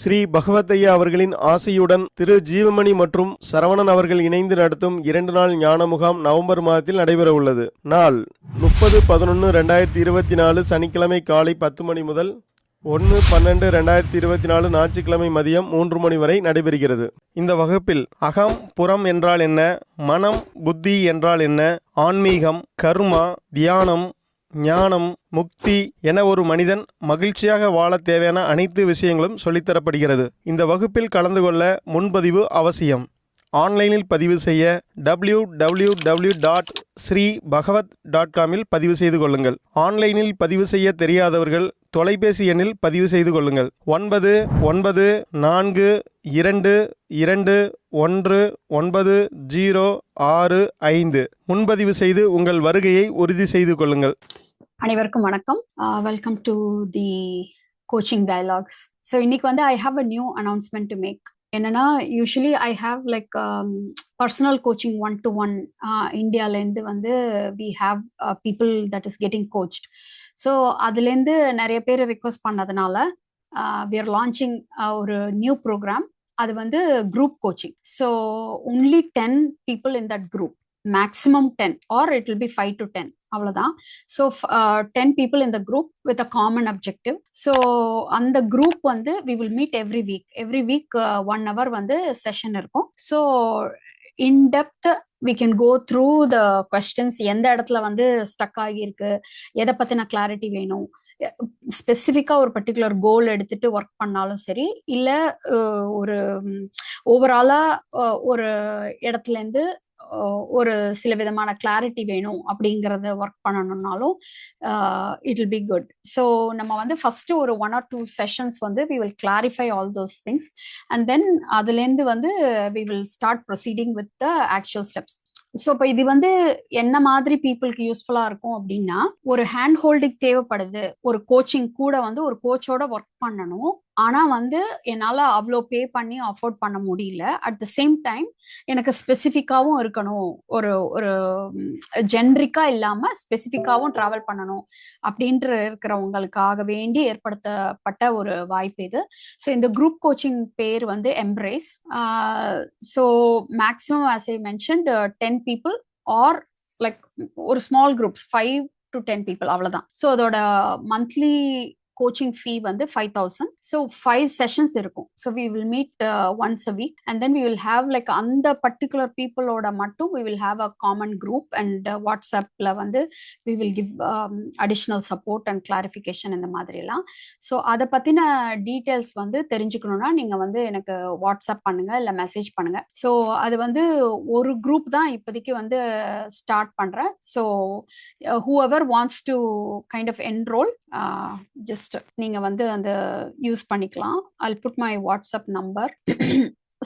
ஸ்ரீ பகவத்தையா அவர்களின் ஆசையுடன் திரு ஜீவமணி மற்றும் சரவணன் அவர்கள் இணைந்து நடத்தும் 2 நாள் ஞான முகாம் நவம்பர் மாதத்தில் நடைபெற உள்ளது. நாள் 30/11/2024 சனிக்கிழமை காலை 10 மணி முதல் 1/12/2024 ஞாயிற்றுக்கிழமை மதியம் 3 மணி வரை நடைபெறுகிறது. இந்த வகுப்பில் அகம் புறம் என்றால் என்ன, மனம் புத்தி என்றால் என்ன, ஆன்மீகம், கர்மா, தியானம், ஞானம், முக்தி என ஒரு மனிதன் மகிழ்ச்சியாக வாழ தேவையான அனைத்து விஷயங்களும் சொல்லித்தரப்படுகிறது. இந்த வகுப்பில் கலந்து கொள்ள முன்பதிவு அவசியம். ஆன்லைனில் பதிவு செய்ய www.sreebhagavat.com பதிவு செய்து கொள்ளுங்கள். ஆன்லைனில் பதிவு செய்ய தெரியாதவர்கள் தொலைபேசி எண்ணில் பதிவு செய்து கொள்ளுங்கள். 9942219065 முன்பதிவு செய்து உங்கள் வருகையை உறுதி செய்து கொள்ளுங்கள். அனைவருக்கும் வணக்கம். Welcome to the Coaching Dialogues. So இன்னைக்கு வந்து I have a new announcement to make. என்னன்னா, usually I have like personal coaching 1-to-1 இந்தியாவிலேருந்து வந்து we have people that is getting coached. So அதுலேருந்து நிறைய பேர் ரிக்வெஸ்ட் பண்ணதுனால வி ஆர் லான்ச்சிங் ஒரு நியூ ப்ரோக்ராம். அது வந்து group coaching. So only 10 people in that group, maximum 10 or it will be 5 to 10 அவ்வளோதான். So 10 people in the group with a common objective. So அந்த group வந்து we will meet every week 1 hour வந்து session இருக்கும். So in depth we can go through the questions. எந்த இடத்துல வந்து stuck ஆகியிருக்கு, எதை பற்றின கிளாரிட்டி வேணும், ஸ்பெசிஃபிக்காக ஒரு பர்டிகுலர் கோல் எடுத்துட்டு ஒர்க் பண்ணாலும் சரி, இல்லை ஒரு ஓவராலாக ஒரு இடத்துலேருந்து ஒரு சில விதமான கிளாரிட்டி வேணும் அப்படிங்கிறத ஒர்க் பண்ணணும்னாலும் it will be good. So நம்ம வந்து ஃபர்ஸ்ட் ஒரு 1 or 2 செஷன்ஸ் வந்து we will clarify all those things and then அதுலேருந்து வந்து we will start proceeding with the actual steps. So இப்போ இது வந்து என்ன மாதிரி பீப்புளுக்கு யூஸ்ஃபுல்லாக இருக்கும் அப்படின்னா, ஒரு ஹேண்ட் ஹோல்டிங் தேவைப்படுது, ஒரு கோச்சிங் கூட வந்து ஒரு கோச்சோட ஒர்க் பண்ணணும், ஆனால் வந்து என்னால் அவ்வளோ பே பண்ணி அஃபோர்ட் பண்ண முடியல, அட் த சேம் டைம் எனக்கு ஸ்பெசிஃபிக்காகவும் இருக்கணும், ஒரு ஒரு ஜென்ரிக்காக இல்லாமல் ஸ்பெசிஃபிக்காகவும் ட்ராவல் பண்ணணும் அப்படின்ற இருக்கிறவங்களுக்காக வேண்டி ஏற்படுத்தப்பட்ட ஒரு வாய்ப்பு இது. ஸோ இந்த குரூப் கோச்சிங் பேர் வந்து embrace. So maximum as I mentioned 10 people or like ஒரு ஸ்மால் குரூப்ஸ் 5 to 10 people அவ்வளோதான். ஸோ அதோட மந்த்லி கோச்சிங் ஃபீ வந்து 5,000. ஸோ 5 செஷன்ஸ் இருக்கும். So we will meet once a week and then we will have like அந்த particular பீப்புளோட மட்டும் we will have a common group and வாட்ஸ்அப்பில் வந்து we will give additional support and clarification இந்த மாதிரிலாம். So அதை பற்றின டீட்டெயில்ஸ் வந்து தெரிஞ்சுக்கணுன்னா நீங்கள் வந்து எனக்கு வாட்ஸ்அப் பண்ணுங்கள், இல்லை மெசேஜ் பண்ணுங்கள். ஸோ அது வந்து ஒரு குரூப் தான் இப்போதைக்கு வந்து ஸ்டார்ட் பண்ணுறேன். So whoever wants to kind of enroll, just நீங்க வந்து அந்த யூஸ் பண்ணிக்கலாம். I'll put my WhatsApp number.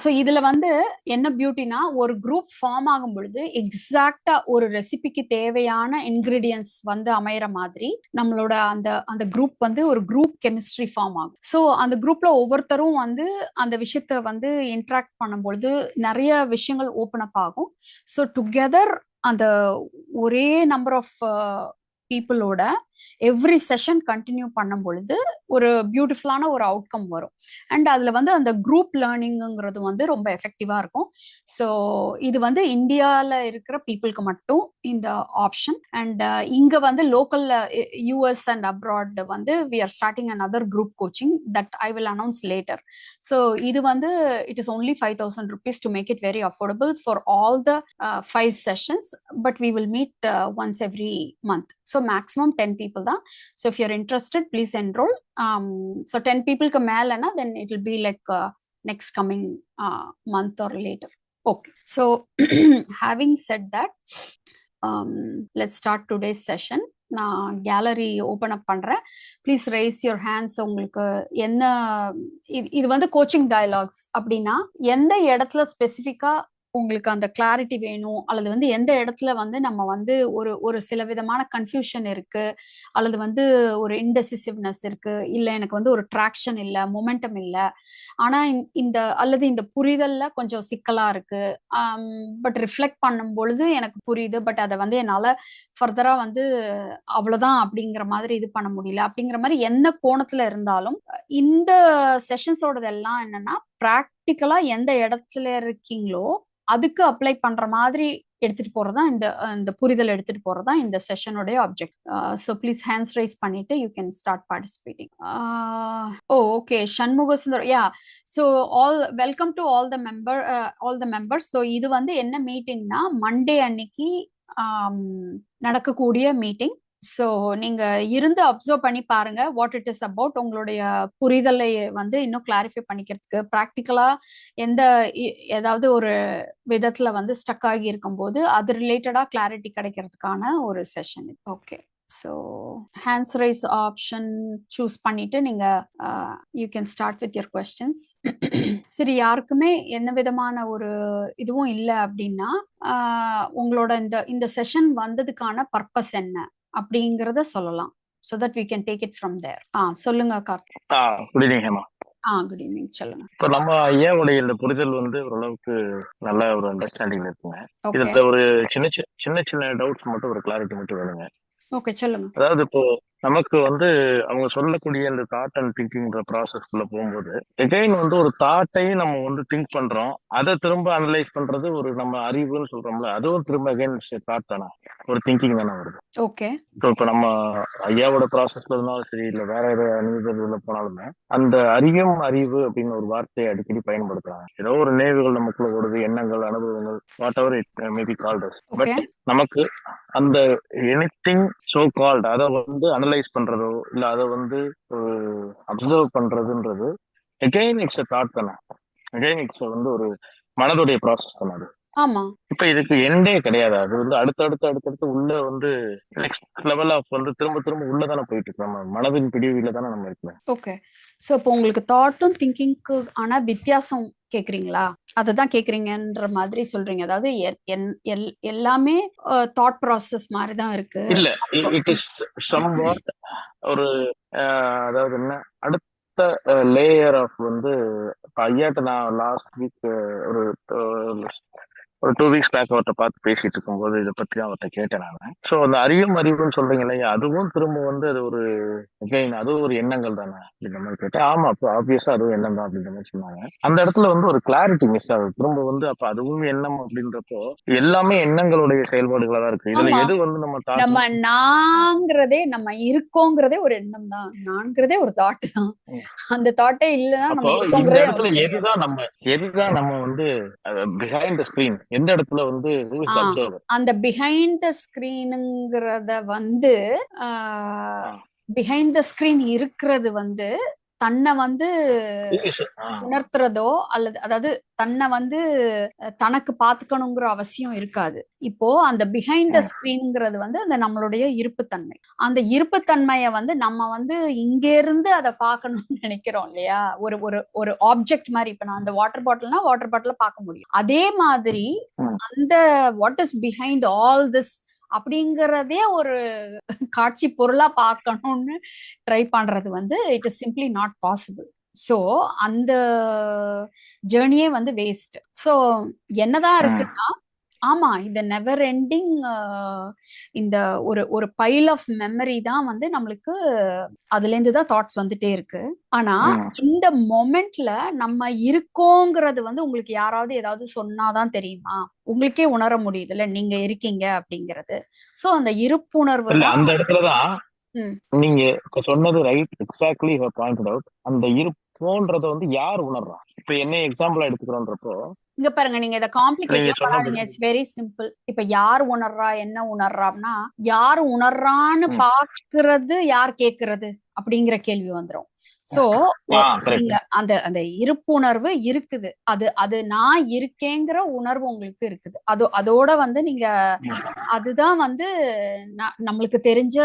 So இதுல வந்து என்ன பியூட்டினா, ஒரு குரூப் ஃபார்ம் ஆகும் பொழுது எக்ஸாக்டா ஒரு ரெசிபிக்கு தேவையான இன்கிரீடியன்ஸ் வந்து அமையற மாதிரி நம்மளோட அந்த அந்த குரூப் வந்து ஒரு குரூப் கெமிஸ்ட்ரி ஃபார்ம் ஆகும். ஸோ அந்த குரூப்ல ஒவ்வொருத்தரும் வந்து அந்த விஷயத்த வந்து இன்ட்ராக்ட் பண்ணும் பொழுது நிறைய விஷயங்கள் ஓப்பன் அப் ஆகும். ஸோ டுகெதர் அந்த ஒரே நம்பர் ஆஃப் பீப்புளோட எவ்ரி செஷன் கண்டினியூ பண்ணும் பொழுது ஒரு பியூட்டிஃபுல்லான ஒரு அவுட்கம் வரும். அண்ட் அதில் வந்து அந்த குரூப் லேர்னிங்கிறது வந்து ரொம்ப எஃபெக்டிவாக இருக்கும். ஸோ இது வந்து இந்தியாவில் இருக்கிற பீப்புளுக்கு மட்டும் இந்த ஆப்ஷன். அண்ட் இங்கே வந்து லோக்கலில் யூஎஸ் அண்ட் அப்ராட் வந்து we are starting another group coaching that I will announce later. So இது வந்து it is only 5,000 rupees to make it very affordable for all the 5 sessions, but we will meet once every month. So maximum 10 people தான். So if you're interested, please enroll. So 10 people க்கு மேலனா then it will be like next coming month or later. Okay. So having said that, let's start today's session. நான் gallery open up பண்ணுறேன். Please raise your hands. உங்களுக்கு என்ன இது வந்து coaching dialogues அப்படின்னா எந்த இடத்துல ஸ்பெசிஃபிக்காக உங்களுக்கு அந்த கிளாரிட்டி வேணும், அல்லது வந்து எந்த இடத்துல வந்து நம்ம வந்து ஒரு ஒரு சில விதமான கன்ஃபியூஷன் இருக்கு, அல்லது வந்து ஒரு இன்டெசிசிவ்னஸ் இருக்கு, இல்ல எனக்கு வந்து ஒரு ட்ராக்ஷன் இல்ல, மொமெண்டம் இல்ல, ஆனா இந்த அல்லது இந்த புரிதல்ல கொஞ்சம் சிக்கலா இருக்கு, பட் ரிஃப்ளெக்ட் பண்ணும் பொழுது எனக்கு புரியுது, பட் அதை வந்து என்னால ஃபர்தரா வந்து அவ்வளவுதான் அப்படிங்கிற மாதிரி இது பண்ண முடியல அப்படிங்கிற மாதிரி என்ன கோணத்துல இருந்தாலும் இந்த செஷன்ஸோடதெல்லாம் என்னன்னா ப்ராக்டிக்கலா எந்த இடத்துல இருக்கீங்களோ அதுக்கு அப்ளை பண்ற மாதிரி எடுத்துட்டு போறதா இந்த புரிதல் எடுத்துட்டு போறதா இந்த செஷனுடைய object. So please hands raise பண்ணிட்டு you can start participating. Okay, Shanmuga Sundar, yeah. So welcome to all the members. So இது வந்து என்ன மீட்டிங்னா மண்டே அன்னைக்கு நடக்கக்கூடிய மீட்டிங். ஸோ நீங்க இருந்து அப்சர்வ் பண்ணி பாருங்க வாட் இட் இஸ் அபவுட். உங்களுடைய புரிதலை வந்து இன்னும் கிளாரிஃபை பண்ணிக்கிறதுக்கு ப்ராக்டிக்கலா ஏதாவது ஒரு விதத்துல வந்து ஸ்டக் ஆகி இருக்கும் போது அது ரிலேட்டடா கிளாரிட்டி கிடைக்கிறதுக்கான ஒரு session. Okay, so hands raise option choose பண்ணிட்டு நீங்க you can start with your questions. சரி, யாருக்குமே என்ன விதமான ஒரு இதுவும் இல்லை அப்படின்னா உங்களோட இந்த செஷன் வந்ததுக்கான பர்பஸ் என்ன அப்படிங்கறத சொல்லலாம். so that we can take it from there. சொல்லுங்க Karthik. Good evening Hema. Good evening, சொல்லுங்க. இப்போ நம்ம ஐயாவுடைய இந்த புரிதல் வந்து ஓரளவுக்கு நல்ல ஒரு அண்டர்ஸ்டாண்டிங் இருக்குங்க. இதுல ஒரு சின்ன சின்ன டவுட்ஸ் மட்டும் ஒரு கிளாரிட்டி மட்டும் வேணுங்க. ஓகே, சொல்லுங்க. அதாவது இப்போ நமக்கு வந்து அவங்க சொல்லக்கூடிய இந்த தாட் அண்ட் திங்கிங்ற ப்ராசஸ்க்குள்ள போகும்போது எகைன் வந்து ஒரு தாட்டையும் நம்ம வந்து திங்க் பண்றோம், அதை திரும்ப அனலைஸ் பண்றது ஒரு நம்ம அறிவுன்னு சொல்றோம்ல, அதுவும் திரும்ப அகைன் தாட் தானே, ஒரு திங்கிங் தானே வருது. ஓகே, இப்போ நம்ம ஐயாவோட ப்ராசஸ்ல இருந்தாலும் சரி, இல்ல வேற ஏதோ அனுபவத்துல போனாலுமே அந்த அறிவு அப்படின்னு ஒரு வார்த்தையை அடிக்கடி பயன்படுத்துறாங்க. ஏதோ ஒரு நினைவுகள் நமக்குள்ள ஓடுது, எண்ணங்கள், அனுபவங்கள், whatever it maybe called as. But நமக்கு அந்த எனிதிங் சோ கால்ட் அதை வந்து அனலைஸ் பண்றதோ இல்ல அதை வந்து அப்சர்வ் பண்றதுன்றது அகைன் இட்ஸ் a தாட் தானே, அகைன் இட்ஸ் வந்து ஒரு மனதுடைய ப்ராசஸ் தானே அது. ஆமா. இப்ப இதுக்கு எண்டே கிடையாது. அது வந்து அடுத்தடுத்து உள்ள வந்து நெக்ஸ்ட் லெவல் ஆஃப் வந்து திரும்ப உள்ளதானே போயிட்டு இருக்கு. நம்ம மனதின் பிடிவில தானே நம்ம இருக்கிறோம். ஓகே, சோ இப்போ உங்களுக்கு தாட்டும் திங்கிங்க்கு ஆன வித்தியாசம் கேக்குறீங்களா? அததான் கேக்குறீங்கன்ற மாதிரி சொல்றீங்க. அதாவது எல்லாமே தாட் ப்ராசஸ் மாதிரி தான் இருக்கு. இல்ல, இட் இஸ் சம்வாட் ஒரு அதாவது என்ன அடுத்த லேயர் ஆஃப் வந்து ஐயாட்ட நான் லாஸ்ட் வீக் ஒரு 2 weeks பேக் அவர்கிட்ட பார்த்து பேசிட்டு இருக்கும்போது இதை பத்தி அவர்கிட்ட கேட்டேன் நான். ஸோ அந்த அறிவுன்னு சொல்றீங்க இல்லையா, அதுவும் திரும்ப வந்து அது ஒரு அதுவும் ஒரு எண்ணங்கள் தானே அப்படின்ற மாதிரி கேட்டேன். ஆமா, அப்போ ஆப்வியஸா அதுவும் எண்ணம் தான் அப்படின்ற மாதிரி சொன்னாங்க. அந்த இடத்துல வந்து ஒரு கிளாரிட்டி மிஸ் ஆகுது. திரும்ப வந்து அப்ப அதுவும் எண்ணம் அப்படின்றப்போ எல்லாமே எண்ணங்களுடைய செயல்பாடுகளா தான் இருக்கு. இதுல எது வந்து நம்ம நாங்கிறதே, நம்ம இருக்கோங்கிறதே ஒரு எண்ணம் தான், நான்கிறதே ஒரு தாட் தான். அந்த தாட்டே இல்லைன்னா நம்ம எதுதான் நம்ம வந்து பிஹைண்ட் த ஸ்கிரீன், எந்த இடத்துல வந்து அந்த பிஹைண்ட் த ஸ்கிரீனுங்கிறத வந்து பிஹைண்ட் த ஸ்கிரீன் இருக்கிறது வந்து தன்னை வந்து உணர்த்துறதோ அல்லது அதாவது தன்னை வந்து தனக்கு பாத்துக்கணுங்கிற அவசியம் இருக்காது. இப்போ அந்த பிஹைண்ட் த ஸ்கிரீன்ங்கிறது வந்து அந்த நம்மளுடைய இருப்புத்தன்மை. அந்த இருப்புத்தன்மைய வந்து நம்ம வந்து இங்க இருந்து அதை பார்க்கணும்னு நினைக்கிறோம் இல்லையா, ஒரு ஒரு ஒரு ஆப்ஜெக்ட் மாதிரி. இப்ப நான் அந்த வாட்டர் பாட்டில பார்க்க முடியும். அதே மாதிரி அந்த what is behind all this அப்படிங்கறதே ஒரு காட்சி பொருளா பார்க்கணும்னு ட்ரை பண்றது வந்து it is simply not possible. So அந்த ஜேர்னியே வந்து வேஸ்ட். ஸோ என்னதான் இருக்குன்னா, ஆமா, இந்த நெவர் எண்டிங் இந்த ஒரு ஒரு பைல் ஆஃப் மெமரி தான் வந்து நம்மளுக்கு அதுல இருந்து தான் தாட்ஸ் வந்துட்டே இருக்கு. ஆனா இந்த மொமெண்ட்ல நம்ம இருக்கோங்கிறது வந்து உங்களுக்கு யாராவது ஏதாவது சொன்னாதான் தெரியுமா, உங்களுக்கே உணர முடியுதுல்ல நீங்க இருக்கீங்க அப்படிங்கிறது. சோ அந்த இருப்புணர்வு அந்த இடத்துலதான் நீங்க சொன்னது right, exactly you have pointed out. அந்த இருப்போன்றத வந்து யார் உணர்றா? இப்ப என்ன எக்ஸாம்பிளா எடுத்துக்கிறோன்றப்போ இங்க பாருங்க, நீங்க இதை காம்ப்ளிகேட் பண்ணாதீங்க. It's very simple. இப்ப யார் உணர்றா, என்ன உணர்றான்னா, யார் உணர்றான்னு பாக்குறது, யார் கேக்குறது அப்படிங்கிற கேள்வி வந்துரும். So correct. நீங்க அந்த அந்த இருப்புணர்வு இருக்குது, அது அது நான் இருக்கேங்கிற உணர்வு உங்களுக்கு இருக்குது. அதோட வந்து நீங்க அதுதான் வந்து நம்மளுக்கு தெரிஞ்ச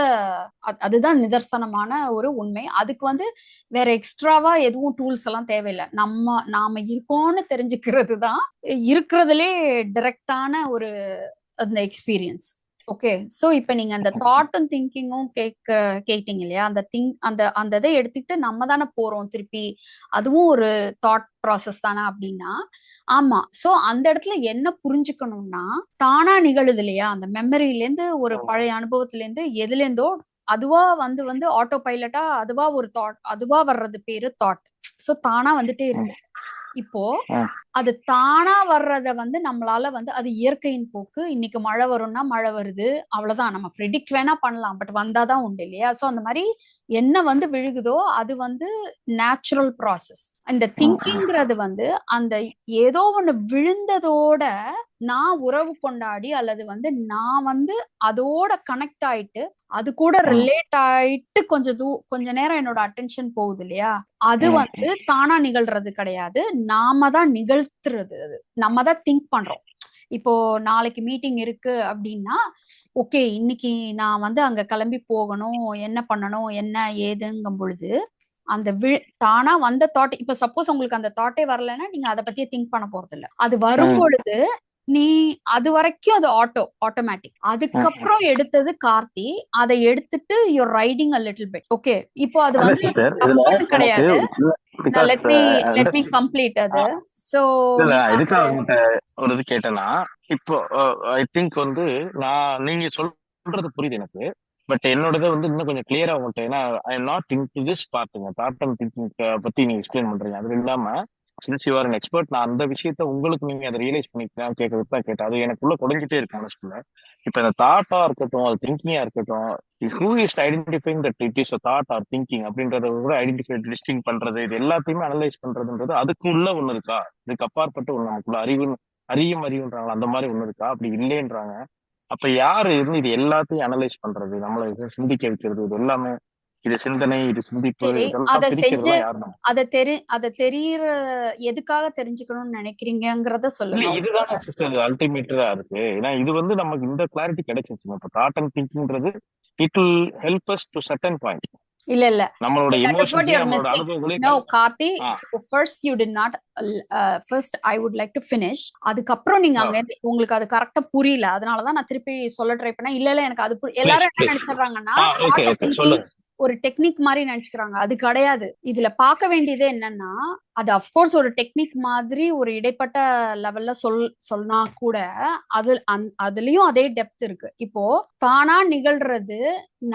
அதுதான் நிதர்சனமான ஒரு உண்மை. அதுக்கு வந்து வேற எக்ஸ்ட்ராவா எதுவும் டூல்ஸ் எல்லாம் தேவையில்லை. நாம இருக்கோம்னு தெரிஞ்சுக்கிறது தான் இருக்கிறதுலே டைரக்டான ஒரு அந்த எக்ஸ்பீரியன்ஸ். ஓகே, சோ இப்ப நீங்க அந்த தாட்டும் திங்கிங்கும் கேட்டீங்க இல்லையா, அந்த அந்த இதை எடுத்துக்கிட்டு நம்ம தானே போறோம் திருப்பி, அதுவும் ஒரு தாட் ப்ராசஸ் தானே அப்படின்னா, ஆமா. சோ அந்த இடத்துல என்ன புரிஞ்சுக்கணும்னா, தானா நிகழுது இல்லையா, அந்த மெமரியில இருந்து, ஒரு பழைய அனுபவத்துல இருந்து, எதுல இருந்தோ அதுவா வந்து வந்து ஆட்டோ பைலட்டா அதுவா ஒரு தாட், அதுவா வர்றது பேரு தாட். சோ தானா வந்துட்டே இருக்கு. இப்போ அது தானா வர்றத வந்து நம்மளால வந்து, அது இயற்கையின் போக்கு. இன்னைக்கு மழை வரும்னா மழை வருது, அவ்வளவுதான். நம்ம ப்ரெடிக்ட் வேணா பண்ணலாம், பட் வந்தாதான் உண்டு இல்லையா. சோ அந்த மாதிரி என்ன வந்து விழுகுதோ அது வந்து நேச்சுரல் ப்ராசஸ். இந்த திங்கிங்கிறது வந்து அந்த ஏதோ ஒண்ணு விழுந்ததோட நான் உறவு கொண்டாடி, அல்லது வந்து நான் வந்து அதோட கனெக்ட் ஆயிட்டு, அது கூட ரிலேட் ஆயிட்டு கொஞ்ச நேரம் என்னோட அட்டென்ஷன் போகுது இல்லையா, அது வந்து தானா நிகழ்றது கிடையாது. நாம தான் நிகழ்த்துறது. அது நம்ம தான் திங்க் பண்றோம். இப்போ நாளைக்கு மீட்டிங் இருக்கு அப்படின்னா, ஓகே இன்னைக்கு நான் வந்து அங்க கிளம்பி போகணும், என்ன பண்ணணும் என்ன ஏதுங்கும் பொழுது அந்த தானா வந்த தாட், இப்ப சப்போஸ் உங்களுக்கு அந்த தாட்டே வரலைன்னா நீங்க அதை பத்தியே திங்க் பண்ண போறது இல்ல. அது வரும் பொழுது நீ அது வரைக்கும் அது ஆட்டோமேட்டிக். அதுக்கப்புறம் எடுத்தது கார்த்தி, அதை எடுத்துட்டு you're riding a little bit. Okay, இப்போ அது வந்து தப்புன்னு கிடையாது. லெட் மீ கம்ப்ளீட் அது. சோ எதுக்காக உங்கள்கிட்ட ஒரு இது கேட்டேன்னா, இப்போ ஐ திங்க் வந்து நீங்க சொல்றது புரியுது எனக்கு. பட் என்னோடதை வந்து இன்னும் கொஞ்சம் கிளியரா உங்கள்கிட்ட, ஏன்னா I am not into this பார்ட்டுங்க, தாட் அண்ட் திங்கிங் பத்தி நீங்க எக்ஸ்பிளைன் பண்றீங்க. அது இல்லாம since you are an expert, நான் அந்த விஷயத்த உங்களுக்கு நீங்க அதை ரியலைஸ் பண்ணிக்கலாம் கேட்கறது தான் கேட்டேன். அது எனக்குள்ள குறைஞ்சிட்டே இருக்கு மனசுக்குள்ள. இப்ப இந்த தாட்டா இருக்கட்டும், அது திங்கிங்கா இருக்கட்டும், who is identifying that it is a thought are thinking அப்படின்றத கூட ஐடென்டிஃபை லிஸ்டிங் பண்றது, இது எல்லாத்தையுமே அனலைஸ் பண்றதுன்றது அதுக்குள்ள ஒண்ணு இருக்கா? இதுக்கு அப்பாற்பட்டு ஒண்ணு நமக்குள்ள அறிவுன்றாங்களா, அந்த மாதிரி ஒண்ணு இருக்கா? அப்படி இல்லைன்றாங்க. அப்ப யாரு இருந்து இது எல்லாத்தையும் அனலைஸ் பண்றது, நம்மள சிந்திக்க வைக்கிறது, இது எல்லாமே, இது சிந்தனை, இது சிந்திப்பு, சரி, இதெல்லாம் அதை செஞ்சு பிரிக்கிறதுலாம் யாரு? அதை தெரியற எதுக்காக தெரிஞ்சுக்கணும்னு நினைக்கிறீங்கிறத இல்ல, சொல்லுங்க. இதுதானே சிஸ்டர் அல்டிமேட்டா இருக்கு. ஏன்னா இது வந்து நமக்கு இந்த கிளாரிட்டி கிடைச்சிருச்சு. இப்ப தாட் அண்ட் திங்கிங்ன்றது it will help us to certain point. இல்ல நம்மளோட that is what emotions, you're நம்மளோட missing. அனுபவங்களே No Karthi, ah, so first you did not first I would like to finish. அதுக்கப்புறம் நீங்க ஆ, அங்க உங்களுக்கு அது கரெக்டா புரியல, அதனாலதான் நான் திருப்பி சொல்ல ட்ரை பண்ணேன். இல்ல எனக்கு அது ப்ளீஸ் எல்லாரும் என்ன ப்ளீஸ். நினைச்சிடுறாங்கன்னா ஓகே தாட் ஓகே, திங்கிங் சொல்லுங்க. ஒரு டெக்னிக் மாதிரி நினைச்சுக்கிறாங்க. அது கிடையாது. இதுல பார்க்க வேண்டியது என்னன்னா, அது அப்கோர்ஸ் ஒரு டெக்னிக் மாதிரி ஒரு இடைப்பட்ட லெவல்ல சொன்னா கூட அதுலயும் அதே டெப்த் இருக்கு. இப்போ தானா நிகழ்றது,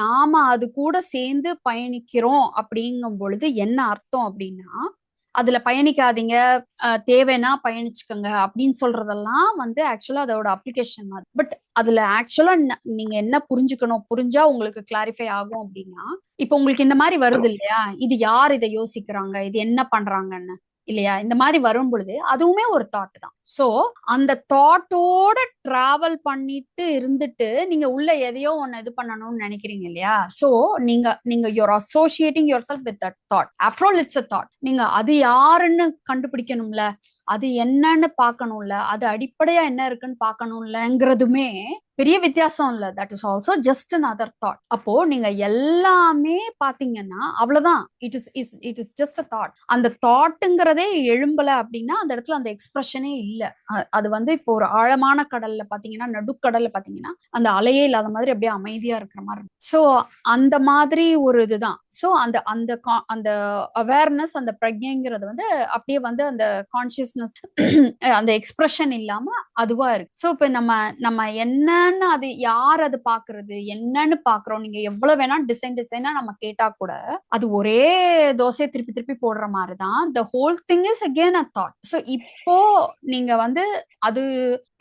நாம அது கூட சேர்ந்து பயணிக்கிறோம் அப்படிங்கும் பொழுது என்ன அர்த்தம் அப்படின்னா, அதுல பயணிக்காதீங்க, தேவைன்னா பயணிச்சுக்கோங்க அப்படின்னு சொல்றதெல்லாம் வந்து ஆக்சுவலா அதோட அப்ளிகேஷன் மாதிரி. பட் அதுல ஆக்சுவலா நீங்க என்ன புரிஞ்சுக்கணும், புரிஞ்சா உங்களுக்கு கிளாரிஃபை ஆகும் அப்படின்னா, இப்ப உங்களுக்கு இந்த மாதிரி வருது இல்லையா, இது யார் இதை யோசிக்கிறாங்க, இது என்ன பண்றாங்கன்னு இல்லையா, இந்த மாதிரி வரும் பொழுது அதுவுமே ஒரு தாட் தான். சோ அந்த தாட்டோட டிராவல் பண்ணிட்டு இருந்துட்டு நீங்க உள்ள எதையோ ஒன்னு இது பண்ணணும்னு நினைக்கிறீங்க இல்லையா. சோ நீங்க you're associating yourself with that thought. After all it's a thought. நீங்க அது யாருன்னு கண்டுபிடிக்கணும்ல, அது என்னன்னு பார்க்கணும்ல, அது அடிப்படையா என்ன இருக்குன்னு பார்க்கணும்லங்கிறதுமே பெரிய வித்தியாசம் இல்ல. That is also just another thought. அப்போ நீங்க எல்லாமே பாத்தீங்கன்னா அவ்வளவுதான். It is just a thought. அந்த தாட்டுங்கிறதே எழும்பல அப்படின்னா அந்த இடத்துல அந்த எக்ஸ்பிரஷனே இல்ல. அது வந்து இப்போ ஒரு ஆழமான கடல்ல பாத்தீங்கன்னா, நடுக்கடல்ல பாத்தீங்கன்னா அந்த அலையே இல்லாத மாதிரி அப்படியே அமைதியா இருக்கிற மாதிரி இருக்கும். சோ அந்த மாதிரி ஒரு இதுதான். சோ அந்த அந்த அந்த அவேர்னஸ், அந்த பிரக்ஞைங்கிறது வந்து அப்படியே வந்து அந்த கான்சியஸ்னஸ் அந்த எக்ஸ்பிரஷன் இல்லாம அதுவா இருக்கு. சோ இப்ப நம்ம என்னன்னு, அது யார் அது பாக்குறது, என்னன்னு பாக்குறோம். நீங்க எவ்வளவு வேணா டிசைனா நம்ம கேட்டா கூட அது ஒரே தோசையை திருப்பி திருப்பி போடுற மாதிரிதான். the whole thing is again a thought. So இப்போ நீங்க வந்து அது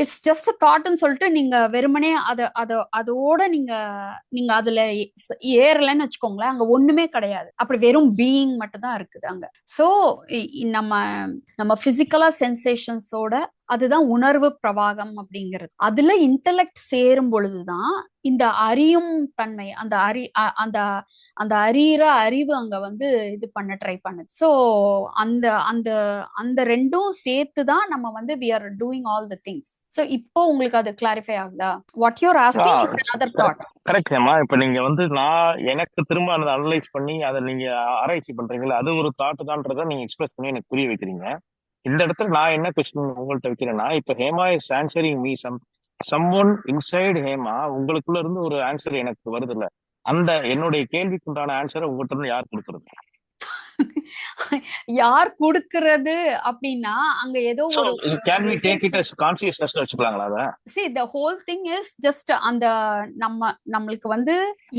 இட்ஸ் ஜஸ்ட் தாட்னு சொல்லிட்டு நீங்க வெறுமனே அதோட நீங்க அதுல ஏறலன்னு வச்சுக்கோங்களேன், அங்க ஒண்ணுமே கிடையாது. அப்படி வெறும் பீயிங் மட்டும் தான் இருக்குது அங்க. சோ நம்ம பிசிக்கலா சென்சேஷன்ஸோட அதுதான் உணர்வு பிரவாகம் அப்படிங்கிறது. அதுல இன்டெலெக்ட் சேரும் பொழுதுதான் இந்த அறியும் தன்மை, அந்த அந்த அறியிற அறிவு அங்க வந்து இது பண்ண ட்ரை பண்ணுது. ஸோ அந்த அந்த அந்த ரெண்டும் சேர்த்துதான் நம்ம வந்து we are doing all the things. So இப்போ உங்களுக்கு அது கிளாரிஃபை ஆகுதா? What you're asking is another thought. கரெக்ட்மா. இப்ப நீங்க வந்து நான் எனக்கு திரும்ப அதை அனலைஸ் பண்ணி அதை நீங்க ஆராய்ச்சி பண்றீங்களா, அது ஒரு தாட் தான்றதை நீங்க எக்ஸ்பிரஸ் பண்ணி எனக்கு புரிய வைக்கிறீங்க. இந்த இடத்துல நான் என்ன கொஸ்டின் உங்கள்ட்ட வைக்கிறேன்னா, இப்ப Hema is answering me someone inside Hema, உங்களுக்குள்ள இருந்து ஒரு ஆன்சர் எனக்கு வருது இல்ல, அந்த என்னுடைய கேள்விக்குண்டான ஆன்சரை உங்கள்கிட்ட இருந்து யார் கொடுக்கறது? யார் கொடுக்கிறது அப்படின்னா அங்க ஏதோ So, ஒரு can we take it as consciousness வச்சுக்கலாங்களா அத? see the whole thing is just அந்த நம்மளுக்கு வந்து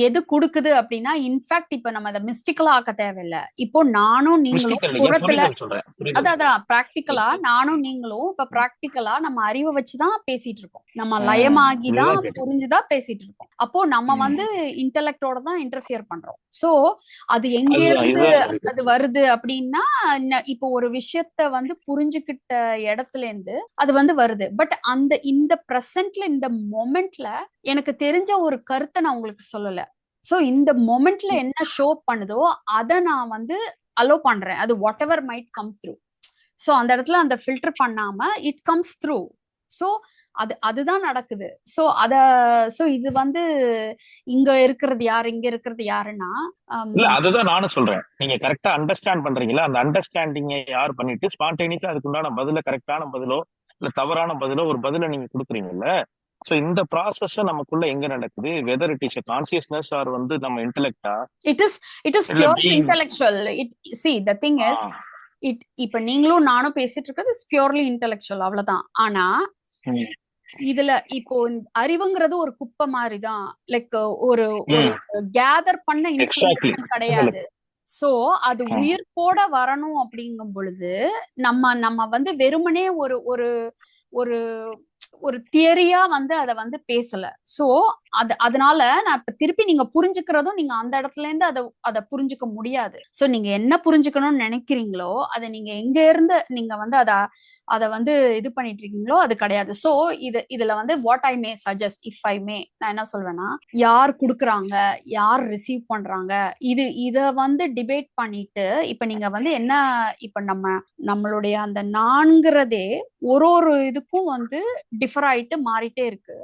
எது கொடுக்குது அப்படின்னா இன்ஃபேக்ட் இப்ப நம்ம அதை மிஸ்டிக்கலா ஆக்க தேவையில்லை. இப்போ நானும் நீங்களும் மிஸ்டிக்கல் இல்ல, புறத்துல புரிதல் சொல்றேன். புரிதல். அதான் பிராக்டிக்கலா நானும் நீங்களும் இப்ப பிராக்டிக்கலா நம்ம அறிவை வச்சுதான் பேசிட்டு இருக்கோம். நம்ம லயமாகிதான் இதுதான் கேட்டேன். புரிஞ்சுதான் பேசிட்டு இருக்கோம். அப்போ நம்ம வந்து இன்டெலெக்டோட தான் இன்டர்ஃபியர் பண்றோம். சோ அது எங்க அதுதான் இருந்து இதுதான் அது வருது அப்படின்னா இப்போ ஒரு விஷயத்த வந்து புரிஞ்சுக்கிட்ட இடத்துல இருந்து அது வந்து வருது. பட் இந்த பிரசன்ட்ல இந்த மொமெண்ட்ல எனக்கு தெரிஞ்ச ஒரு கருத்தை நான் உங்களுக்கு சொல்லல. சோ இந்த மொமெண்ட்ல என்ன ஷோ பண்ணுதோ அதை நான் வந்து அலோ பண்றேன். அது what ever might come through. So அந்த இடத்துல அந்த ஃபில்டர் பண்ணாம இட் கம்ஸ் த்ரூ. சோ அதுதான் நடக்குது. சோ இது வந்து இங்க இருக்கிறது யாரு, இங்க இருக்கிறது யாருன்னா இல்ல, அதுதான் நானும் சொல்றேன். நீங்க கரெக்டா அண்டர்ஸ்டாண்ட் பண்றீங்களா, அந்த அண்டர்ஸ்டாண்டிங்கை யார் பண்ணிட்டு ஸ்பான்டேனியஸா அதுக்குண்டான பதில, கரெக்டான பதிலோ இல்ல தவறான பதிலோ ஒரு பதில நீங்க கொடுக்குறீங்கல்ல. சோ இந்த ப்ராசஸ் நமக்குள்ள எங்க நடக்குது, whether it is consciousness R வந்து நம்ம இன்டெலெக்டா, it is purely intellectual. See the thing is இப்ப நீங்களும் நானும் பேசிட்டு இருக்கிறது இஸ் பியூர்லி இன்டெலெக்சுவல், அவ்வளவுதான். ஆனா இதுல இப்போ அறிவுங்கிறது ஒரு குப்பை மாதிரிதான். லைக் ஒரு கேதர் பண்ண இன்ஃபர்மேஷன் கிடையாது. சோ அது உயிர்ப்போட வரணும் அப்படிங்கும் பொழுது நம்ம வந்து வெறுமனே ஒரு ஒரு ஒரு ஒரு தியரியா வந்து அதை வந்து பேசல. சோ அதனால நான் இப்ப திருப்பி நீங்க புரிஞ்சுக்கிறதும் நீங்க அந்த இடத்துல இருந்து அதை புரிஞ்சுக்க முடியாது. சோ நீங்க என்ன புரிஞ்சுக்கணும்னு நினைக்கிறீங்களோ அதை நீங்க எங்க இருந்து நீங்க வந்து அதை வந்து இது பண்ணிட்டு இருக்கீங்களோ அது கிடையாது. சோ இதுல வந்து what I may suggest if I may, நான் என்ன சொல்வேன்னா, யார் குடுக்குறாங்க யார் ரிசீவ் பண்றாங்க இத வந்து டிபேட் பண்ணிட்டு இப்ப நீங்க வந்து என்ன இப்ப நம்மளுடைய அந்த நான்கிறதே ஒரு இதுக்கும் வந்து டிஃபர் ஆயிட்டு மாறிட்டே இருக்கு.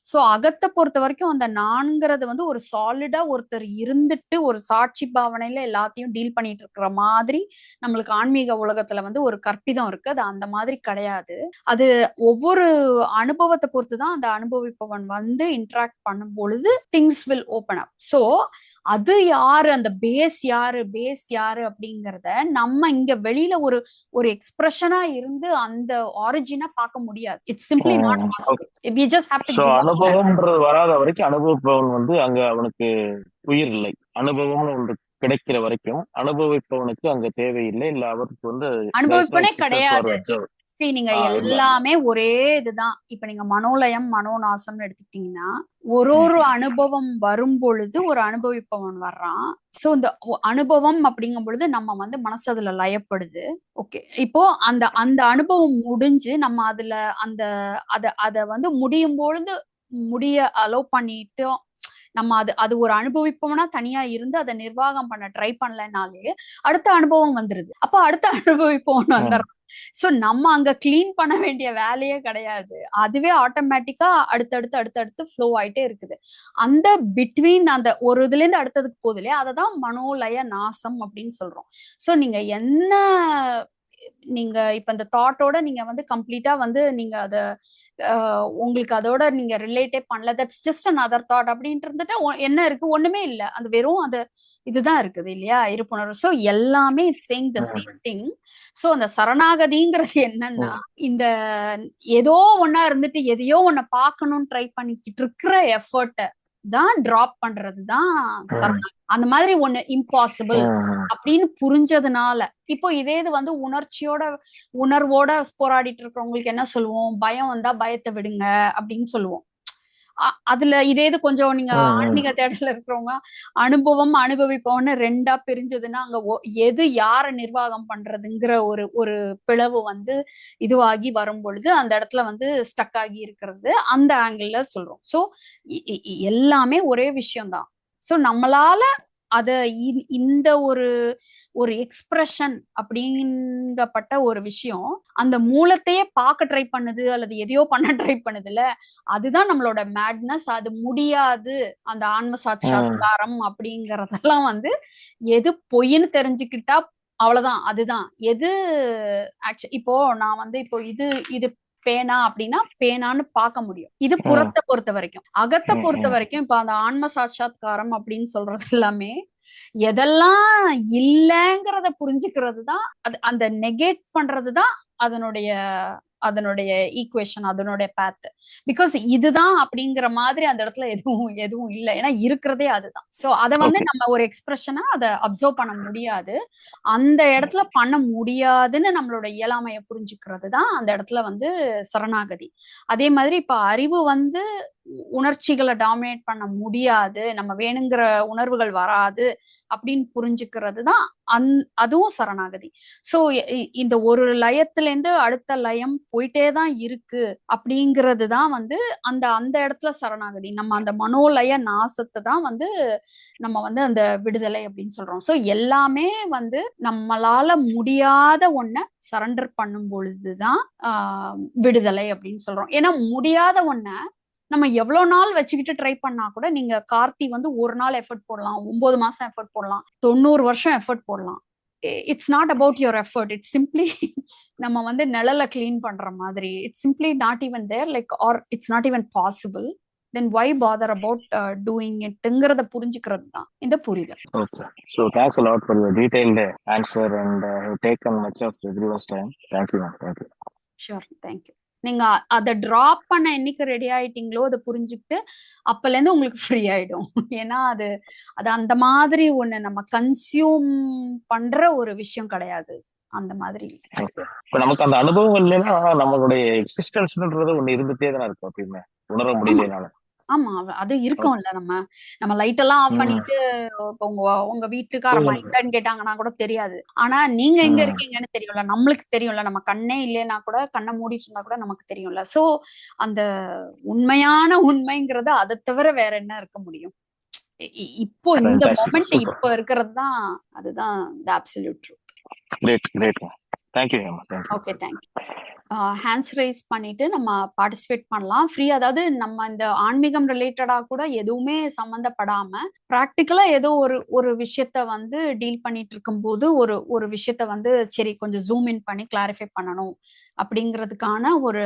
சோ அகத்தை பொறுத்த வரைக்கும் அந்த நான்கிறது வந்து ஒரு சாலிடா ஒருத்தர் இருந்துட்டு ஒரு சாட்சி பாவனையில எல்லாத்தையும் டீல் பண்ணிட்டு இருக்கிற மாதிரி நம்மளுக்கு ஆன்மீக உலகத்துல வந்து ஒரு கற்பிதம் இருக்கு. அது அந்த மாதிரி கிடையாது. அது ஒவ்வொரு அனுபவத்தை பொறுத்துதான் அந்த அனுபவிப்பவன் வந்து இன்டராக்ட் பண்ணும் பொழுது things will open up. So அது யாரு, அந்த பேஸ் யாரு அப்படிங்கறத நம்ம இங்க வெளியில ஒரு எக்ஸ்பிரஷனா இருந்து அந்த ஆரிஜினா பார்க்க முடியாது. It's simply not possible. we just have to give up. அனுபவம்ன்றது வராத வரைக்கும் அனுபவிப்பவன் வந்து அங்க அவனுக்கு உயிர் இல்லை. அனுபவம்னு ஒன்று கிடைக்கிற வரைக்கும் அனுபவிப்பவனுக்கு அங்க தேவையில்லை, இல்ல அவருக்கு வந்து அனுபவிப்பனே கிடையாது. நீங்க எல்லாமே ஒரே இதுதான். இப்ப நீங்க மனோலயம் மனோநாசம்னு எடுத்துக்கிட்டீங்கன்னா ஒரு அனுபவம் வரும் பொழுது ஒரு அனுபவிப்பவன் வர்றான். சோ இந்த அனுபவம் அப்படிங்கும் பொழுது நம்ம வந்து மனசு அதுல லயப்படுது. ஓகே, இப்போ அந்த அனுபவம் முடிஞ்சு நம்ம அதுல அத வந்து முடியும் பொழுது முடிய அலோ பண்ணிட்டோம். நம்ம அது ஒரு அனுபவிப்போம்னா தனியா இருந்து அதை நிர்வாகம் பண்ண ட்ரை பண்ணலனாலே அடுத்த அனுபவம் வந்துருது. அப்ப அடுத்த அனுபவிப்போம்னு வந்துடுறோம். சோ நம்ம அங்க கிளீன் பண்ண வேண்டிய வேலையே கிடையாது. அதுவே ஆட்டோமேட்டிக்கா அடுத்தடுத்து ஃப்ளோ ஆயிட்டே இருக்குது. அந்த பிட்வீன் அந்த ஒரு இதுல இருந்து அடுத்ததுக்கு போகுது இல்லையா, அததான் மனோலய நாசம் அப்படின்னு சொல்றோம். சோ நீங்க இப்ப இந்த தாட்டோட நீங்க வந்து கம்ப்ளீட்டா வந்து நீங்க அத உங்களுக்கு அதோட நீங்க ரிலேட்டே பண்ணல, தட்ஸ் ஜஸ்ட் another thought அப்படின்ட்டு இருந்துட்டு என்ன இருக்கு, ஒண்ணுமே இல்ல. அது வெறும் இதுதான் இருக்குது இல்லையா, இருப்புணர்வு. சோ எல்லாமே it's saying the same thing. So அந்த சரணாகதிங்கிறது என்னன்னா, இந்த ஏதோ ஒன்னா இருந்துட்டு எதையோ ஒன்ன பார்க்கணும்னு ட்ரை பண்ணிக்கிட்டு இருக்கிற எஃபர்ட்ட தான் டிராப் பண்றதுதான் சரணாகதி. அந்த மாதிரி ஒண்ணு இம்பாசிபிள் அப்படின்னு புரிஞ்சதுனால இப்போ இதே இது வந்து உணர்வோட போராடிட்டு இருக்கிறவங்களுக்கு என்ன சொல்லுவோம், பயம் வந்தா பயத்தை விடுங்க அப்படின்னு சொல்லுவோம். அதுல இதே இது கொஞ்சம் நீங்க ம், ம். ஆன்மீக தேடல இருக்கிறவங்க அனுபவம் அனுபவிப்போம்னு ரெண்டா பிரிஞ்சதுன்னா அங்க எது யார நிர்வாகம் பண்றதுங்கிற ஒரு ஒரு பிளவு வந்து இதுவாகி வரும் பொழுது அந்த இடத்துல வந்து ஸ்டக் ஆகி இருக்கிறது அந்த ஆங்கிள் சொல்றோம். ஸோ எல்லாமே ஒரே விஷயம்தான். ஸோ நம்மளால அத இந்த ஒரு ஒரு எக்ஸ்பிரஷன் அப்படிங்கப்பட்ட ஒரு விஷயம் அந்த மூலத்தையே பார்க்க ட்ரை பண்ணுது அல்லது எதையோ பண்ண ட்ரை பண்ணுதுல்ல, அதுதான் நம்மளோட மேட்னஸ். அது முடியாது. அந்த ஆன்ம ம். சாட்சா்காரம் அப்படிங்கறதெல்லாம் வந்து எது பொய்ன்னு தெரிஞ்சுக்கிட்டா அவ்வளவுதான். அதுதான் எது இப்போ நான் வந்து இப்போ இது இது பேனா அப்படின்னா பேனான்னு பார்க்க முடியும். இது ம். புறத்தை பொறுத்த வரைக்கும். அகத்தை ம், பொறுத்த ம். வரைக்கும் இப்ப அந்த ஆன்ம சாட்சா்காரம் அப்படின்னு சொல்றது எல்லாமே எதெல்லாம் இல்லைங்கிறத புரிஞ்சுக்கிறது தான். அது அந்த நெகேட் பண்றது தான் அதனுடைய அதனுடைய ஈக்குவேஷன், அதனுடைய பாத். பிகாஸ் இதுதான் அப்படிங்கிற மாதிரி அந்த இடத்துல எதுவும் எதுவும் இல்லை. ஏன்னா இருக்கிறதே அதுதான். சோ அதை வந்து ஓகே. நம்ம ஒரு எக்ஸ்பிரஷனா அதை அப்சர்வ் பண்ண முடியாது. அந்த இடத்துல பண்ண முடியாதுன்னு நம்மளோட இயலாமையை புரிஞ்சுக்கிறது தான் அந்த இடத்துல வந்து சரணாகதி. அதே மாதிரி இப்ப அறிவு வந்து உணர்ச்சிகளை டாமினேட் பண்ண முடியாது, நம்ம வேணுங்கிற உணர்வுகள் வராது அப்படின்னு புரிஞ்சுக்கிறது தான் அதுவும் சரணாகதி. சோ இந்த ஒரு லயத்துல இருந்து அடுத்த லயம் போயிட்டே தான் இருக்கு அப்படிங்கிறது தான் வந்து அந்த அந்த இடத்துல சரணாகதி. நம்ம அந்த மனோலய நாசத்தை தான் வந்து நம்ம வந்து அந்த விடுதலை அப்படின்னு சொல்றோம். சோ எல்லாமே வந்து நம்மளால முடியாத ஒன்ன சரண்டர் பண்ணும் பொழுதுதான் விடுதலை அப்படின்னு சொல்றோம். ஏன்னா முடியாத ஒன்ன நம்ம எவ்வளவு நாள் வச்சுக்கிட்டு ட்ரை பண்ணா கூட, நீங்க கார்த்தி வந்து ஒரு நாள் எஃபர்ட் போடலாம், 9 மாசம் எஃபர்ட் போடலாம், 90 வருஷம் எஃபர்ட் போடலாம். It's not about your effort. It's simply நம்ம வந்து நிழலை கிளீன் பண்ற மாதிரி. It's simply not even there, like or it's not even possible. Then why bother about doing இட்ங்கிறத புரிஞ்சுக்கிறது தான் இந்த புரிதல். Okay. So thanks a lot for your detailed answer and have taken much of everyone's time. Thank you, ma'am. Thank you. Sure, thank you. நீங்க அதை drop பண்ண என்னைக்கு ready ஆயிட்டீங்களோ அதை புரிஞ்சுக்கிட்டு அப்பல இருந்து உங்களுக்கு ஃப்ரீ ஆயிடும். ஏன்னா அது அது அந்த மாதிரி ஒண்ணு நம்ம கன்சியூம் பண்ற ஒரு விஷயம் கிடையாது. அந்த மாதிரி Okay. இப்ப நமக்கு அந்த அனுபவம் இல்லைன்னா நம்மளுடைய எக்ஸிஸ்டன்ஸ்ன்றது ஒண்ணு இருந்துட்டே தானே இருக்கும் எப்பயுமே, உணர ஆமா முடியலனால. ஆமா அது இருக்கும்ல. நம்ம நம்ம லைட் எல்லாம் ஆஃப் ம். பண்ணிட்டு இப்ப உங்க உங்க வீட்டுக்காரம்மா தூங்கணும். எங்கன்னு கேட்டாங்கன்னா கூட தெரியாது. ஆனா நீங்க எங்க ம். இருக்கீங்கன்னு தெரியும்ல, நம்மளுக்கு தெரியும்ல. நம்ம கண்ணே இல்லைன்னா கூட கண்ணை மூடிட்டு இருந்தா கூட நமக்கு தெரியும்ல. சோ அந்த உண்மையான உண்மைங்கிறது அதை தவிர வேற என்ன இருக்க முடியும்? இப்போ இந்த Fantastic. Moment Super. இப்போ இருக்கிறது தான், அதுதான் the absolute truth. Great, great. Thank you, ma'am. Thank you. Okay, thank you. Hands raise பண்ணிட்டு நம்ம பார்ட்டிசிபேட் பண்ணலாம் ஃப்ரீ. அதாவது நம்ம இந்த ஆன்மீகம் ரிலேட்டடா கூட எதுவுமே சம்மந்தப்படாம ப்ராக்டிக்கலா ஏதோ ஒரு ஒரு விஷயத்த வந்து டீல் பண்ணிட்டு இருக்கும்போது ஒரு ஒரு விஷயத்த வந்து சரி கொஞ்சம் ஜூம் இன் பண்ணி கிளாரிஃபை பண்ணணும் அப்படிங்கிறதுக்கான ஒரு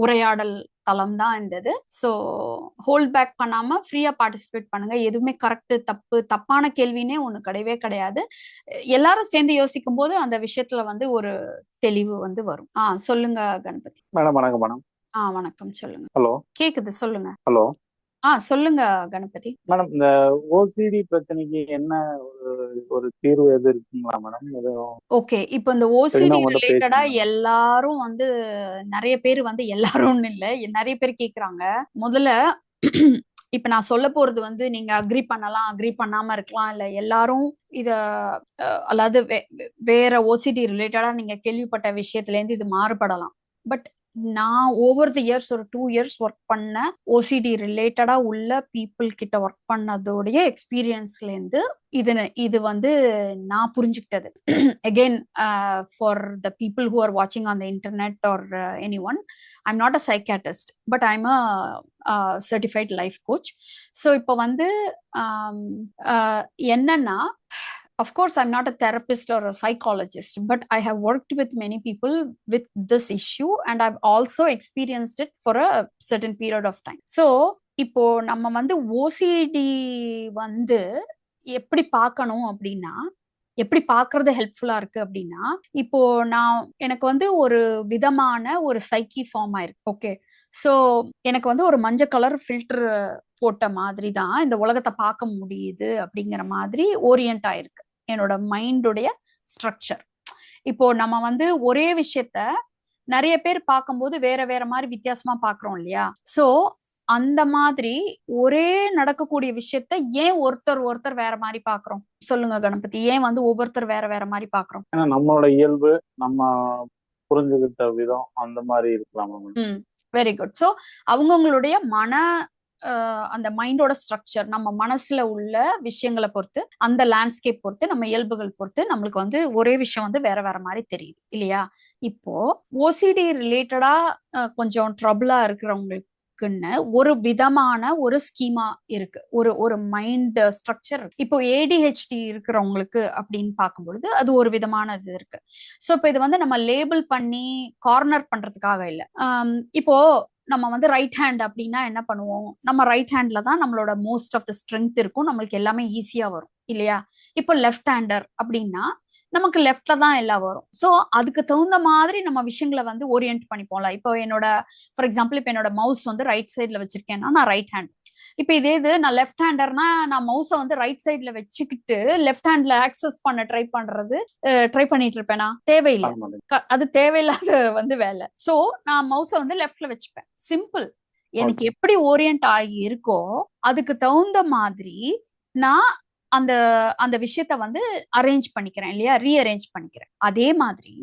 உரையாடல் தளம் தான் இருந்தது. ஸோ ஹோல்ட் பேக் பண்ணாம ஃப்ரீயா பார்ட்டிசிபேட் பண்ணுங்க. எதுவுமே கரெக்ட் தப்பு தப்பான கேள்வினே ஒண்ணு கிடையவே கிடையாது. எல்லாரும் சேர்ந்து யோசிக்கும் போது அந்த விஷயத்துல வந்து ஒரு தெளிவு வந்து வரும். சொல்லுங்க கணபதி. மேடம் வணக்கம் மேடம். வணக்கம், சொல்லுங்க. ஹலோ கேக்குது, சொல்லுங்க. ஹலோ சொல்லுங்க கணபதி. மேடம், இந்த ஓசிடி பிரச்சனைக்கு என்ன ஒரு தீர்வு எது இருக்குங்களா மேடம்? ஓகே, இப்போ இந்த ஓசிடி ரிலேட்டடா எல்லாரும் வந்து நிறைய பேர் வந்து எல்லாரும் இல்ல நிறைய பேர் கேக்குறாங்க. முதல்ல இப்ப நான் சொல்ல போறது வந்து நீங்க அக்ரி பண்ணலாம், அக்ரி பண்ணாம இருக்கலாம், இல்ல எல்லாரும் இத அதாவது வேற ஓசிடி ரிலேட்டடா நீங்க கேள்விப்பட்ட விஷயத்துல இருந்து இது மாறுபடலாம். பட் நான் ஓவர் தி இயர்ஸ் ஒரு 2 இயர்ஸ் ஒர்க் பண்ண ஓசிடி ரிலேட்டடா உள்ள பீப்புள் கிட்ட ஒர்க் பண்ணதோடைய எக்ஸ்பீரியன்ஸ்ல இருந்து இது வந்து நான் புரிஞ்சுக்கிட்டது. Again for the people who are வாட்சிங் on the internet or anyone, I'm not a psychiatrist but I'm a certified life coach. ஸோ இப்போ வந்து என்னன்னா, of course I'm not a therapist or a psychologist, but I have worked with many people with this issue and I've also experienced it for a certain period of time. So இப்போ நம்ம வந்து OCD வந்து எப்படி பார்க்கணும் அப்படின்னா, எப்படி பார்க்கறது ஹெல்ப்ஃபுல்லா இருக்கு அப்படின்னா, இப்போ எனக்கு வந்து ஒரு விதமான ஒரு சைக்கி ஃபார்ம் ஆயிருக்கு. ஓகே, ஸோ எனக்கு வந்து ஒரு மஞ்சள் கலர் ஃபில்டர் போட்ட மாதிரி தான் இந்த உலகத்தை பார்க்க முடியுது அப்படிங்கிற மாதிரி ஓரியன்ட் ஆயிருக்கு என்னோட மைண்டுடைய ஸ்ட்ரக்சர். இப்போ நம்ம வந்து ஒரே விஷயத்த நிறைய பேர் பார்க்கும்போது வேற வேற மாதிரி வித்தியாசமா பாக்குறோம் இல்லையா? சோ அந்த மாதிரி ஒரே நடக்கக்கூடிய விஷயத்த ஏன் ஒருத்தர் வேற மாதிரி பாக்குறோம்? சொல்லுங்க கணபதி, ஏன் வந்து ஒவ்வொருத்தர் வேற வேற மாதிரி பாக்குறோம்? ஏன்னா நம்மளோட இயல்பு, நம்ம புரிஞ்சுக்கிட்ட விதம் அந்த மாதிரி இருக்கலாமா மேடம்? Very good. ஸோ அவங்கவுங்களுடைய அந்த மைண்டோட ஸ்ட்ரக்சர், நம்ம மனசுல உள்ள விஷயங்களை பொறுத்து, அந்த லேண்ட்ஸ்கேப் பொறுத்து, நம்ம இயல்புகள் பொறுத்து நம்மளுக்கு வந்து ஒரே விஷயம் வந்து வேற வேற மாதிரி தெரியுது இல்லையா? இப்போ ஓசிடி ரிலேட்டடா கொஞ்சம் ட்ரபிளா இருக்கிறவங்களுக்குன்னு ஒரு விதமான ஒரு ஸ்கீமா இருக்கு, ஒரு ஒரு மைண்ட் ஸ்ட்ரக்சர். இப்போ ஏடிஹெச்டி இருக்கிறவங்களுக்கு அப்படின்னு பார்க்கும்பொழுது அது ஒரு விதமான இது இருக்கு. ஸோ இப்போ இது வந்து நம்ம லேபிள் பண்ணி கார்னர் பண்றதுக்காக இல்லை. இப்போ நம்ம வந்து ரைட் ஹேண்ட் அப்படின்னா என்ன பண்ணுவோம்? நம்ம ரைட் ஹேண்ட்ல தான் நம்மளோட மோஸ்ட் ஆஃப் த ஸ்ட்ரென்த் இருக்கும், நம்மளுக்கு எல்லாமே ஈஸியா வரும் இல்லையா? இப்போ லெஃப்ட் ஹேண்டர் அப்படின்னா நமக்கு லெஃப்ட்ல தான் எல்லாம் வரும். ஸோ அதுக்கு தகுந்த மாதிரி நம்ம விஷயங்களை வந்து ஓரியன்ட் பண்ணிப்போம்ல. இப்போ ஃபார் எக்ஸாம்பிள், இப்போ என்னோட மவுஸ் வந்து ரைட் சைட்ல வச்சிருக்கேன்னா நான் ரைட் ஹேண்ட். இப்ப இது நான் லெஃப்ட் ஹேண்டர்னா நான் மவுஸை வந்து ரைட் சைட்ல வச்சுக்கிட்டு லெஃப்ட் ஹேண்ட்ல ஆக்சஸ் பண்ண ட்ரை பண்ணிட்டு இருப்பேனா? தேவையில்லை. அது தேவையில்லாத வந்து வேலை. சோ நான் மவுஸை வந்து லெஃப்ட்ல வச்சுப்பேன். சிம்பிள். எனக்கு எப்படி ஓரியன்ட் ஆகி இருக்கோ அதுக்கு தகுந்த மாதிரி நான் அந்த அந்த விஷயத்த வந்து அரேஞ்ச் பண்ணிக்கிறேன் இல்லையா? ரீஅரேஞ்ச் பண்ணிக்கிறேன். அதே மாதிரி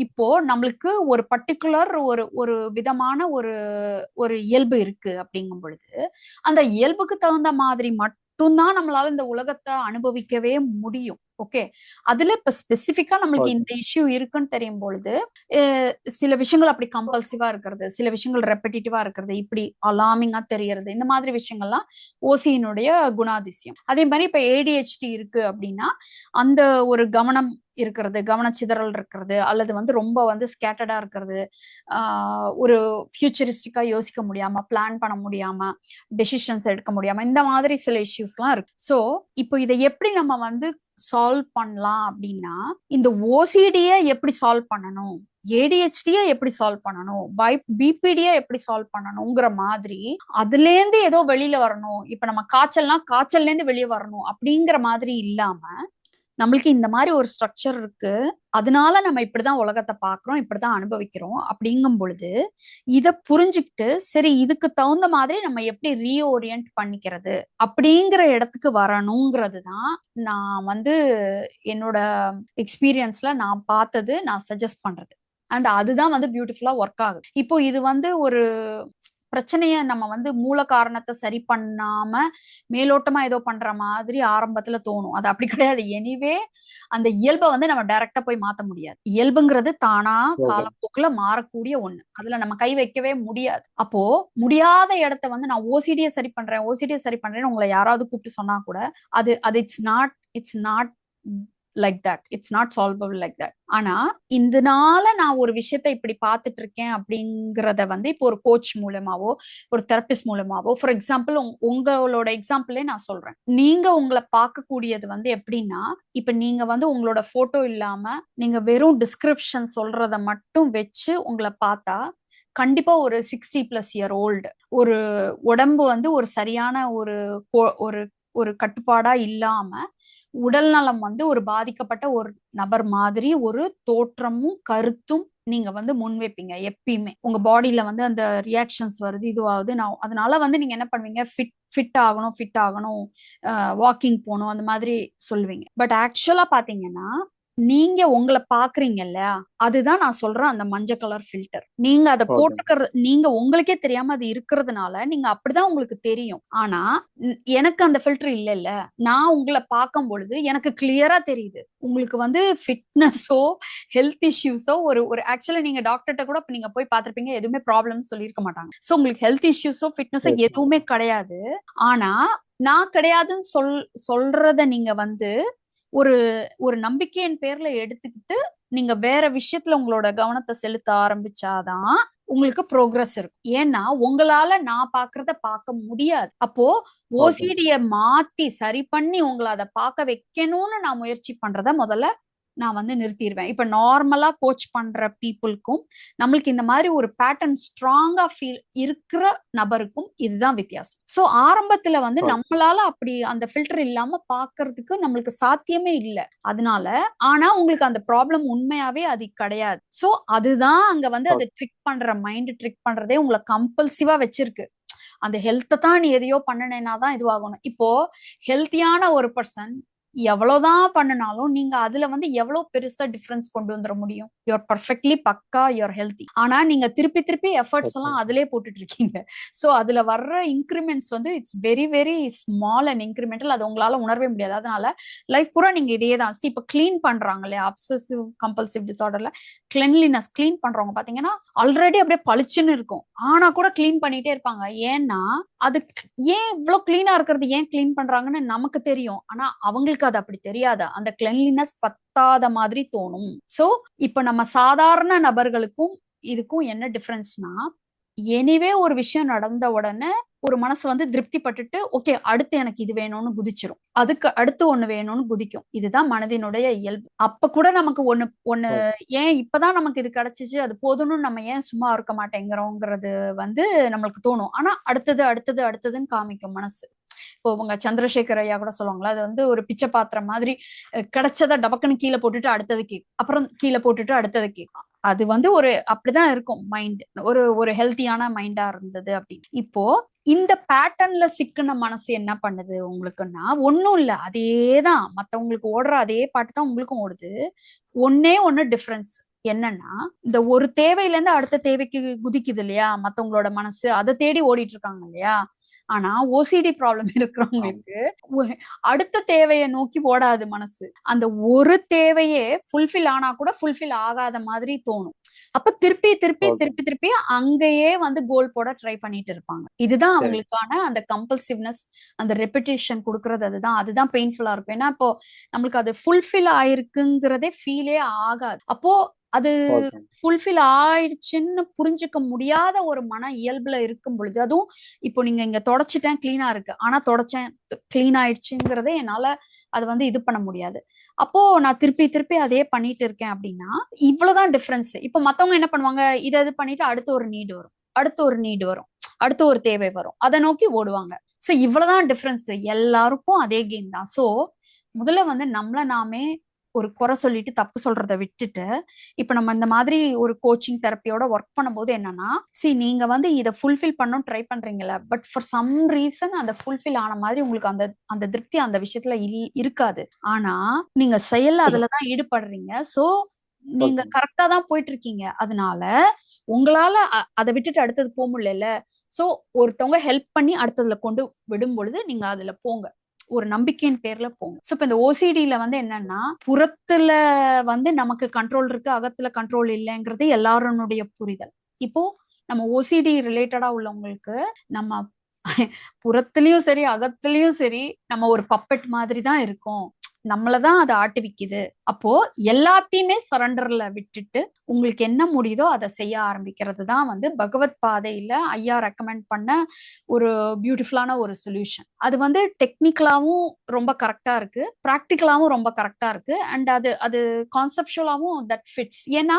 இப்போ நம்மளுக்கு ஒரு பர்டிகுலர் ஒரு விதமான ஒரு இயல்பு இருக்கு அப்படிங்கும் பொழுது அந்த இயல்புக்கு தகுந்த மாதிரி மட்டும்தான் நம்மளால இந்த உலகத்தை அனுபவிக்கவே முடியும். ஓகே, அதுல இப்ப ஸ்பெசிபிக்கா நம்மளுக்கு இந்த இஷ்யூ இருக்குன்னு தெரியும் பொழுது சில விஷயங்கள் அப்படி கம்பல்சிவா இருக்கிறது, சில விஷயங்கள் ரெப்படிட்டிவா இருக்கிறது, இப்படி அலார்மிங்கா தெரியறது, இந்த மாதிரி விஷயங்கள்லாம் ஓசியினுடைய குணாதிசயம். அதே மாதிரி இப்ப ஏடிஹெச்டி இருக்கு அப்படின்னா அந்த ஒரு கவனம் இருக்கிறது, கவனச்சிதறல் இருக்கிறது, அல்லது வந்து ரொம்ப வந்து ஸ்கேட்டர்டா இருக்கிறது, ஒரு ஃபியூச்சரிஸ்டிக்கா யோசிக்க முடியாம, பிளான் பண்ண முடியாம, டெசிஷன்ஸ் எடுக்க முடியாம, இந்த மாதிரி சில இஷ்யூஸ்லாம் இருக்கு. ஸோ இப்போ இதை எப்படி நம்ம வந்து சால்வ் பண்ணலாம் அப்படின்னா, இந்த ஓசிடிய எப்படி சால்வ் பண்ணணும், ஏடிஹெச்டிய எப்படி சால்வ் பண்ணணும், பிபிடிய எப்படி சால்வ் பண்ணணுங்கிற மாதிரி அதுல இருந்து ஏதோ வெளியில வரணும். இப்ப நம்ம காய்ச்சல்ல இருந்து வெளியே வரணும் அப்படிங்கிற மாதிரி இல்லாம, நம்மளுக்கு இந்த மாதிரி ஒரு ஸ்ட்ரக்சர் இருக்கு, அதனால நம்ம இப்படிதான் உலகத்தை பாக்குறோம், இப்படிதான் அனுபவிக்கிறோம் அப்படிங்கும் பொழுது இத புரிஞ்சுக்கிட்டு சரி இதுக்கு தகுந்த மாதிரி நம்ம எப்படி ரீஓரியன்ட் பண்ணிக்கிறது அப்படிங்கிற இடத்துக்கு வரணுங்கிறது தான் நான் வந்து என்னோட எக்ஸ்பீரியன்ஸ்ல நான் பார்த்தது, நான் சஜஸ்ட் பண்றது. அண்ட் அதுதான் வந்து பியூட்டிஃபுல்லா ஒர்க் ஆகுது. இப்போ இது வந்து ஒரு பிரச்சனைய நம்ம வந்து மூல காரணத்தை சரி பண்ணாம மேலோட்டமா ஏதோ பண்ற மாதிரி ஆரம்பத்துல தோணும். அது அப்படி கிடையாது. எனிவே அந்த இயல்பை வந்து நம்ம டைரக்டா போய் மாத்த முடியாது. இயல்புங்கிறது தானா காலப்போக்குல மாறக்கூடிய ஒண்ணு, அதுல நம்ம கை வைக்கவே முடியாது. அப்போ முடியாத இடத்த வந்து நான் ஓசிடியை சரி பண்றேன்னு உங்களை யாராவது கூப்பிட்டு சொன்னா கூட அது it's not like that, it's not solvable like that. ஆனா இதனால நான் ஒரு விஷயத்த இப்படி பார்த்துட்டு இருக்கேன் அப்படிங்கறத வந்து இப்போ ஒரு கோச் மூலமாவோ ஒரு தெரபிஸ்ட் மூலமாவோ, ஃபார் எக்ஸாம்பிள் உங்களோட எக்ஸாம்பிளே நான் சொல்றேன். நீங்க உங்களை பார்க்கக்கூடியது வந்து எப்படின்னா, இப்ப நீங்க வந்து உங்களோட போட்டோ இல்லாம நீங்க வெறும் டிஸ்கிரிப்ஷன் சொல்றத மட்டும் வச்சு உங்களை பார்த்தா கண்டிப்பா ஒரு 60+ இயர் ஓல்டு ஒரு உடம்பு வந்து ஒரு சரியான ஒரு கட்டுப்பாடா இல்லாம உடல் நலம் வந்து ஒரு பாதிக்கப்பட்ட ஒரு நபர் மாதிரி ஒரு தோற்றமும் கருத்தும் நீங்க வந்து முன்வைப்பீங்க. எப்பயுமே உங்க பாடியில வந்து அந்த ரியாக்ஷன்ஸ் வருது, இதுவாகுது. அதனால வந்து நீங்க என்ன பண்ணுவீங்க, ஃபிட் ஆகணும், வாக்கிங் போகணும், அந்த மாதிரி சொல்லுவீங்க. பட் ஆக்சுவலா பாத்தீங்கன்னா நீங்க உங்களை பாக்குறீங்கல்ல, அதுதான் நான் சொல்றேன் அந்த மஞ்சள் கலர் ஃபில்டர். நீங்க அதை போட்டுக்கிறது நீங்க உங்களுக்கே தெரியாம அது இருக்கிறதுனால நீங்க அப்படிதான் உங்களுக்கு தெரியும். ஆனா எனக்கு அந்த ஃபில்டர் இல்ல, நான் உங்களை பார்க்கும் பொழுது எனக்கு கிளியரா தெரியுது உங்களுக்கு வந்து ஃபிட்னஸோ ஹெல்த் இஷ்யூஸோ ஒரு ஆக்சுவலா நீங்க டாக்டர்கிட்ட கூட நீங்க போய் பார்த்திருப்பீங்க, எதுவுமே ப்ராப்ளம் சொல்லியிருக்க மாட்டாங்க. சோ உங்களுக்கு ஹெல்த் இஷ்யூஸோ ஃபிட்னஸோ எதுவுமே கிடையாது. ஆனா நான் கிடையாதுன்னு சொல்றத நீங்க வந்து ஒரு நம்பிக்கையின் பேர்ல எடுத்துக்கிட்டு நீங்க வேற விஷயத்துல உங்களோட கவனத்தை செலுத்த ஆரம்பிச்சாதான் உங்களுக்கு ப்ரோக்ரஸ் இருக்கும். ஏன்னா உங்களால நான் பாக்குறத பார்க்க முடியாது. அப்போ ஓசிடிய மாத்தி சரி பண்ணி உங்களை அதை பார்க்க வைக்கணும்னு நான் முயற்சி பண்றத முதல்ல நான் வந்து நிறுத்திடுவேன். இப்ப நார்மலா கோச் பண்ற பீப்புளுக்கும் நம்மளுக்கு இந்த மாதிரி ஒரு பேட்டர்ன் ஸ்ட்ராங்கா ஃபீல் இருக்கிற நபருக்கும் இதுதான் வித்தியாசம். சோ ஆரம்பத்துல வந்து நம்மளால அப்படி அந்த ஃபில்டர் இல்லாம பாக்குறதுக்கு நம்மளுக்கு சாத்தியமே இல்லை. அதனால ஆனா உங்களுக்கு அந்த ப்ராப்ளம் உண்மையாவே அது கிடையாது. சோ அதுதான் அங்க வந்து அதை ட்ரிக் பண்றதே உங்களை கம்பல்சிவா வச்சிருக்கு. அந்த ஹெல்த்தை தான் நீ எதையோ பண்ணினேன்னா தான் இதுவாகணும். இப்போ ஹெல்த்தியான ஒரு பர்சன் எவ்வளவுதான் பண்ணினாலும் நீங்க அதுல வந்து எவ்வளவு பெருசா டிஃபரன்ஸ் கொண்டு வந்துட முடியும்? யூஆர் பர்ஃபெக்ட்லி பக்கா, யூஆர் ஹெல்த்தி. ஆனா நீங்க திருப்பி திருப்பி எஃபர்ட்ஸ் எல்லாம் அதிலே போட்டுட்டு இருக்கீங்க. சோ அதுல வர்ற இன்க்ரிமெண்ட்ஸ் வந்து it's very very small and incremental. அது உங்களால உணரவே முடியாது. அதனால லைஃப் பூரா நீங்க இதே தான். இப்ப கிளீன் பண்றாங்க இல்லையா, அப்சசிவ் கம்பல்சிவ் டிசார்டர்ல கிளென்லினஸ் கிளீன் பண்றவங்க பாத்தீங்கன்னா ஆல்ரெடி அப்படியே பளிச்சுன்னு இருக்கும், ஆனா கூட கிளீன் பண்ணிட்டே இருப்பாங்க. ஏன்னா அது ஏன் இவ்வளவு கிளீனா இருக்கிறது ஏன் கிளீன் பண்றாங்கன்னு நமக்கு தெரியும், ஆனா அவங்களுக்கு அது அப்படி தெரியாது. அந்த கிளென்லினஸ் பத்தாத மாதிரி தோணும். சோ இப்ப நம்ம சாதாரண நபர்களுக்கும் இதுக்கும் என்ன டிஃபரன்ஸ்னா, எனிவே ஒரு விஷயம் நடந்த உடனே ஒரு மனசு வந்து திருப்தி பட்டுட்டு ஓகே அடுத்து எனக்கு இது வேணும்னு குதிச்சிரும், அதுக்கு அடுத்து ஒண்ணு வேணும்னு குதிக்கும். இதுதான் மனதினுடைய இயல்பு. அப்ப கூட நமக்கு ஒண்ணு ஏன் இப்பதான் நமக்கு இது கிடைச்சிச்சு அது போதும்னு நம்ம ஏன் சும்மா இருக்க மாட்டேங்கிறோங்கிறது வந்து நம்மளுக்கு தோணும். ஆனா அடுத்தது அடுத்தது அடுத்ததுன்னு காமிக்கும் மனசு. இப்போ உங்க சந்திரசேகர் ஐயா கூட சொல்லுவாங்களா, அது வந்து ஒரு பிச்சை பாத்திரம் மாதிரி, கிடைச்சத டபக்குன்னு கீழே போட்டுட்டு அடுத்தது கேக், அப்புறம் கீழே போட்டுட்டு அடுத்தது கேக். அது வந்து ஒரு அப்படிதான் இருக்கும் மைண்ட், ஒரு ஹெல்த்தியான மைண்டா இருந்தது அப்படின்னு. இப்போ இந்த பேட்டர்ன்ல சிக்கின மனசு என்ன பண்ணுது உங்களுக்குன்னா, ஒன்னும் இல்ல, அதேதான் மத்தவங்களுக்கு ஓடுற அதே பாட்டு தான் உங்களுக்கும் ஓடுது. ஒண்ணு டிஃபரன்ஸ் என்னன்னா, இந்த ஒரு தேவையில இருந்து அடுத்த தேவைக்கு குதிக்குது இல்லையா மத்தவங்களோட மனசு, அதை தேடி ஓடிட்டு இருக்காங்க இல்லையா. ஆனா ஓசிடி ப்ராப்ளம் இருக்கிறவங்களுக்கு அடுத்த தேவையை நோக்கி ஓடாது மனசு. அந்த ஒரு தேவையே ஃபுல்ஃபில் ஆனா கூட ஃபுல்ஃபில் ஆகாத மாதிரி தோணும். அப்ப திருப்பி திருப்பி திருப்பி திருப்பி அங்கேயே வந்து கோல் போட ட்ரை பண்ணிட்டு இருப்பாங்க. இதுதான் அவங்களுக்கான அந்த கம்பல்சிவ்னஸ், அந்த ரெப்பிட்டேஷன் கொடுக்கறது. அதுதான் பெயின்ஃபுல்லா இருக்கும். ஏன்னா இப்போ நம்மளுக்கு அது ஃபுல்ஃபில் ஆயிருக்குங்கிறதே ஃபீலே ஆகாது. அப்போ அது ஃபுல்ஃபில் ஆயிடுச்சுன்னு புரிஞ்சுக்க முடியாத ஒரு மன இயல்புல இருக்கும் பொழுது, அதுவும் இப்போ நீங்க இங்க தொடச்சிட்டேன் கிளீனா இருக்கு, ஆனா தொடச்சேன் கிளீன் ஆயிடுச்சுங்கிறதே என்னால அது வந்து இது பண்ண முடியாது. அப்போ நான் திருப்பி திருப்பி அதே பண்ணிட்டு இருக்கேன் அப்படின்னா இவ்வளவுதான் டிஃபரன்ஸ். இப்ப மத்தவங்க என்ன பண்ணுவாங்க, இதை இது பண்ணிட்டு அடுத்து ஒரு நீடு வரும், அடுத்து ஒரு நீடு வரும், அடுத்து ஒரு தேவை வரும், அதை நோக்கி ஓடுவாங்க. சோ இவ்வளவுதான் டிஃபரன்ஸ். எல்லாருக்கும் அதே கேம் தான். சோ முதல்ல வந்து நம்மள நாமே ஒரு குறை சொல்லிட்டு தப்பு சொல்றதை விட்டுட்டு, இப்ப நம்ம இந்த மாதிரி ஒரு கோச்சிங் தெரப்பியோட ஒர்க் பண்ணும்போது என்னன்னா, நீங்க வந்து இதை ஃபுல்ஃபில் பண்ணணும் ட்ரை பண்றீங்கல்ல, பட் ஃபார் சம் ரீசன் அந்த ஃபுல்ஃபில் ஆன மாதிரி உங்களுக்கு அந்த திருப்தி அந்த விஷயத்துல இருக்காது. ஆனா நீங்க செயல்ல அதுலதான் ஈடுபடுறீங்க. சோ நீங்க கரெக்டா தான் போயிட்டு இருக்கீங்க. அதனால உங்களால அதை விட்டுட்டு அடுத்தது போக முடியல. சோ ஒருத்தவங்க ஹெல்ப் பண்ணி அடுத்ததுல கொண்டு விடும் பொழுது நீங்க அதுல போங்க, ஒரு நம்பிக்கையின் பேர்ல போங்க. சோ இப்ப இந்த ஓசிடில வந்து என்னன்னா, புறத்துல வந்து நமக்கு கண்ட்ரோல் இருக்கு, அகத்துல கண்ட்ரோல் இல்லைங்கிறது எல்லாருடைய புரிதல். இப்போ நம்ம ஓசிடி ரிலேட்டடா உள்ளவங்களுக்கு நம்ம புறத்துலயும் சரி அகத்துலயும் சரி நம்ம ஒரு பப்பெட் மாதிரி தான் இருக்கும், நம்மளதான் அதை ஆட்டுவிக்குது. அப்போ எல்லாத்தையுமே சரண்டர்ல விட்டுட்டு உங்களுக்கு என்ன முடியுதோ அதை செய்ய ஆரம்பிக்கிறது தான் வந்து பகவத் பாதையில ஐயா ரெக்கமெண்ட் பண்ண ஒரு பியூட்டிஃபுல்லான ஒரு சொல்யூஷன். அது வந்து டெக்னிக்கலாவும் ரொம்ப கரெக்டா இருக்கு, பிராக்டிக்கலாவும் ரொம்ப கரெக்டா இருக்கு, அண்ட் அது கான்செப்சுவலாவும் தட் ஃபிட்ஸ். ஏன்னா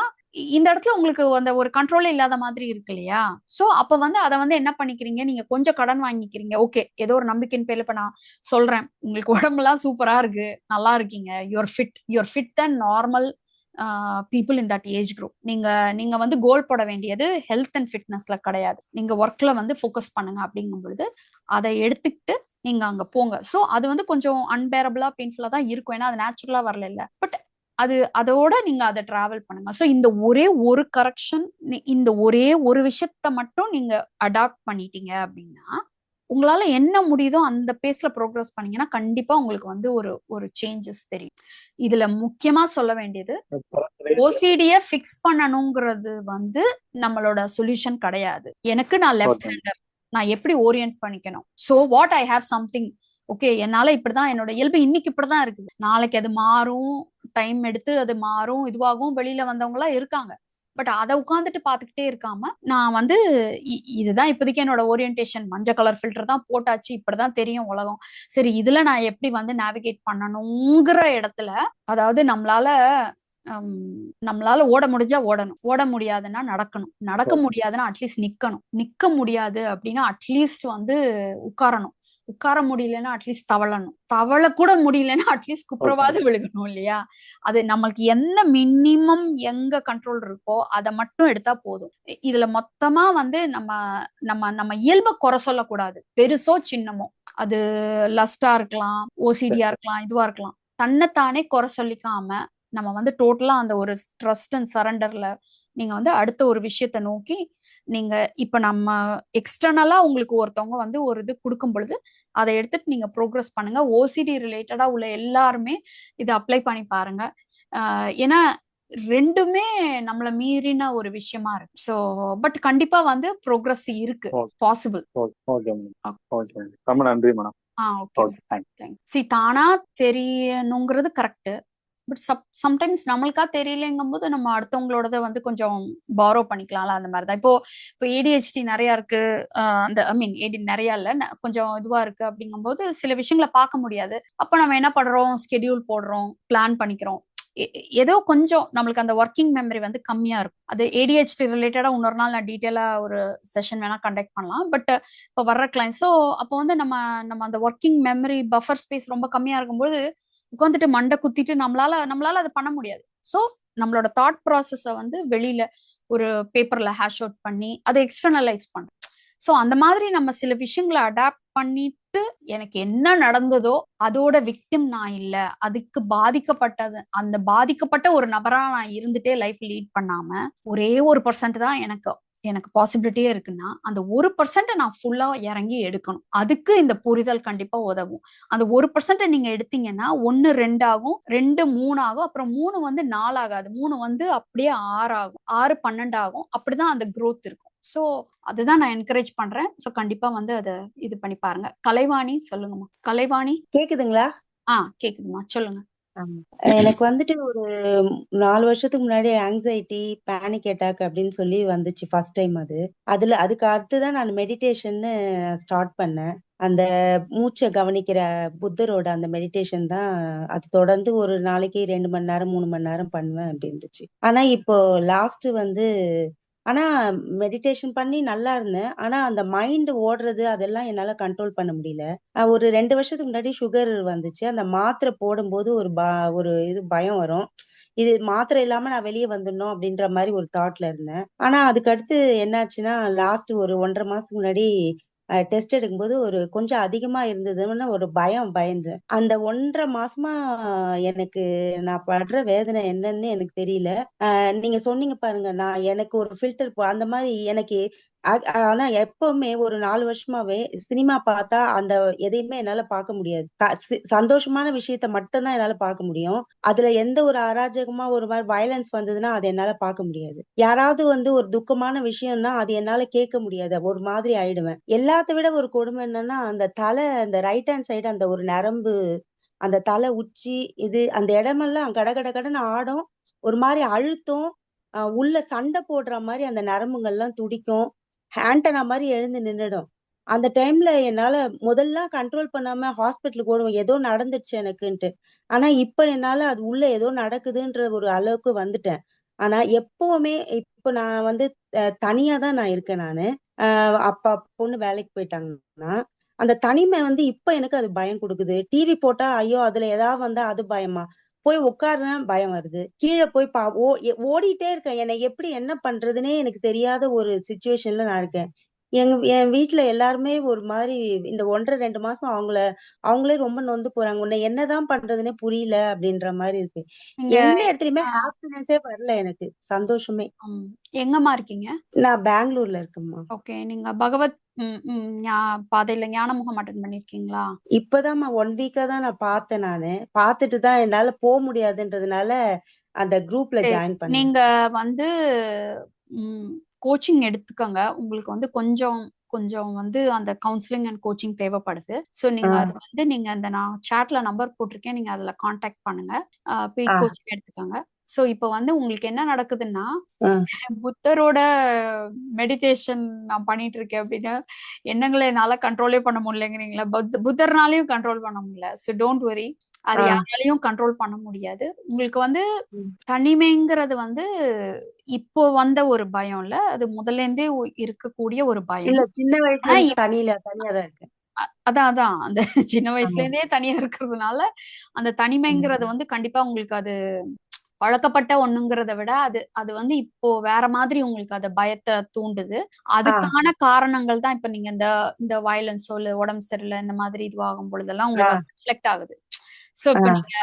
இந்த இடத்துல உங்களுக்கு அந்த ஒரு கண்ட்ரோலே இல்லாத மாதிரி இருக்கு இல்லையா. சோ அப்ப வந்து அதை வந்து என்ன பண்ணிக்கிறீங்க, நீங்க கொஞ்சம் கடன் வாங்கிக்கிறீங்க. ஓகே ஏதோ ஒரு நம்பிக்கையின் பேர்ல இப்ப நான் சொல்றேன், உங்களுக்கு உடம்புலாம் சூப்பரா இருக்கு, நல்லா இருக்கீங்க, you're fit than normal people in that age group. நீங்க வந்து கோல் போட வேண்டியது ஹெல்த் அண்ட் ஃபிட்னஸ்ல கிடையாது, நீங்க ஒர்க்ல வந்து ஃபோக்கஸ் பண்ணுங்க அப்படிங்கும் பொழுது அதை எடுத்துக்கிட்டு நீங்க அங்க போங்க. சோ அது வந்து கொஞ்சம் அன்பேரபிளா பெயின்ஃபுல்லா தான் இருக்கும், ஏன்னா அது நேச்சுரலா வரல இல்ல. பட் அதோட நீங்க அதை டிராவல் பண்ணுங்க. சோ இந்த ஒரே ஒரு கரெக்ஷன், இந்த ஒரே ஒரு விஷயத்த மட்டும் நீங்க அடாப்ட் பண்ணிட்டீங்க அப்படின்னா உங்களால என்ன முடியுதோ அந்த பேஸ்ல ப்ரோக்ரஸ் பண்ணீங்கன்னா கண்டிப்பா உங்களுக்கு வந்து ஒரு சேஞ்சஸ் தெரியும். இதுல முக்கியமா சொல்ல வேண்டியது, ஓசிடிய ஃபிக்ஸ் பண்ணணுங்கிறது வந்து நம்மளோட சொல்யூஷன் கிடையாது. எனக்கு நான் லெஃப்ட் ஹேண்டர், நான் எப்படி ஓரியன்ட் பண்ணிக்கணும். So what I have something, okay என்னால இப்படிதான், என்னோட இயல்பு இன்னைக்கு இப்படிதான் இருக்குது, நாளைக்கு அது மாறும், டைம் எடுத்து அது மாறும், இதுவாகும், வெளியில வந்தவங்க எல்லாம் இருக்காங்க. பட் அதை உட்காந்துட்டு பாத்துக்கிட்டே இருக்காம நான் வந்து இதுதான் இப்போதைக்கு என்னோட ஓரியன்டேஷன், மஞ்சள் கலர் ஃபில்டர் தான் போட்டாச்சு, இப்படிதான் தெரியும் உலகம், சரி இதுல நான் எப்படி வந்து நேவிகேட் பண்ணணுங்கிற இடத்துல, அதாவது நம்மளால ஓட முடிஞ்சா ஓடணும், ஓட முடியாதுன்னா நடக்கணும், நடக்க முடியாதுன்னா அட்லீஸ்ட் நிக்க முடியாது அப்படின்னா அட்லீஸ்ட் வந்து உட்காரணும். உட்கார முடியலன்னா அட்லீஸ்ட் தவழணும், தவழ கூட முடியலன்னா அட்லீஸ்ட் ஓகே குப்புறவாது விழுகணும் இல்லையா? அது நம்மளுக்கு என்ன மினிமம் எங்க கண்ட்ரோல் இருக்கோ அதை மட்டும் எடுத்தா போதும். இதுல மொத்தமா வந்து நம்ம நம்ம நம்ம இயல்பை குறை சொல்லக்கூடாது, பெருசோ சின்னமோ. அது லஸ்டா இருக்கலாம், ஓசிடியா இருக்கலாம், இதுவா இருக்கலாம். தன்னைத்தானே குறை சொல்லிக்காம நம்ம வந்து டோட்டலா அந்த ஒரு ட்ரஸ்ட் அண்ட் சரண்டர்ல நீங்க வந்து அடுத்த ஒரு விஷயத்த நோக்கி நீங்க இப்ப நம்ம எக்ஸ்டர்னலா உங்களுக்கு ஒருத்தவங்க வந்து ஒரு இது கொடுக்கும் பொழுது அதை எடுத்துட்டு நீங்க ப்ரோக்ரஸ் பண்ணுங்க. ஓசிடி ரிலேட்டடா உள்ள எல்லாருமே இதை அப்ளை பண்ணி பாருங்க. ஏன்னா ரெண்டுமே நம்மள மீறின ஒரு விஷயமா இருக்கு. ஸோ பட் கண்டிப்பா வந்து ப்ரோக்ரஸ் இருக்கு, okay possible. Okay madam. Okay madam, ரொம்ப நன்றி madam. Okay okay, thanks. C தானா தெரியணுங்கிறது கரெக்ட். பட் சம்டைம்ஸ் நம்மளுக்கா தெரியலங்கும் போது நம்ம அடுத்தவங்களோடத வந்து கொஞ்சம் பாரோ பண்ணிக்கலாம்ல, அந்த மாதிரி தான். இப்போ ஏடிஹெச்டி நிறைய இருக்கு, அந்த ஐ மீன் ஏடி நிறைய இல்ல, கொஞ்சம் இதுவா இருக்கு அப்படிங்கும்போது சில விஷயங்களை பார்க்க முடியாது. அப்ப நம்ம என்ன பண்றோம், ஸ்கெடியூல் போடுறோம், பிளான் பண்ணிக்கிறோம். ஏதோ கொஞ்சம் நம்மளுக்கு அந்த ஒர்க்கிங் மெமரி வந்து கம்மியா இருக்கும். அது ஏடிஹெச்டி ரிலேட்டடா இன்னொரு நாள் நான் டீட்டெயிலா ஒரு செஷன் வேணா கண்டக்ட் பண்ணலாம். பட் இப்போ வர்ற கிளைண்ட், ஸோ அப்போ வந்து நம்ம அந்த ஒர்க்கிங் மெமரி பஃபர் ஸ்பேஸ் ரொம்ப கம்மியா இருக்கும்போது உட்காந்துட்டு மண்டை குத்திட்டு நம்மளால அதை பண்ண முடியாது. ஸோ நம்மளோட தாட் ப்ராசஸை வந்து வெளியில ஒரு பேப்பர்ல ஹேஷ் அவுட் பண்ணி அதை எக்ஸ்டர்னலைஸ் பண்றோம். ஸோ அந்த மாதிரி நம்ம சில விஷயங்களை அடாப்ட் பண்ணிட்டு எனக்கு என்ன நடந்ததோ அதோட விக்டிம் நான் இல்ல, அதுக்கு பாதிக்கப்பட்டது அந்த பாதிக்கப்பட்ட ஒரு நபரா நான் இருந்துட்டே லைஃப் லீட் பண்ணாம ஒரே ஒரு % தான் எனக்கு பாசிபிலிட்டியே இருக்குன்னா அந்த 1% நான் ஃபுல்லா இறங்கி எடுக்கணும். அதுக்கு இந்த புரிதல் கண்டிப்பா உதவும். அந்த 1% நீங்க எடுத்தீங்கன்னா 1 2 ஆகும், 2 3 ஆகும், அப்புறம் 3 வந்து 4 ஆகாது, 3 வந்து அப்படியே 6 ஆகும், 6 12 ஆகும். அப்படிதான் அந்த growth இருக்கும். ஸோ அதுதான் நான் என்கரேஜ் பண்றேன். ஸோ கண்டிப்பா வந்து அதை இது பண்ணி பாருங்க. கலைவாணி சொல்லுங்கம்மா. கலைவாணி கேக்குதுங்களா? கேக்குதுமா, சொல்லுங்க. எனக்கு வந்துட்டு ஒரு 4 வருஷத்துக்கு முன்னாடி ஆங்ஸைட்டி, பேனிக் அட்டாக் அப்படின்னு சொல்லி வந்துச்சு ஃபர்ஸ்ட் டைம். அதுக்கு அடுத்துதான் நான் மெடிடேஷன்னு ஸ்டார்ட் பண்ணேன். அந்த மூச்சை கவனிக்கிற புத்தரோட அந்த மெடிடேஷன் தான். அது தொடர்ந்து ஒரு நாளைக்கு 2 மணி நேரம் 3 மணி நேரம் பண்ணுவேன் அப்படி இருந்துச்சு. ஆனா இப்போ லாஸ்ட் வந்து ஆனா மெடிடேஷன் பண்ணி நல்லா இருந்தேன். ஆனா அந்த மைண்ட் ஓடுறது அதெல்லாம் என்னால கண்ட்ரோல் பண்ண முடியல. ஒரு 2 வருஷத்துக்கு முன்னாடி சுகர் வந்துச்சு. அந்த மாத்திரை போடும்போது ஒரு பயம் வரும். இது மாத்திரை இல்லாம நான் வெளியே வந்துடணும் அப்படின்ற மாதிரி ஒரு தாட்ல இருந்தேன். ஆனா அதுக்கு அடுத்து என்னாச்சுன்னா, லாஸ்ட் ஒரு 1.5 மாசத்துக்கு முன்னாடி டெஸ்ட் எடுக்கும்போது ஒரு கொஞ்சம் அதிகமா இருந்ததுன்னு ஒரு பயந்தேன். அந்த 1.5 மாசமா எனக்கு நான் படுற வேதனை என்னன்னு எனக்கு தெரியல. நீங்க சொன்னீங்க பாருங்க, எனக்கு ஒரு ஃபில்டர் அந்த மாதிரி எனக்கு ஆனா எப்பவுமே ஒரு 4 வருஷமாவே சினிமா பார்த்தா அந்த எதையுமே என்னால பார்க்க முடியாது. சந்தோஷமான விஷயத்த மட்டும் தான் என்னால பார்க்க முடியும். அதுல எந்த ஒரு அராஜகமா ஒரு மாதிரி வயலன்ஸ் வந்ததுன்னா அது என்னால பார்க்க முடியாது. யாராவது வந்து ஒரு துக்கமான விஷயம்னா அது என்னால கேட்க முடியாது, ஒரு மாதிரி ஆயிடுவேன். எல்லாத்த விட ஒரு கொடுமை என்னன்னா, அந்த ரைட் ஹேண்ட் சைடு அந்த ஒரு நரம்பு, அந்த தலை உச்சி, அந்த இடமெல்லாம் கடகடன்னு ஆடும். ஒரு மாதிரி அழுத்தம், உள்ள சண்டை போடுற மாதிரி அந்த நரம்புகள்லாம் துடிக்கும். ஆண்டனா மாதிரி எழுந்து நின்னுடும். அந்த டைம்ல என்னால முதல்ல கண்ட்ரோல் பண்ணாம ஹாஸ்பிட்டலுக்கு ஓடுவேன், ஏதோ நடந்துச்சு எனக்குன்ட்டு. ஆனா இப்ப என்னால அது உள்ள ஏதோ நடக்குதுன்ற ஒரு அளவுக்கு வந்துட்டேன். ஆனா எப்பவுமே இப்ப நான் வந்து தனியா தான் நான் இருக்கேன் நானு. அப்பா பொண்ணு வேலைக்கு போயிட்டாங்கன்னா அந்த தனிமை வந்து இப்ப எனக்கு அது பயம் கொடுக்குது. டிவி போட்டா ஐயோ அதுல ஏதாவது வந்தா அது பயமா, போய் உட்காருறேன் பயம் வருது, கீழே போய் ஓடிட்டே இருக்கேன். என்னை எப்படி என்ன பண்றதுன்னே எனக்கு தெரியாத ஒரு சுச்சுவேஷன்ல நான் இருக்கேன். என் வீட்டுல எல்லாருமே ஒரு மாதிரி இந்த 1.5 2 மாசம் அவங்களே ரொம்ப நொந்து போறாங்க. உன்னை என்னதான் பண்றதுன்னே புரியல அப்படின்ற மாதிரி இருக்கு. நீங்க எந்த இடத்துலயுமே ஹாப்பினஸே வரல எனக்கு, சந்தோஷமே. எங்கம்மா இருக்கீங்க? நான் பெங்களூர்ல இருக்கேம்மா. ஓகே. நீங்க பகவத் பாதையில ஞானமுகம் அட்டன் பண்ணிருக்கீங்களா? இப்பதாம்மா 1 வீக்கா தான் நான் பார்த்தேன். நானு பார்த்துட்டு தான் என்னால போக முடியாதுன்றதுனால அந்த குரூப்ல ஜாயின் பண்ணேன். நீங்க வந்து கோச்சிங் எடுத்துக்கங்க. உங்களுக்கு வந்து கொஞ்சம் கொஞ்சம் வந்து அந்த கவுன்சிலிங் அண்ட் கோச்சிங் தேவைப்படுது. ஸோ நீங்க அது வந்து நீங்க அந்த நான் சாட்ல நம்பர் போட்டிருக்கேன், நீங்க அதுல கான்டாக்ட் பண்ணுங்க. பெய்ட் கோச்சிங் எடுத்துக்கங்க. ஸோ இப்போ வந்து உங்களுக்கு என்ன நடக்குதுன்னா, புத்தரோட மெடிடேஷன் நான் பண்ணிட்டு இருக்கேன் அப்படின்னா எண்ணங்களை என்னால கண்ட்ரோலே பண்ண முடியலங்கிறீங்களா? புத்தர்னாலையும் கண்ட்ரோல் பண்ண முடியல. ஸோ டோன்ட் வரி, அது யாராலையும் கண்ட்ரோல் பண்ண முடியாது. உங்களுக்கு வந்து தனிமைங்கிறது வந்து இப்போ வந்த ஒரு பயம் இல்ல, அது முதல்ல இருந்தே இருக்கக்கூடிய ஒரு பயம். இல்ல, சின்ன வயசுல தனியா தான் இருக்கேன். அதான் அதான் அந்த சின்ன வயசுல ஆமா. இருந்தே தனியா இருக்கிறதுனால அந்த ம். தனிமைங்கிறது வந்து கண்டிப்பா உங்களுக்கு அது பழக்கப்பட்ட ஒண்ணுங்கிறத விட அது அது வந்து இப்போ வேற மாதிரி உங்களுக்கு அது பயத்தை தூண்டுது. ஆ, அதுக்கான காரணங்கள் தான் இப்ப நீங்க இந்த இந்த வயலன்ஸோ இல்ல உடம்பு சரியில்லை இந்த மாதிரி இதுவாகும் பொழுதெல்லாம் ஆ, உங்களுக்கு அது ரிஃப்ளெக்ட் ஆகுது. சோ ஆ, இப்ப நீங்க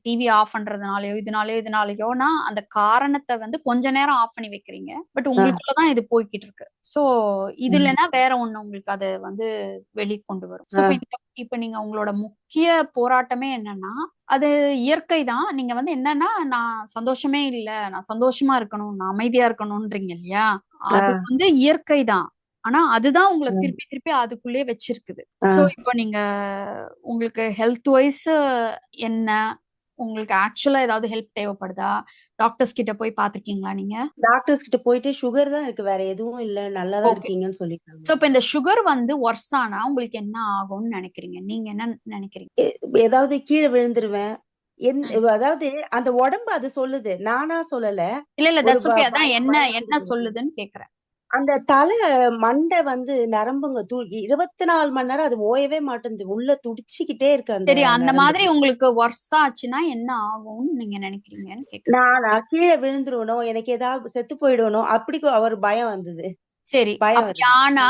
டிவி ஆஃப் பண்றதுனாலயோ இதனாலயோனா அந்த காரணத்தை வந்து கொஞ்ச நேரம் ஆஃப் பண்ணி வைக்கிறீங்க. பட் ஆ, உங்களுக்குள்ளதான் இது போய்கிட்டு இருக்கு. சோ இது ம், இல்லைன்னா வேற ஒண்ணு உங்களுக்கு அதை வந்து வெளிக்கொண்டு வரும். சோ ஆ, இப்ப நீங்க உங்களோட முக்கிய போராட்டமே என்னன்னா அது இயற்கை தான். நீங்க வந்து என்னன்னா நான் சந்தோஷமே இல்ல, நான் சந்தோஷமா இருக்கணும், நான் அமைதியா இருக்கணும்ன்றீங்க இல்லையா? ஆ, அது வந்து இயற்கை தான். ஆனா அதுதான் உங்களை ம், திருப்பி திருப்பி அதுக்குள்ளே வச்சிருக்குது. ஆ. சோ இப்போ நீங்க உங்களுக்கு ஹெல்த் வைஸ் என்ன உங்களுக்கு ஆக்சுவலா ஏதாவது ஹெல்ப் தேவைப்படுதா? டாக்டர்ஸ் கிட்ட போய் பாத்திருக்கீங்களா நீங்க? டாக்டர்ஸ் கிட்ட போயிட்டு சுகர் தான் இருக்கு, வேற எதுவும் இல்ல, நல்லாதான் ஓகே. இருக்கீங்கன்னு சொல்லிட்டாங்க. சோ இப்ப இந்த சுகர் வந்து ஒர்ஸ் ஆனா உங்களுக்கு என்ன ஆகும்னு நினைக்கிறீங்க? நீங்க என்ன நினைக்கிறீங்க? ஏதாவது கீழே விழுந்துருவேன். ம். அதாவது அந்த உடம்பு அது சொல்லுது, நானா சொல்லல. இல்ல ஒரு தட்ஸ் ஓகே. அதான் பயம் என்ன பயம் என்ன கொடுக்குது. சொல்லுதுன்னு கேக்குறேன். அந்த தலை மண்டை வந்து நரம்புங்க 24 மணி நேரம் அது ஓயவே மாட்டேங்குது, உள்ள துடிச்சுக்கிட்டே இருக்கு அந்த சரி அந்த மாதிரி நரம்புகள். உங்களுக்கு ஒர்ஸ் ஆச்சுன்னா என்ன ஆகும்னு நீங்க நினைக்கிறீங்கன்னு கேக்குறேன். நான் கீழே விழுந்துருவணும், எனக்கு ஏதாவது செத்து போயிடணும், அப்படி ஒரு பயம் வந்தது. சரி பயம் அப்படி வருது. ஆனா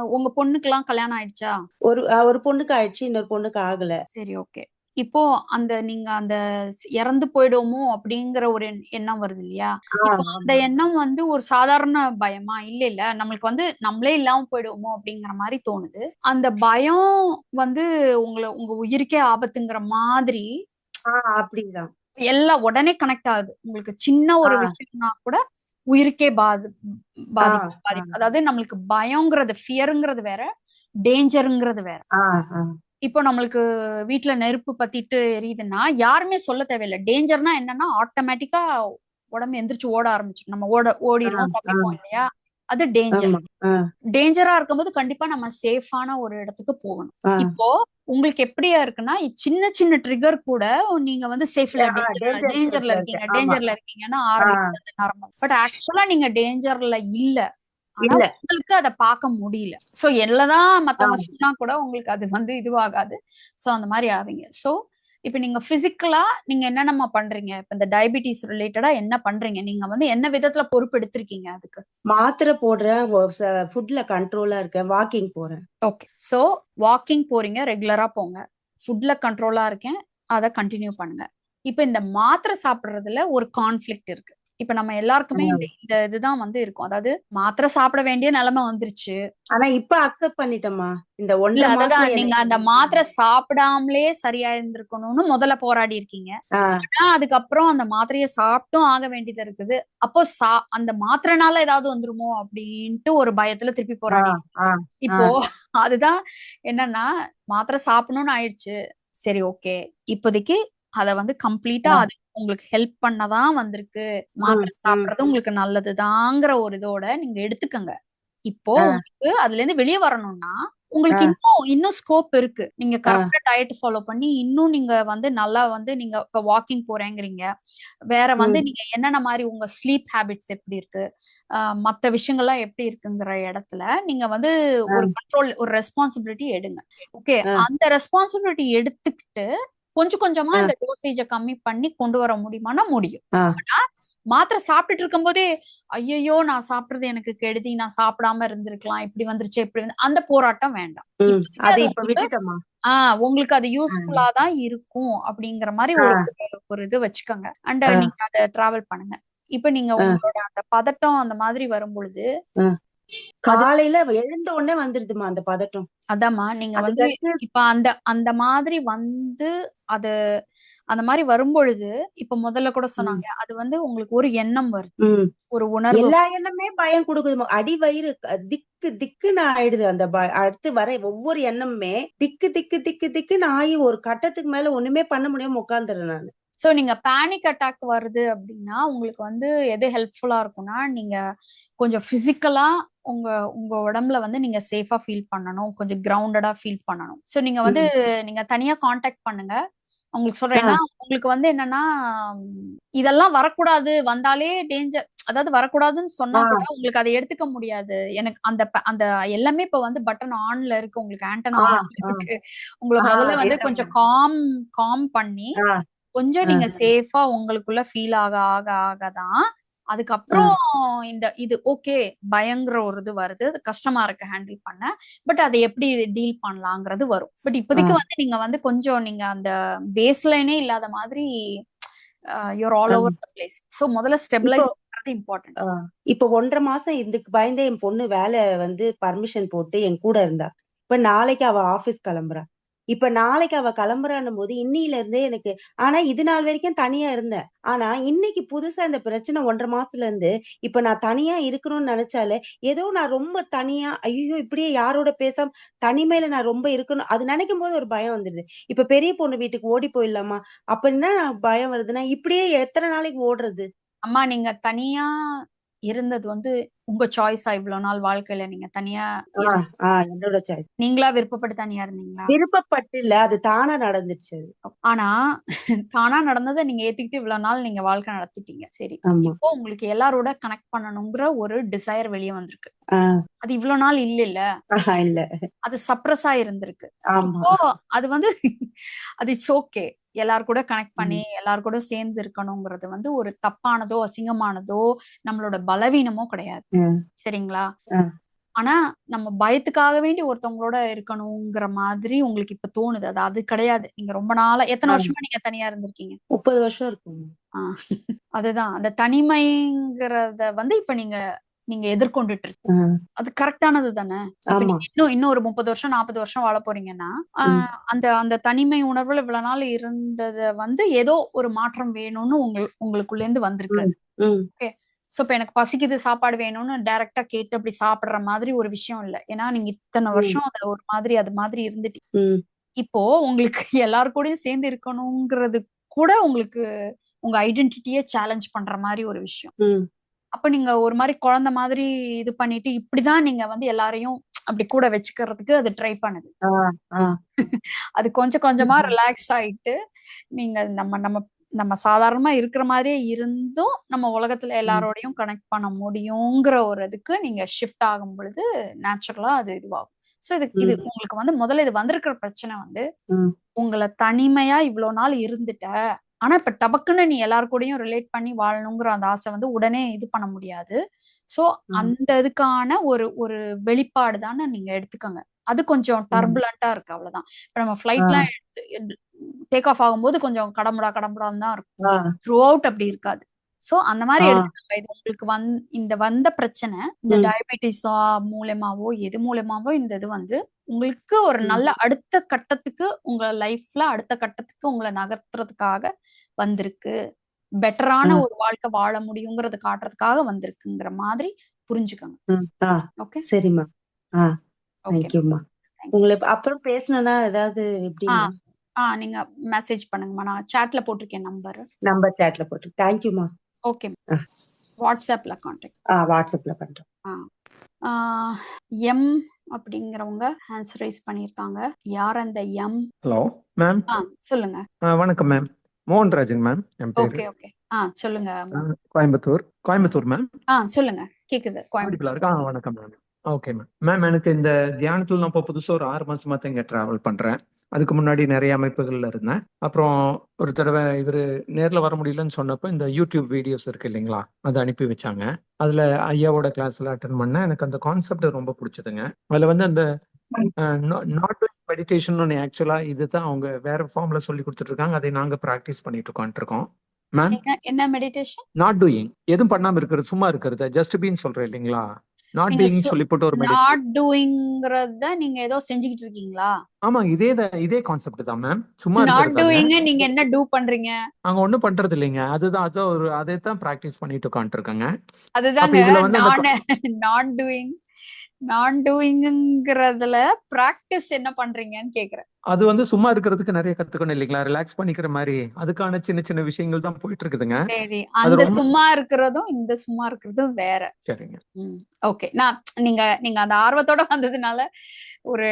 உங்க பொண்ணுக்கெல்லாம் கல்யாணம் ஆயிடுச்சா? ஒரு பொண்ணுக்கு ஆயிடுச்சு, இன்னொரு பொண்ணுக்கு ஆகல. சரி ஓகே. இப்போ நீங்க அந்த இறந்து போயிடுவோமோ அப்படிங்கிற ஒரு எண்ணம் வருது இல்லையா? இப்போ அந்த ஆமா. எண்ணம் வந்து ஒரு சாதாரண பயமா? இல்ல நம்மளுக்கு வந்து நம்மளே இல்லாம போயிடுவோமோ அப்படிங்கிற மாதிரி தோணுது. அந்த பயம் வந்து உங்க உயிருக்கே ஆபத்துங்கிற மாதிரி அப்படிதான். எல்லாம் உடனே கனெக்ட் ஆகுது. உங்களுக்கு சின்ன ஒரு ஆஹ் விஷயம்னா கூட உயிருக்கே ஆஹ் பாதிப்பு. அதாவது நம்மளுக்கு பயம்ங்கிறது ஃபியருங்கிறது வேற, டேஞ்சருங்கிறது வேற. ஆஹ் ஆஹ் இப்போ நம்மளுக்கு வீட்ல நெருப்பு பத்திட்டு எரியுதுன்னா யாருமே சொல்ல தேவையில்ல. டேஞ்சர்னா என்னன்னா ஆட்டோமேட்டிக்கா உடம்பு எந்திரிச்சு ஓட ஆரம்பிச்சிடும். நம்ம ஆஹ் ஓடிடுவோம், ஆஹ் தப்பிப்போம் இல்லையா? அது டேஞ்சர். ஆமா. ஆஹ் டேஞ்சரா இருக்கும்போது கண்டிப்பா நம்ம சேஃபான ஒரு இடத்துக்கு போகணும். ஆஹ் இப்போ உங்களுக்கு எப்படியா இருக்குன்னா சின்ன சின்ன ட்ரிகர் கூட நீங்க வந்து சேஃப் இல்ல, டேஞ்சர் டேஞ்சர்ல ஸ்டேட்ல இருக்கீங்க, இருக்கேன். ஆமா. டேஞ்சர்ல இருக்கீங்கன்னா ஆஹ் ஆரம்பிக்குது அந்த நரம்பு. பட் ஆக்சுவலா நீங்க டேஞ்சர்ல இல்ல. ஆனா இல்ல. உங்களுக்கு அத பார்க்க முடியல. சோ எல்லதான் மத்தவங்க ஆஹ் சொன்னா கூட உங்களுக்கு அது வந்து இதுவாகாது. சோ அந்த மாதிரி ஆவீங்க. சோ இப்ப நீங்க பிசிக்கலா நீங்க என்னென்னமா பண்றீங்க? இப்ப இந்த டயபிட்டிஸ் ரிலேட்டடா என்ன பண்றீங்க? நீங்க வந்து என்ன விதத்துல பொறுப்பு எடுத்திருக்கீங்க அதுக்கு? மாத்திரை போடுறேன், ஃபுட்ல கண்ட்ரோலா இருக்கேன், வாக்கிங் போறேன். ஓகே. சோ வாக்கிங் போறீங்க, ரெகுலரா போங்க. ஃபுட்ல கண்ட்ரோலா இருக்கேன். அத கன்டின்யூ பண்ணுங்க. இப்ப இந்த மாத்திரை சாப்பிடுறதுல ஒரு கான்ஃப்ளிக்ட் இருக்கு. இப்ப நம்ம எல்லாருக்குமே இந்த ஆஹ் இந்த இதுதான் வந்து இருக்கும். அதாவது மாத்திரை சாப்பிட வேண்டிய நிலைமை வந்துருச்சு. ஆனா இப்ப அக்செப்ட் பண்ணிட்டேம்மா, இந்த இல்ல 1.5 மாசமா அததான் நீங்க எனக்கு அந்த மாத்திரை சாப்பிடாமலே சரியா இருந்திருக்கணும்னு முதல்ல போராடி இருக்கீங்க. ஆஹ் ஆனா அதுக்கப்புறம் அந்த மாத்திரையை சாப்பிட்டும் ஆக வேண்டியது இருக்குது. அப்போ அந்த மாத்திரைனால ஏதாவது வந்துருமோ அப்படின்ட்டு ஒரு பயத்துல திருப்பி போராடி ஆஹ் ஆஹ் இப்போ ஆஹ் அதுதான் என்னன்னா மாத்திரை சாப்பிடணும்னு ஆயிடுச்சு. சரி ஓகே. இப்போதைக்கு அத வந்து கம்ப்ளீட்டா ஆஹ் அது உங்களுக்கு ஹெல்ப் பண்ணதான் வந்திருக்கு. உம் மாத்திரை உம் சாப்பிடுறது உங்களுக்கு நல்லதுதாங்கிற ஒரு இதோட நீங்க எடுத்துக்கங்க. இப்போ ஆஹ் உங்களுக்கு அதுல இருந்து வெளியே வரணும்னா உங்களுக்கு ஆஹ் இன்னும் ஸ்கோப் இருக்கு. நீங்க ஆஹ் கரெக்டா டயட் ஃபாலோ பண்ணி இன்னும் நீங்க வந்து நல்லா வந்து நீங்க இப்ப வாக்கிங் போறேங்கிறீங்க. வேற வந்து உம் நீங்க என்னென்ன மாதிரி உங்க ஸ்லீப் ஹேபிட்ஸ் எப்படி இருக்கு? மத்த விஷயங்கள்லாம் எப்படி இருக்குங்கிற இடத்துல நீங்க வந்து ஒரு ஆஹ் கண்ட்ரோல் ஒரு ரெஸ்பான்சிபிலிட்டி எடுங்க. ஓகே. ஆஹ் அந்த ரெஸ்பான்சிபிலிட்டி எடுத்துக்கிட்டு கொஞ்சம் கொஞ்சமா ஆஹ் இந்த டோசேஜ கம்மி பண்ணி கொண்டு வர முடியுமானா முடியும். ஆஹ் ஆனா மாத்திரை சாப்பிட்டுட்டு இருக்கும்போதே ஐயையோ நான் சாப்பிடுறது எனக்கு கெடுதி, நான் சாப்பிடாம இருந்திருக்கலாம், இப்படி வந்துருச்சு இப்படி அந்த போராட்டம் வேண்டாம். இப்போதைக்கு அது அது இப்ப உங்களுக்கு விட்டுட்டோமா. உங்களுக்கு அது ஆஹ் யூஸ்ஃபுல்லா தான் இருக்கும் அப்படிங்கிற மாதிரி ஒரு ஆஹ் ஒரு இது வச்சுக்கோங்க. அண்ட் ஆஹ் நீங்க அத டிராவல் பண்ணுங்க. இப்ப நீங்க ஆஹ் உங்களோட அந்த பதட்டம் அந்த மாதிரி வரும்பொழுது ஆஹ் அது காலையில எழுந்த உடனே வந்துருதுமா அந்த பதட்டம். அதாம்மா நீங்க வந்து அதுக்கடுத்து இப்ப அந்த அந்த மாதிரி வந்து அது அந்த மாதிரி வரும்பொழுது இப்ப முதல்ல கூட உம் சொன்னாங்க அது வந்து உங்களுக்கு ஒரு எண்ணம் வருது, உம் ஒரு உணர்வு. எல்லா எண்ணமே பயம் கொடுக்குதுமா. அடி வயிறு திக்கு திக்குன்னு ஆயிடுது. அந்த அடுத்து வர ஒவ்வொரு எண்ணமுமே திக்கு திக்கு திக்கு திக்குன்னு ஆகி ஒரு கட்டத்துக்கு மேல ஒண்ணுமே பண்ண முடியாம உட்காந்துறேன் நான். ஸோ நீங்க பேனிக் அட்டாக் வருது அப்படின்னா உங்களுக்கு வந்து எது ஹெல்ப்ஃபுல்லா இருக்கும்னா நீங்க கொஞ்சம் பிசிக்கலா உங்க உங்க உடம்புல வந்து நீங்க சேஃபா ஃபீல் பண்ணணும், கொஞ்சம் கிரவுண்டடா ஃபீல் பண்ணணும். ஸோ நீங்க வந்து உம் நீங்க தனியா காண்டாக்ட் பண்ணுங்க. உங்களுக்கு ஆ சொல்றேன்னா உங்களுக்கு வந்து என்னன்னா இதெல்லாம் வரக்கூடாது, வந்தாலே டேஞ்சர். அதாவது வரக்கூடாதுன்னு சொன்னா ஆ கூட உங்களுக்கு அதை எடுத்துக்க முடியாது. எனக்கு அந்த எல்லாமே இப்ப வந்து பட்டன் ஆன்ல இருக்கு. உங்களுக்கு ஆண்டனா ஆ ஆன்ல ஆ இருக்கு. உங்கள ஆ முதல்ல வந்து அதேதான் கொஞ்சம் மேம். காம் பண்ணி ஆ கொஞ்சம் ஆ நீங்க சேஃபா உங்களுக்குள்ள ஃபீல் ஆக ஆக ஆக தான் ஆ அதுக்கப்புறம் இது ஓகே பயங்கர ஒரு இது வருது. அது கஷ்டமா இருக்கு ஹேண்டில் பண்ண. பட் அதை எப்படி டீல் பண்ணலாங்கிறது வரும். பட் ஆ இப்போதைக்கு வந்து நீங்க வந்து கொஞ்சம் நீங்க அந்த பேஸ் லைனே இல்லாத மாதிரி you're all uh. Over the place. So முதல்ல இப்போ ஸ்டெபிலைஸ் பண்றது இம்பார்ட்டன்ட். ஆ, இப்போ 1.5 மாசம் இதுக்கு பயந்தே என் பொண்ணு வேலை வந்து பர்மிஷன் போட்டு என் கூட இருந்தா. இப்ப நாளைக்கு அவ ஆபீஸ் கிளம்புறா. இப்ப நாளைக்கு அவ கிளம்புறான்னும் போது இன்னில இருந்தே எனக்கு ஆனா இது நாள் வரைக்கும் தனியா இருந்தேன். ஆனா இன்னைக்கு புதுசா இந்த பிரச்சனை 1.5 மாசத்துல இருந்து இப்ப நான் தனியா இருக்கணும்னு நினைச்சாலே ஏதோ நான் ரொம்ப தனியா ஐயோ இப்படியே யாரோட பேசாம தனிமையில நான் ரொம்ப இருக்கணும் அது நினைக்கும் போது ஒரு பயம் வந்துடுது. இப்ப பெரிய பொண்ணு வீட்டுக்கு ஓடி போயிடலாமா அப்படின்னா பயம் வருதுன்னா இப்படியே எத்தனை நாளைக்கு ஓடுறது? அம்மா நீங்க தனியா இருந்தது வந்து உங்க சாய்ஸா இவ்வளவு நாள் வாழ்க்கையில நீங்க தனியா என்னோட சாய்ஸ். நீங்களா விருப்பப்பட்டு தனியா இருந்தீங்களா? விருப்பப்பட்டு இல்ல அது தானா நடந்துச்சு அது. ஆனா தானா நடந்ததை நீங்க ஏத்துக்கிட்டு இவ்வளவு நாள் நீங்க வாழ்க்கை நடத்திட்டீங்க. சரி. ஆமா. இப்போ உங்களுக்கு எல்லாரோட கனெக்ட் பண்ணணுங்கிற ஒரு டிசைர் வெளியே வந்திருக்கு. ஆஹ் அது இவ்வளவு நாள் இல்ல. இல்ல. அது சப்ரஸா இருந்திருக்கு. ஆமா. இப்போ அது வந்து அது இட்ஸ் ஓகே. எல்லார் கூட கனெக்ட் பண்ணி ம். எல்லார் கூட சேர்ந்து இருக்கணுங்கிறது வந்து ஒரு தப்பானதோ அசிங்கமானதோ நம்மளோட பலவீனமோ கிடையாது. ம். சரிங்களா? ஆஹ் ஆனா நம்ம பயத்துக்காக வேண்டி ஒருத்தவங்களோட இருக்கணுங்கிற மாதிரி உங்களுக்கு இப்ப தோணுது. அது கிடையாது. நீங்க ரொம்ப நாளா எத்தனை ஆஹ் வருஷமா நீங்க தனியா இருந்திருக்கீங்க? 30 வருஷம் இருக்கும். ஆ. அதுதான். அந்த தனிமைங்கிறத வந்து இப்ப நீங்க நீங்க எதிர்கொண்டுட்டு இருக்கீங்க. ஆஹ் அது கரெக்டானது தானே? இப்ப ஆமா. நீங்க இன்னும் ஒரு 30 வருஷம், 40 வருஷம் வாழப் போறீங்கன்னா, ம். அந்த அந்த தனிமை உணர்வுல இவ்வளவு நாள் இருந்தத வந்து ஏதோ ஒரு மாற்றம் வேணும்னு உங்களுக்குள்ள இருந்து வந்திருக்கு. ம். ம். ஓகே. சோ இப்ப எனக்கு பசிக்குது, சாப்பாடு வேணும்னு டைரக்ட்டா கேட்டு அப்படி சாப்பிடுற மாதிரி ஒரு விஷயம் இல்ல. ஏன்னா நீங்க இத்தனை ம். வருஷம் அதுல ஒரு மாதிரி அது மாதிரி இருந்துட்டீங்க. ம். இப்போ உங்களுக்கு எல்லார் கூடயும் சேர்ந்து இருக்கணுங்கிறது கூட உங்களுக்கு உங்க ஐடென்டிட்டியே சேலஞ்ச் பண்ற மாதிரி ஒரு விஷயம். ம். அப்ப நீங்க ஒரு மாதிரி குழந்தை மாதிரி இது பண்ணிட்டு இப்படிதான் நீங்க வந்து எல்லாரையும் அப்படி கூட வச்சுக்கிறதுக்கு அது ட்ரை பண்ணுது. ஆஹ் ஆஹ் அது கொஞ்சம் கொஞ்சமா ரிலாக்ஸ் ஆயிட்டு நீங்க நம்ம நம்ம நம்ம சாதாரணமா இருக்கிற மாதிரியே இருந்தும் நம்ம உலகத்துல ம். எல்லாரோடையும் கனெக்ட் பண்ண முடியுங்கிற ஒரு இதுக்கு நீங்க ஷிஃப்ட் ஆகும் பொழுது நேச்சுரலா அது இதுவாகும். ஸோ இது ம். உங்களுக்கு வந்து முதல்ல இது வந்திருக்கிற பிரச்சனை வந்து ம். உங்களை தனிமையா இவ்வளவு நாள் இருந்துட்ட. ஆனா இப்ப டபக்குன்னு நீ எல்லார் கூடயும் ரிலேட் பண்ணி வாழணுங்கிற அந்த ஆசை வந்து உடனே இது பண்ண முடியாது. சோ ம். அந்த இதுக்கான ஒரு ஒரு வெளிப்பாடு தானே நீங்க எடுத்துக்கோங்க. அது கொஞ்சம் ம். டர்புலண்டா இருக்கு அவ்வளவுதான். இப்ப நம்ம ஆஹ் ஃபிளைட்லாம் டேக் ஆஃப் ஆகும்போது கொஞ்சம் கடமுடா கடமுடான்னு தான் இருக்கும். ஆஹ் த்ரூ அவுட் அப்படி இருக்காது. சோ அந்த மாதிரி ஆஹ் எடுத்துக்கோங்க. இது உங்களுக்கு இந்த வந்த பிரச்சனை இந்த ம். டயபெட்டிஸா மூலமாவோ எது மூலமாவோ இந்த இது வந்து உங்களுக்கு ஒரு ம். நல்ல அடுத்த கட்டத்துக்கு உங்க லைஃப்ல அடுத்த கட்டத்துக்கு உங்களை நகர்த்துறதுக்காக வந்திருக்கு. பெட்டரான ஆஹ் ஒரு வாழ்க்கை வாழ முடியுங்கிறது காட்டுறதுக்காக வந்திருக்குங்கிற மாதிரி புரிஞ்சுக்கோங்க. ம். ஓகே. சரிம்மா. ஓகே. தேங்க்யூம்மா. உங்களை அப்புறம் பேசணும்னா ஏதாவது ஆ எப்படிம்மா? நீங்க மெசேஜ் பண்ணுங்கம்மா. நான் சாட்ல போட்டிருக்கேன் நம்பர். நம்பர் சாட்ல போட்டு தேங்க்யூம்மா. ஓகே. வாட்ஸ்அப்ல கான்டாக்ட். வாட்ஸ்அப்ல பண்றேன். எம் அப்படிங்கிறவங்க ஹேண்ட்ஸ் ரைஸ் பண்ணியிருக்காங்க. யார் அந்த எம்? Hello ma'am. சொல்லுங்க. வணக்கம் மேம். மோகன்ராஜன் மேம் என் பேரு. Okay okay. சொல்லுங்க. கோயம்புத்தூர் மேம். சொல்லுங்க. கேக்குது. ஆடிபிளா இருக்கா? வணக்கம் மேம். Okay ma'am. மேம் எனக்கு இந்த தியானத்துல நான் இப்போ புதுசா ஒரு 6 மாசமா தான் இங்க டிராவல் பண்றேன். அதுக்கு முன்னாடி நிறைய அமைப்புகள்ல இருந்தேன். அப்புறம் ஒரு தடவை இவரு நேர்ல வர முடியலன்னு சொன்னப்போ இந்த யூடியூப் வீடியோஸ் இருக்கு இல்லைங்களா, அதை அனுப்பி வச்சாங்க. அதுல ஐயாவோட கிளாஸ்ல அட்டன் பண்ணேன். எனக்கு அந்த கான்செப்ட் ரொம்ப பிடிச்சதுங்க. அதுல வந்து அந்த நாட் டூயிங் மெடிடேஷன் ஆக்சுவலா இதுதான் அவங்க வேற ஃபார்ம்ல சொல்லி கொடுத்துட்டு இருக்காங்க. அதை நாங்க பிராக்டிஸ் பண்ணிட்டு உட்காந்துருக்கோம் மேம். என்ன மெடிடேஷன்? நாட் டூயிங், எதுவும் பண்ணாம இருக்கிறது, சும்மா இருக்கிறது, ஜஸ்ட் பீன்னு சொல்றேன் இல்லைங்களா. நாட் நீங்க பீயிங் சொல்லி போட்டு ஒரு நாட் டூயிங்கிறத நீங்க ஏதோ செஞ்சுக்கிட்டு இருக்கீங்களா? ஆமா, இதே கான்செப்ட் தான் மேம். சும்மா நாட் இருக்கிறது தாங்க. டூயிங் நீங்க என்ன டூ பண்றீங்க? நாங்க ஒண்ணும் பண்றது இல்லைங்க. அதான் அதே தான் பிராக்டிஸ் பண்ணிட்டு உட்காந்துருக்கேங்க. அதுதாங்க இதுல வந்து நான் டூயிங்கிறதுல பிராக்டிஸ் என்ன பண்றீங்கன்னு கேக்குறேன். அது வந்து சும்மா இருக்கிறதுக்கு நிறைய கத்துக்கணும் இல்லைங்களா? ரிலாக்ஸ் பண்ணிக்கிற மாதிரி அதுக்கான சின்ன சின்ன விஷயங்கள் தான் போயிட்டு இருக்குதுங்க. சரி, அது அந்த ரொம்ப சும்மா இருக்கிறதும் இந்த சும்மா இருக்கிறதும் வேற. சரிங்க. ஓகே, நான் நீங்க நீங்க அந்த ஆர்வத்தோட வந்ததுனால ஒரு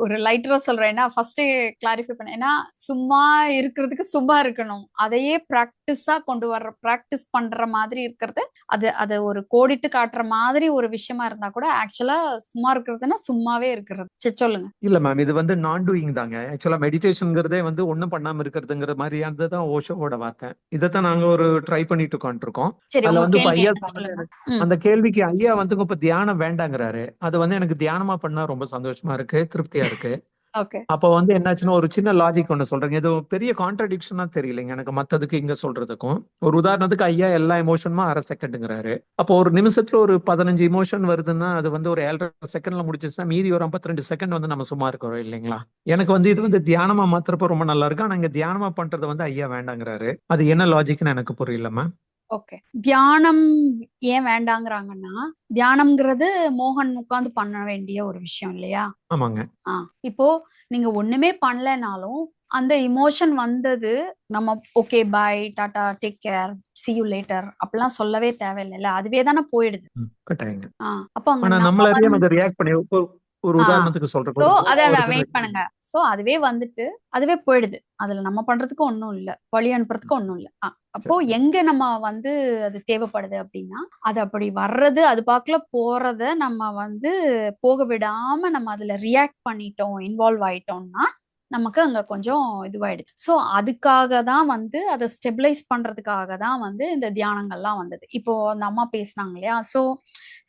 ஒரு லைட்டரா சொல்றேன். ஏன்னா ஃபர்ஸ்ட் கிளாரிஃபை பண்ண, ஏன்னா சும்மா இருக்கிறதுக்கு சும்மா இருக்கணும், அதையே பிராக்டிஸா கொண்டு வர்ற, பிராக்டிஸ் பண்ற மாதிரி இருக்கிறது, அது அது ஒரு கோடிட்டு காட்டுற மாதிரி ஒரு விஷயமா இருந்தா கூட ஆக்சுவலா சும்மா இருக்கிறதுன்னா சும்மாவே இருக்கிறது. சரி, சொல்லுங்க. இல்ல மேம், இது வந்து நான் டூயிங் தாங்க. ஆக்சுவலா மெடிடேஷன்ங்கிறதே வந்து ஒண்ணும் பண்ணாம இருக்கிறதுங்கிற மாதிரியானது தான் ஓஷோவோட வார்த்தை. இதைத்தான் நாங்க ஒரு ட்ரை பண்ணிட்டு உட்காந்துருக்கோம். சரி, அதுல உங்க வந்து இப்ப கேள்வி ஐயா என்ன சொன்னது சொல்லுங்க. எனக்கு அந்த கேள்விக்கு ஐயா வந்து இப்ப தியானம் வேண்டாங்கிறாரு. அது வந்து எனக்கு தியானமா பண்ணா ரொம்ப சந்தோஷமா இருக்கு, திருப்தியா இருக்கு. ஓகே, அப்போ வந்து என்னாச்சுன்னா ஒரு சின்ன லாஜிக் ஒண்ணு சொல்றேங்க. இது பெரிய கான்ட்ரடிக்ஷனா தெரியலைங்க எனக்கு மத்ததுக்கு இங்க சொல்றதுக்கும். ஒரு உதாரணத்துக்கு ஐயா எல்லா எமோஷனுமா 1/2 செகண்டுங்கிறாரு. அப்போ ஒரு நிமிஷத்துல ஒரு 15 எமோஷன் வருதுன்னா அது வந்து ஒரு 7.5 செகண்ட்ல முடிச்சிச்சுன்னா மீதி ஒரு 52 செகண்ட் வந்து நம்ம சும்மா இருக்கிறோம் இல்லைங்களா? எனக்கு வந்து இது வந்து தியானமா மாத்துறப்ப ரொம்ப நல்லா இருக்கு. ஆனா இங்க தியானமா பண்றது வந்து ஐயா வேண்டாங்கிறாரு. அது என்ன லாஜிக்னு எனக்கு புரியலம்மா. ஓகே. தியானம் ஏன் வேண்டாங்கிறாங்கன்னா, தியானம்ங்கிறது மோகன் உட்கார்ந்து பண்ண வேண்டிய ஒரு விஷயம் இல்லையா? ஆமாங்க. இப்போ நீங்க ஒண்ணுமே பண்ணலைனாலும் அந்த இமோஷன் வந்தது, நம்ம okay bye Tata take care see you later அப்படிலாம் சொல்லவே தேவையில்லைல்ல, அதுவே தானே போயிடுது. கட்டாயங்க. அப்போ அங்க ஆனா நம்ம நம்மள அறியாம வந்து அதை ரியாக்ட் பண்ணி ஒரு உதாரணத்துக்கு சொல்றேன். சோ ஒரு கோவம் அதான் வருதுன்னு வெயிட் பண்ணுங்க. சோ அதுவே வந்துட்டு அதுவே போயிடுது. அதுல நம்ம பண்றதுக்கு ஒண்ணும் இல்ல, வழி அனுப்புறதுக்கு ஒண்ணும் இல்ல. அப்போ வச்சுக்கோங்க. எங்க நம்ம வந்து அது தேவைப்படுது அப்படின்னா, அது அப்படி வர்றது, அது பாக்குல போறத நம்ம வந்து போக விடாம நம்ம அதுல ரியாக்ட் பண்ணிட்டோம், இன்வால்வ் ஆயிட்டோம்னா நமக்கு அங்க கொஞ்சம் இதுவாயிடுது. சோ அதுக்காக தான் வந்து அதை ஸ்டெபிலைஸ் பண்றதுக்காக தான் வந்து இந்த தியானங்கள்லாம் வந்தது. இப்போ அந்த அம்மா பேசினாங்க இல்லையா? சோ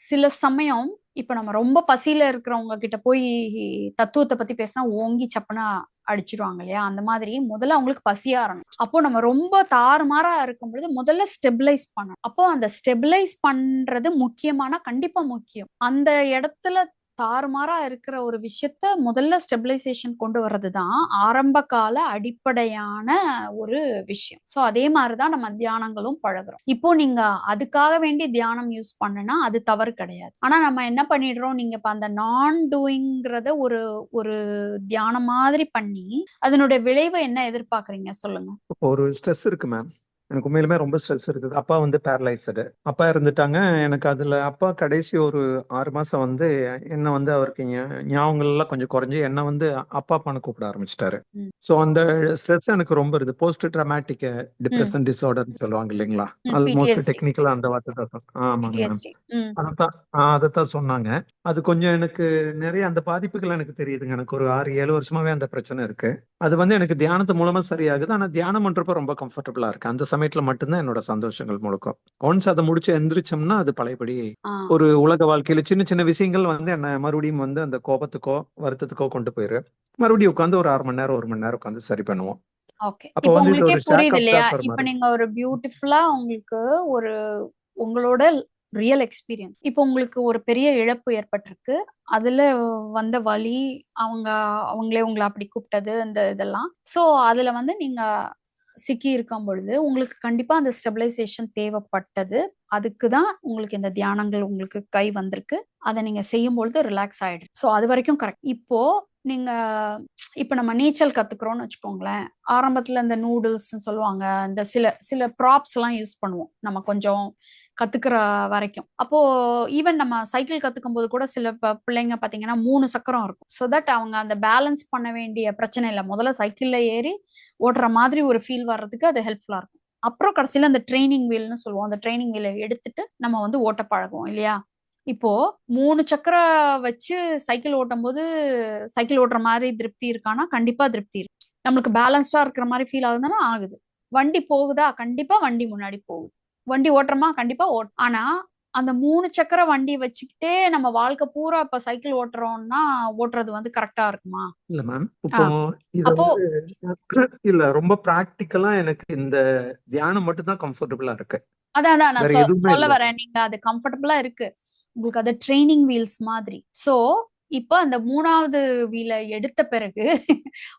சில சமயம் இப்ப நம்ம ரொம்ப பசியில இருக்கிறவங்க கிட்ட போய் தத்துவத்தை பத்தி பேசினா ஓங்கி சப்புனா அடிச்சிருவாங்க இல்லையா? அந்த மாதிரி முதல்ல அவங்களுக்கு பசியா ஆரணும். அப்போ நம்ம ரொம்ப தாறுமாறா இருக்கும் பொழுது முதல்ல ஸ்டெபிலைஸ் பண்ணணும். அப்போ அந்த ஸ்டெபிலைஸ் பண்றது முக்கியமானா கண்டிப்பா முக்கியம். அந்த இடத்துல தாறுமாறா இருக்கிற ஒரு விஷயத்த முதல்ல ஸ்டெபிலைசேஷன் கொண்டு வர்றதுதான் ஆரம்ப கால அடிப்படையான ஒரு விஷயம். சோ அதே மாதிரிதான் நம்ம தியானங்களும் பழகுறோம். இப்போ நீங்க அதுக்காக வேண்டி தியானம் யூஸ் பண்ணுனா அது தவறு கிடையாது. ஆனா நம்ம என்ன பண்ணிடுறோம், நீங்க இப்ப அந்த நான் டூயிங்கிறத ஒரு ஒரு தியானம் மாதிரி பண்ணி அதனுடைய விளைவை என்ன எதிர்பார்க்கறீங்க சொல்லுங்க. இப்போ ஒரு ஸ்ட்ரெஸ் இருக்கு மேம். எனக்கு உண்மையிலுமே ரொம்ப ஸ்ட்ரெஸ் இருக்குது. அப்பா வந்து பேரலைஸ்டு. அப்பா இருந்துட்டாங்க. எனக்கு அதுல அப்பா கடைசி ஒரு 6 மாசம் வந்து என்ன வந்து அவருக்கு ஞாபகங்கள் எல்லாம் கொஞ்சம் குறைஞ்சு என்ன வந்து அப்பான்னு கூப்பிட ஆரம்பிச்சிட்டாரு. ம். ஸோ அந்த ஸ்ட்ரெஸ் எனக்கு ரொம்ப இருக்குது. போஸ்ட் ட்ராமாட்டிக் ம். டிப்ரெஷன் டிஸார்டர்னு சொல்லுவாங்க இல்லைங்களா? ம். Almost PTSD. டெக்னிக்கலா அந்த வார்த்தை தான். ஆமாங்க மேம். PTSD. ம். அதைத்தான் சொன்னாங்க. அது கொஞ்சம் எனக்கு நிறைய அந்த பாதிப்புகள் எனக்கு தெரியுதுங்க. எனக்கு ஒரு 6-7 வருஷமாவே அந்த பிரச்சனை இருக்கு. அது வந்து எனக்கு தியானத்து மூலமா சரியாகுது. ஆனா தியானம் பண்றப்ப ரொம்ப கம்ஃபர்டபுளா இருக்கு. அந்த சமயத்துல மட்டும்தான் என்னோட சந்தோஷங்கள் முழுக்கும். ஒன்ஸ் அதை முடிச்சு எந்திரிச்சோம்னா அது பழையபடி ஆ. ஒரு உலக வாழ்க்கையில சின்ன சின்ன விஷயங்கள் வந்து என்ன மறுபடியும் வந்து அந்த கோபத்துக்கோ வருத்தத்துக்கோ கொண்டு போயிரு. மறுபடியும் உட்காந்து ஒரு 1/2 மணி நேரம் 1 மணி நேரம் உட்காந்து சரி பண்ணுவோம். ஓகே. அப்ப இப்போ வந்து இது உங்களுக்கே ஒரு ஷாக் புரியுது இல்லையா? அப்சார்பர் இப்ப மாதிரி. நீங்க ஒரு பியூட்டிஃபுல்லா உங்களுக்கு ஒரு உங்களோட ரியல் எக்ஸ்பீரியன்ஸ். இப்போ உங்களுக்கு ஒரு பெரிய இழப்பு ஏற்பட்டிருக்கு. அதுல வந்த வலி, அவங்களே உங்கள அப்படி கூப்பிட்டது, அந்த இதெல்லாம். சோ அதுல வந்து நீங்க சிக்கி இருக்கும் பொழுது உங்களுக்கு கண்டிப்பா அந்த ஸ்டெபிலைசேஷன் தேவைப்பட்டது. அதுக்கு தான் உங்களுக்கு இந்த தியானங்கள் உங்களுக்கு கை வந்திருக்கு. அதை நீங்க செய்யும் பொழுது ரிலாக்ஸ் ஆயிடும். சோ அது வரைக்கும் கரெக்ட். இப்போ நீங்க இப்ப நம்ம நீச்சல் கத்துக்கிறோம்னு வச்சுக்கோங்களேன். ஆரம்பத்துல இந்த நூடுல்ஸ்ன்னு சொல்லுவாங்க. இந்த சில சில ப்ராப்ஸ் எல்லாம் யூஸ் பண்ணுவோம். நம்ம கொஞ்சம் கத்துக்கிற வரைக்கும். அப்போ ஈவன் நம்ம சைக்கிள் கத்துக்கும் போது கூட சில பிள்ளைங்க பாத்தீங்கன்னா 3 சக்கரம் இருக்கும். சோ தட் அவங்க அந்த பேலன்ஸ் பண்ண வேண்டிய பிரச்சனை இல்ல. முதல்ல சைக்கிள்ல ஏறி ஓட்டுற மாதிரி ஒரு ஃபீல் வர்றதுக்கு அது ஹெல்ப்ஃபுல்லா இருக்கும். அப்புறம் கடைசியில அந்த ட்ரெய்னிங் வீல்னு சொல்லுவோம். அந்த ட்ரெய்னிங் வீல எடுத்துட்டு நம்ம வந்து ஓட்ட பழகுவோம் இல்லையா? இப்போ 3 சக்கரம் வச்சு சைக்கிள் ஓட்டும்போது சைக்கிள் ஓட்டுற மாதிரி திருப்தி இருக்கான்னா கண்டிப்பா திருப்தி இருக்கு. நம்மளுக்கு பேலன்ஸ்டா இருக்கிற மாதிரி ஃபீல் ஆகுதுன்னா ஆகுது. வண்டி போகுதா? கண்டிப்பா வண்டி முன்னாடி போகுது. வண்டி ஓட்டுறோமா? கண்டிப்பா ஆனா அந்த 3 சக்கர வண்டி வச்சுக்கிட்டே நம்ம வாழ்க்கை பூரா இப்ப சைக்கிள் ஓட்டுறோம்னா ஓட்டுறது வந்து கரெக்டா இருக்குமா? இல்ல மேம். ஆ. இப்போ இத அப்போ வந்து இல்ல ரொம்ப பிராக்டிக்கலா எனக்கு இந்த தியானம் மட்டும் தான் கம்ஃபர்டபுளா இருக்கு. அதான் நான் வேற எதுவுமே சொல்ல இல்ல. வரேன். நீங்க அது கம்ஃபர்டபுளா இருக்கு. உங்களுக்கு அது ட்ரெய்னிங் வீல்ஸ் மாதிரி. சோ இப்ப அந்த 3வது வீல எடுத்த பிறகு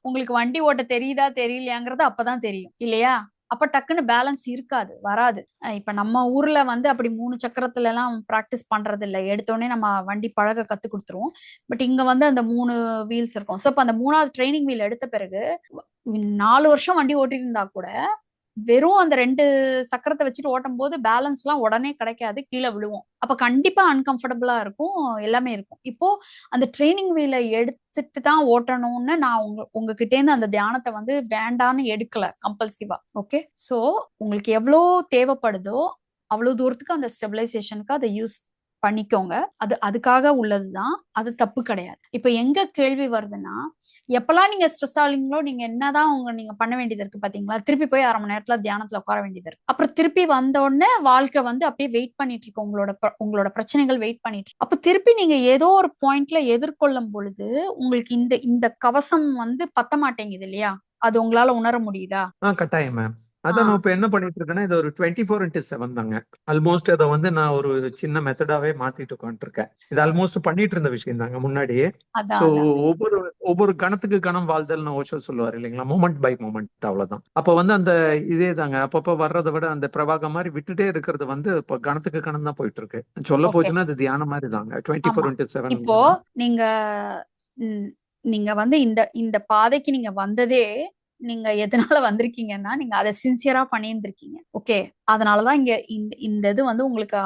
உங்களுக்கு வண்டி ஓட்ட தெரியுதா தெரியலையாங்கிறது அப்பதான் தெரியும் இல்லையா? அப்ப டக்குன்னு பேலன்ஸ் இருக்காது, வராது. இப்ப நம்ம ஊர்ல வந்து அப்படி 3 சக்கரத்துல எல்லாம் பிராக்டிஸ் பண்றது இல்ல. எடுத்தோடனே நம்ம வண்டி பழக கத்து கொடுத்துருவோம். பட் இங்க வந்து அந்த 3 வீல்ஸ் இருக்கும். ஸோ அப்ப அந்த 3வது ட்ரைனிங் வீல் எடுத்த பிறகு 4 வருஷம் வண்டி ஓட்டிட்டு இருந்தா கூட வெறும் அந்த 2 சக்கரத்தை வச்சுட்டு ஓட்டும் போது பேலன்ஸ்லாம் உடனே கிடைக்காது, கீழே விழுவோம். அப்ப கண்டிப்பா அன்கம்ஃபர்டபுளா இருக்கும், எல்லாமே இருக்கும். இப்போ அந்த ட்ரைனிங் வீலை எடுத்துட்டு தான் ஓட்டணும்னு நான் உங்ககிட்ட இருந்து அந்த தியானத்தை வந்து வேண்டான்னு எடுக்கல கம்பல்சிவா. ஓகே, சோ உங்களுக்கு எவ்வளோ தேவைப்படுதோ அவ்வளவு தூரத்துக்கு அந்த ஸ்டெபிலைசேஷனுக்கு அதை யூஸ் பண்ணிக்கோங்க. அதுக்காக உள்ளதுதான், அது தப்பு கிடையாது. இப்ப எங்க கேள்வி வருதுன்னா, எப்பெல்லாம் நீங்க ஸ்ட்ரெஸ் ஆகலீங்களோ நீங்க என்னதான் நீங்க பண்ண வேண்டியது இருக்கு பாத்தீங்களா, திருப்பி போய் 1/2 மணி நேரத்துல தியானத்துல உட்கார வேண்டியது இருக்கு. அப்புறம் திருப்பி வந்த உடனே வாழ்க்கை வந்து அப்படியே வெயிட் பண்ணிட்டு இருக்கு, உங்களோட பிரச்சனைகள் வெயிட் பண்ணிட்டு இருக்கு. அப்ப திருப்பி நீங்க ஏதோ ஒரு பாயிண்ட்ல எதிர்கொள்ளும் பொழுது உங்களுக்கு இந்த கவசம் வந்து பத்த மாட்டேங்குது இல்லையா, அது உங்களால உணர முடியுதா? கட்டாயம் மேம். அதான் நான் இப்ப என்ன பண்ணிட்டு இருக்கேன்னா, இது ஒரு 24x7 தாங்க. ஆல்மோஸ்ட் அதை வந்து நான் ஒரு சின்ன மெத்தடாவே மாத்திட்டு உட்காந்துருக்கேன். இது ஆல்மோஸ்ட் பண்ணிட்டு இருந்த விஷயம் தாங்க முன்னாடியே. ஸோ ஒவ்வொரு கணத்துக்கு கணம் வாழ்தல்னு ஓஷோ சொல்லுவார் இல்லைங்களா, மொமெண்ட் பை மொமெண்ட், அவ்வளவுதான். அப்ப வந்து அந்த இதே தாங்க அப்பப்ப வர்றதை விட அந்த பிரவாகம் மாதிரி விட்டுட்டே இருக்கிறது வந்து இப்ப கணத்துக்கு கணம் தான் போயிட்டு இருக்கு. சொல்ல போச்சுன்னா அது தியானம் மாதிரி தாங்க. 24x7. இப்போ நீங்க வந்து இந்த பாதைக்கு நீங்க வந்ததே நீங்க எதனால வந்திருக்கீங்கன்னா, நீங்க அதை சின்சியரா பண்ணியிருந்திருக்கீங்க. ஓகே, அதனாலதான் இங்க இந்த இது வந்து உங்களுக்கு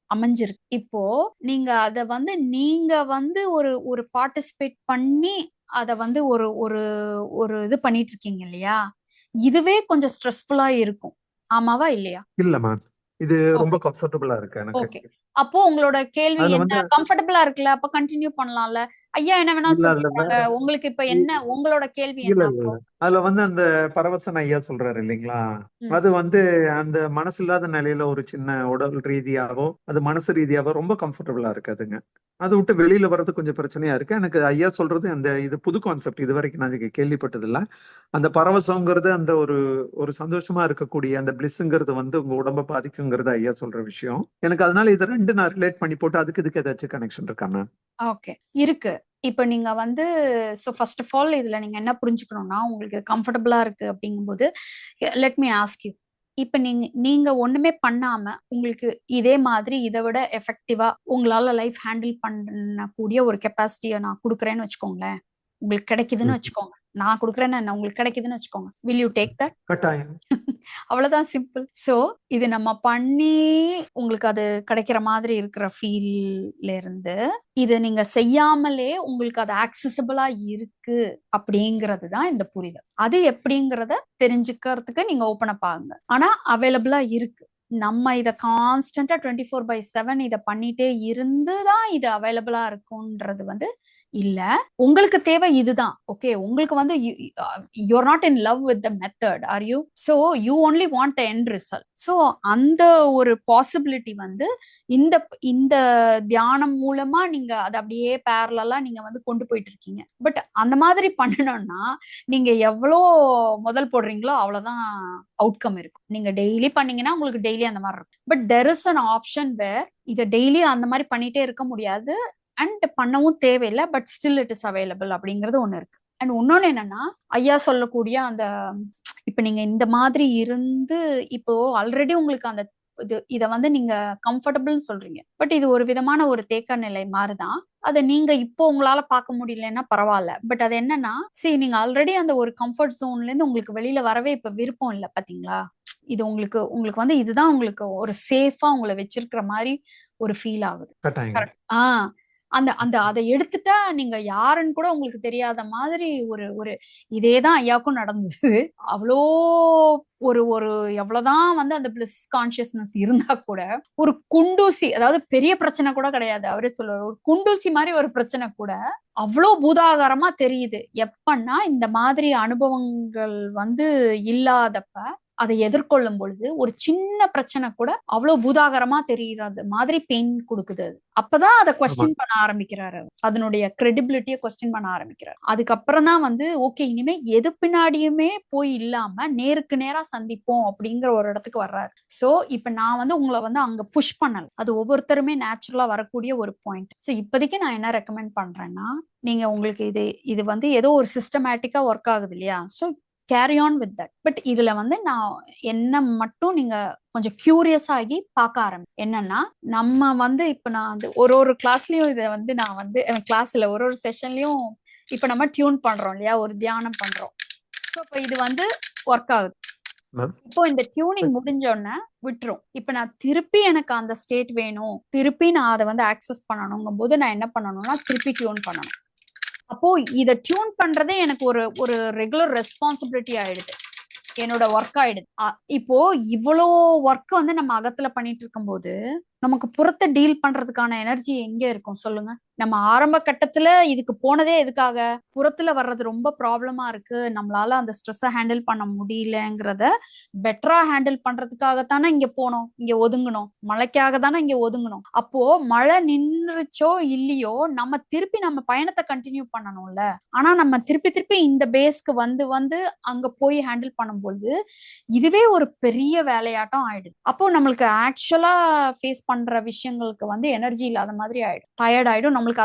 அமைஞ்சிருக்கு. இப்போ நீங்க அத வந்து ஒரு பார்ட்டிசிபேட் பண்ணி அத வந்து ஒரு இது பண்ணிட்டு இருக்கீங்க இல்லையா, இதுவே கொஞ்சம் ஸ்ட்ரெஸ்ஃபுல்லா இருக்கும். ஆமாவா இல்லையா? இல்ல மேம், இது ரொம்ப கம்ஃபர்டபுளா இருக்கு எனக்கு. ஓகே, அப்போ உங்களோட கேள்வி என்ன? கம்ஃபர்டபுளா இருக்குல்ல, அப்ப கண்டினியூ பண்ணலாம்ல. ஐயா என்ன வேணா சொல்றாங்க, உங்களுக்கு இப்ப என்ன உங்களோட கேள்வி என்ன? அதுல வந்து அந்த பரவசன் ஐயா சொல்றாரு இல்லைங்களா, அது வந்து அந்த மனசு இல்லாத நிலையில ஒரு சின்ன உடல் ரீதியாவோ அது மனசு ரீதியாவோ ரொம்ப கம்ஃபர்டபுளா இருக்காதுங்க. அதை விட்டு வெளியில வர்றது கொஞ்சம் பிரச்சனையா இருக்கு எனக்கு. ஐயா சொல்றது அந்த இது புது கான்செப்ட், இது வரைக்கும் நான் கேள்விப்பட்டது இல்ல. அந்த பரவசங்கிறது அந்த ஒரு சந்தோஷமா இருக்கக்கூடிய அந்த பிளிஸ்ங்கிறது வந்து உங்க உடம்ப பாதிக்குங்கிறது ஐயா சொல்ற விஷயம் எனக்கு. அதனால இதை ரெண்டு நான் ரிலேட் பண்ணி போட்டு இதுக்கு ஏதாச்சும் கனெக்ஷன் இருக்கா மேம்? ஓகே, இருக்கு. இப்ப நீங்க வந்து ஃபர்ஸ்ட் ஆஃப் ஆல் இதுல நீங்க என்ன புரிஞ்சுக்கணும்னா, உங்களுக்கு கம்ஃபர்டபுளா இருக்கு அப்படிங்கும்போது லெட் மீ ஆஸ்க் யூ, இப்ப நீங்க ஒண்ணுமே பண்ணாம உங்களுக்கு இதே மாதிரி இதை விட எஃபெக்டிவா உங்களால லைஃப் ஹேண்டில் பண்ணக்கூடிய ஒரு கெப்பாசிட்டியை நான் கொடுக்குறேன்னு வச்சுக்கோங்களேன், உங்களுக்கு கிடைக்குதுன்னு வச்சுக்கோங்க, நான் கொடுக்குறேன்னு என்ன உங்களுக்கு கிடைக்குதுன்னு வச்சுக்கோங்க, will you take that? கட்டாயம். அவ்வளவுதான், சிம்பிள். சோ இது நம்ம பண்ணி உங்களுக்கு அது கிடைக்கிற மாதிரி இருக்கிற ஃபீல்ல இருந்து இது நீங்க செய்யாமலே உங்களுக்கு அது ஆக்சசிபிளா இருக்கு அப்படிங்கிறது தான் இந்த புரிதல். அது எப்படிங்கிறத தெரிஞ்சுக்கிறதுக்கு நீங்க ஓப்பன் அப் ஆகுங்க. ஆனா அவைலபிளா இருக்கு. நம்ம இதை கான்ஸ்டன்டா 24/7 இதை பண்ணிட்டே இருந்துதான் இது அவைலபிளா இருக்கும்ன்றது வந்து இல்ல. உங்களுக்கு தேவை இதுதான். ஓகே, உங்களுக்கு வந்து you're not in love with the method, are you? So you only want the end result. So அந்த ஒரு பாசிபிலிட்டி வந்து இந்த தியானம் மூலமா நீங்க அதை அப்படியே பேரலா நீங்க வந்து கொண்டு போயிட்டு இருக்கீங்க. பட் அந்த மாதிரி பண்ணணும்னா நீங்க எவ்வளோ முதல் போடுறீங்களோ அவ்வளவுதான் அவுட்கம் இருக்கும். நீங்க டெய்லி பண்ணீங்கன்னா உங்களுக்கு டெய்லி அந்த மாதிரி இருக்கும். But there is an option where இதை டெய்லி அந்த மாதிரி பண்ணிட்டே இருக்க முடியாது அண்ட் பண்ணவும் தேவையில்லை, but still it is available அப்படிங்கிறது ஒண்ணு இருக்கு. அண்ட் இன்னொன்னு என்னன்னா, ஐயா சொல்லக்கூடிய அந்த இப்ப நீங்க இந்த மாதிரி இருந்து இப்போ ஆல்ரெடி உங்களுக்கு அந்த இதை வந்து நீங்க கம்ஃபர்டபுள் சொல்றீங்க, பட் இது ஒரு விதமான ஒரு தேக்க நிலை மாதிரிதான். அதை நீங்க இப்போ உங்களால பார்க்க முடியலன்னா பரவாயில்ல. பட் அது என்னன்னா, நீங்க ஆல்ரெடி அந்த ஒரு கம்ஃபர்ட் ஜோன்ல இருந்து உங்களுக்கு வெளியில வரவே இப்ப விருப்பம் இல்லை பாத்தீங்களா. இது உங்களுக்கு வந்து இதுதான் உங்களுக்கு ஒரு சேஃபா உங்களை வச்சிருக்கிற மாதிரி ஒரு ஃபீல் ஆகுது. அதை எடுத்துட்டா நீங்க யாருன்னு கூட உங்களுக்கு தெரியாத மாதிரி ஒரு இதேதான் ஐயாவுக்கும் நடந்தது. அவ்வளோ ஒரு எவ்வளவுதான் வந்து அந்த பிளிஸ் கான்சியஸ்னஸ் இருந்தா கூட ஒரு குண்டூசி, அதாவது பெரிய பிரச்சனை கூட கிடையாது, அவரே சொல்லுவார், ஒரு குண்டூசி மாதிரி ஒரு பிரச்சனை கூட அவ்வளோ பூதாகாரமா தெரியுது. எப்பன்னா இந்த மாதிரி அனுபவங்கள் வந்து இல்லாதப்ப அதை எதிர்கொள்ளும் பொழுது ஒரு சின்ன பிரச்சனை கூட அவ்வளவு பூதாகரமா தெரிகிறது மாதிரி பெயின் கொடுக்குது. அப்பதான் அதை கொஸ்டின் பண்ண ஆரம்பிக்கிறாரு, அதனுடைய கிரெடிபிலிட்டியை கொஸ்டின் பண்ண ஆரம்பிக்கிறாரு. அதுக்கப்புறம் தான் வந்து ஓகே, இனிமே எது பின்னாடியுமே போய் இல்லாம நேருக்கு நேரா சந்திப்போம் அப்படிங்கிற ஒரு இடத்துக்கு வர்றாரு. சோ இப்ப நான் வந்து உங்களை வந்து அங்க புஷ் பண்ணல, அது ஒவ்வொருத்தருமே நேச்சுரலா வரக்கூடிய ஒரு பாயிண்ட். சோ இப்போதைக்கு நான் என்ன ரெக்கமெண்ட் பண்றேன்னா, நீங்க உங்களுக்கு இது வந்து ஏதோ ஒரு சிஸ்டமேட்டிக்கா ஒர்க் ஆகுது இல்லையா, so carry on with that. But இதுல வந்து நான் என்ன மட்டும் நீங்க கொஞ்சம் கியூரியஸ் ஆகி பார்க்க என்னன்னா, நம்ம வந்து இப்ப நான் வந்து ஒரு கிளாஸ்லயும் இதை வந்து நான் வந்து கிளாஸ்ல ஒரு செஷன்லயும் இப்ப நம்ம டியூன் பண்றோம் இல்லையா, ஒரு தியானம் பண்றோம். ஸோ இப்போ இது வந்து ஒர்க் ஆகுது. மேம் இப்போ இந்த டியூனிங் முடிஞ்சோடனே விட்டுரும். இப்ப நான் திருப்பி எனக்கு அந்த ஸ்டேட் வேணும், திருப்பி நான் அதை வந்து ஆக்சஸ் பண்ணணுங்கும் போது நான் என்ன பண்ணணும்னா திருப்பி டியூன் பண்ணணும். அப்போ இதை டியூன் பண்றதே எனக்கு ஒரு ஒரு ரெகுலர் ரெஸ்பான்சிபிலிட்டி ஆயிடுது, என்னோட ஒர்க் ஆயிடுது. இப்போ இவ்வளோ ஒர்க் வந்து நம்ம அகத்துல பண்ணிட்டு இருக்கும்போது நமக்கு புறத்தை டீல் பண்றதுக்கான எனர்ஜி எங்க இருக்கும் சொல்லுங்க. நம்ம ஆரம்ப கட்டத்துல இதுக்கு போனதே எதுக்காக, புறத்துல வர்றது ரொம்ப ப்ராப்ளமா இருக்கு, நம்மளால அந்த ஸ்ட்ரெஸ்ஸை ஹேண்டில் பண்ண முடியலங்கிறத பெட்டரா ஹேண்டில் பண்றதுக்காகத்தானே இங்க போனோம், இங்க ஒதுங்கணும், மழைக்காக தானே இங்க ஒதுங்கணும். அப்போ மழை நின்றுச்சோ இல்லையோ நம்ம திருப்பி நம்ம பயணத்தை கண்டினியூ பண்ணணும்ல. ஆனா நம்ம திருப்பி திருப்பி இந்த பேஸ்க்கு வந்து வந்து அங்க போய் ஹேண்டில் பண்ணும்போது இதுவே ஒரு பெரிய வேலையாட்டம் ஆயிடுது. அப்போ நம்மளுக்கு ஆக்சுவலா ஃபேஸ் பண்ற விஷயங்களுக்கு வந்து எனர்ஜி இல்லாத மாதிரி ஆயிடும், டயர்ட் ஆயிடும். நம்மளுக்கு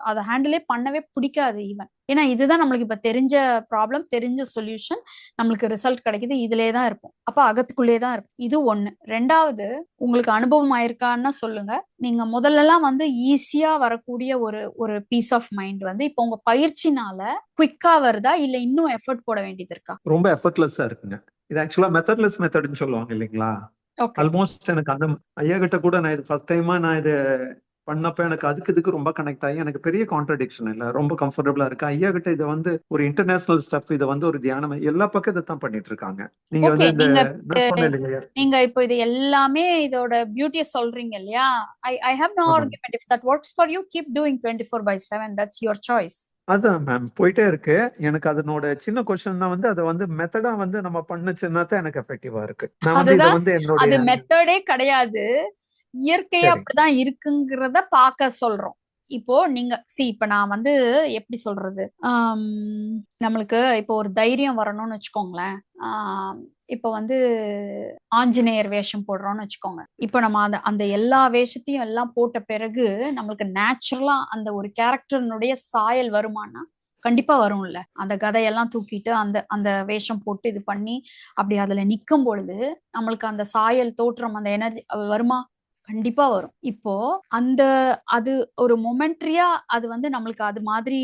அதை ஹேண்டிலே பண்ணவே பிடிக்காது ஈவன். ஏன்னா இதுதான் நம்மளுக்கு இப்ப தெரிஞ்ச ப்ராப்ளம், தெரிஞ்ச சொல்யூஷன், நம்மளுக்கு ரிசல்ட் கிடைக்குது, இதுலயே தான் இருக்கும். அப்ப அகத்துக்குள்ளே தான் இருக்கும். இது ஒண்ணு. ரெண்டாவது, உங்களுக்கு அனுபவம் ஆயிருக்கான்னு சொல்லுங்க. நீங்க முதல்லலாம் வந்து ஈஸியா வரக்கூடிய ஒரு ஒரு பீஸ் ஆஃப் மைண்ட் வந்து இப்போ உங்க பயிற்சினால குவிக்கா வருதா, இல்ல இன்னும் எஃபர்ட் போட வேண்டியது இருக்கா? ரொம்ப எஃபர்ட்லெஸ்ஸா இருக்குங்க. இது ஆக்சுவலா மெத்தட்லெஸ் மெத்தட்னு சொல்லுவாங்க இல்லைங்களா? ஓகே. ஆல்மோஸ்ட் எனக்கு அந்த ஐயா கிட்ட கூட நான் இது ஃபர்ஸ்ட் டைமா நான் இது பண்ணப்ப எனக்கு இதுக்கு ரொம்ப கனெக்ட் ஆகி எனக்கு பெரிய கான்ட்ரடிக்ஷன் இல்லை, ரொம்ப கம்ஃபர்டபுளா இருக்கு. ஐயா கிட்ட இதை வந்து ஒரு இன்டர்நேஷனல் ஸ்டஃப், இதை வந்து ஒரு தியானம் எல்லா பக்கம் இதை தான் பண்ணிட்டு இருக்காங்க. நீங்க ஓகே. வந்து இந்த நீங்க நான் சொன்னேன் இல்லையா? நீங்க இப்போ இது எல்லாமே இதோட பியூட்டிய சொல்றீங்க இல்லையா? ஐ ஹேவ் நோ ஆமா. Argument. If that works for you, keep doing 24/7. That's your choice. அதான் மேம் போயிட்டே இருக்கு. எனக்கு அதனோட சின்ன கொஸ்டின் தான் வந்து அதை வந்து மெத்தடா வந்து நம்ம பண்ணுச்சுன்னா தான் எனக்கு எஃபெக்டிவா இருக்கு. நான் வந்து இதை அதுதான், வந்து அது என்னுடைய மெத்தடே கிடையாது, இயற்கையா சரி அப்படிதான் இருக்குங்கிறத பார்க்க சொல்றோம். இப்போ நீங்க இப்ப நான் வந்து எப்படி சொல்றது, நம்மளுக்கு இப்போ ஒரு தைரியம் வரணும்னு வச்சுக்கோங்களேன். இப்போ வந்து ஆஞ்சநேயர் வேஷம் போடுறோம்னு வச்சுக்கோங்க. இப்போ நம்ம அந்த அந்த எல்லா வேஷத்தையும் எல்லாம் போட்ட பிறகு நம்மளுக்கு நேச்சுரலா அந்த ஒரு கேரக்டர்னுடைய சாயல் வருமானா? கண்டிப்பா வரும்ல. அந்த கதையெல்லாம் தூக்கிட்டு அந்த அந்த வேஷம் போட்டு இது பண்ணி அப்படி அதுல நிக்கும் பொழுது நம்மளுக்கு அந்த சாயல் தோற்றம், அந்த எனர்ஜி வருமா? கண்டிப்பா வரும். இப்போ அந்த அது ஒரு மொமெண்ட்ரியா அது வந்து நம்மளுக்கு அது மாதிரி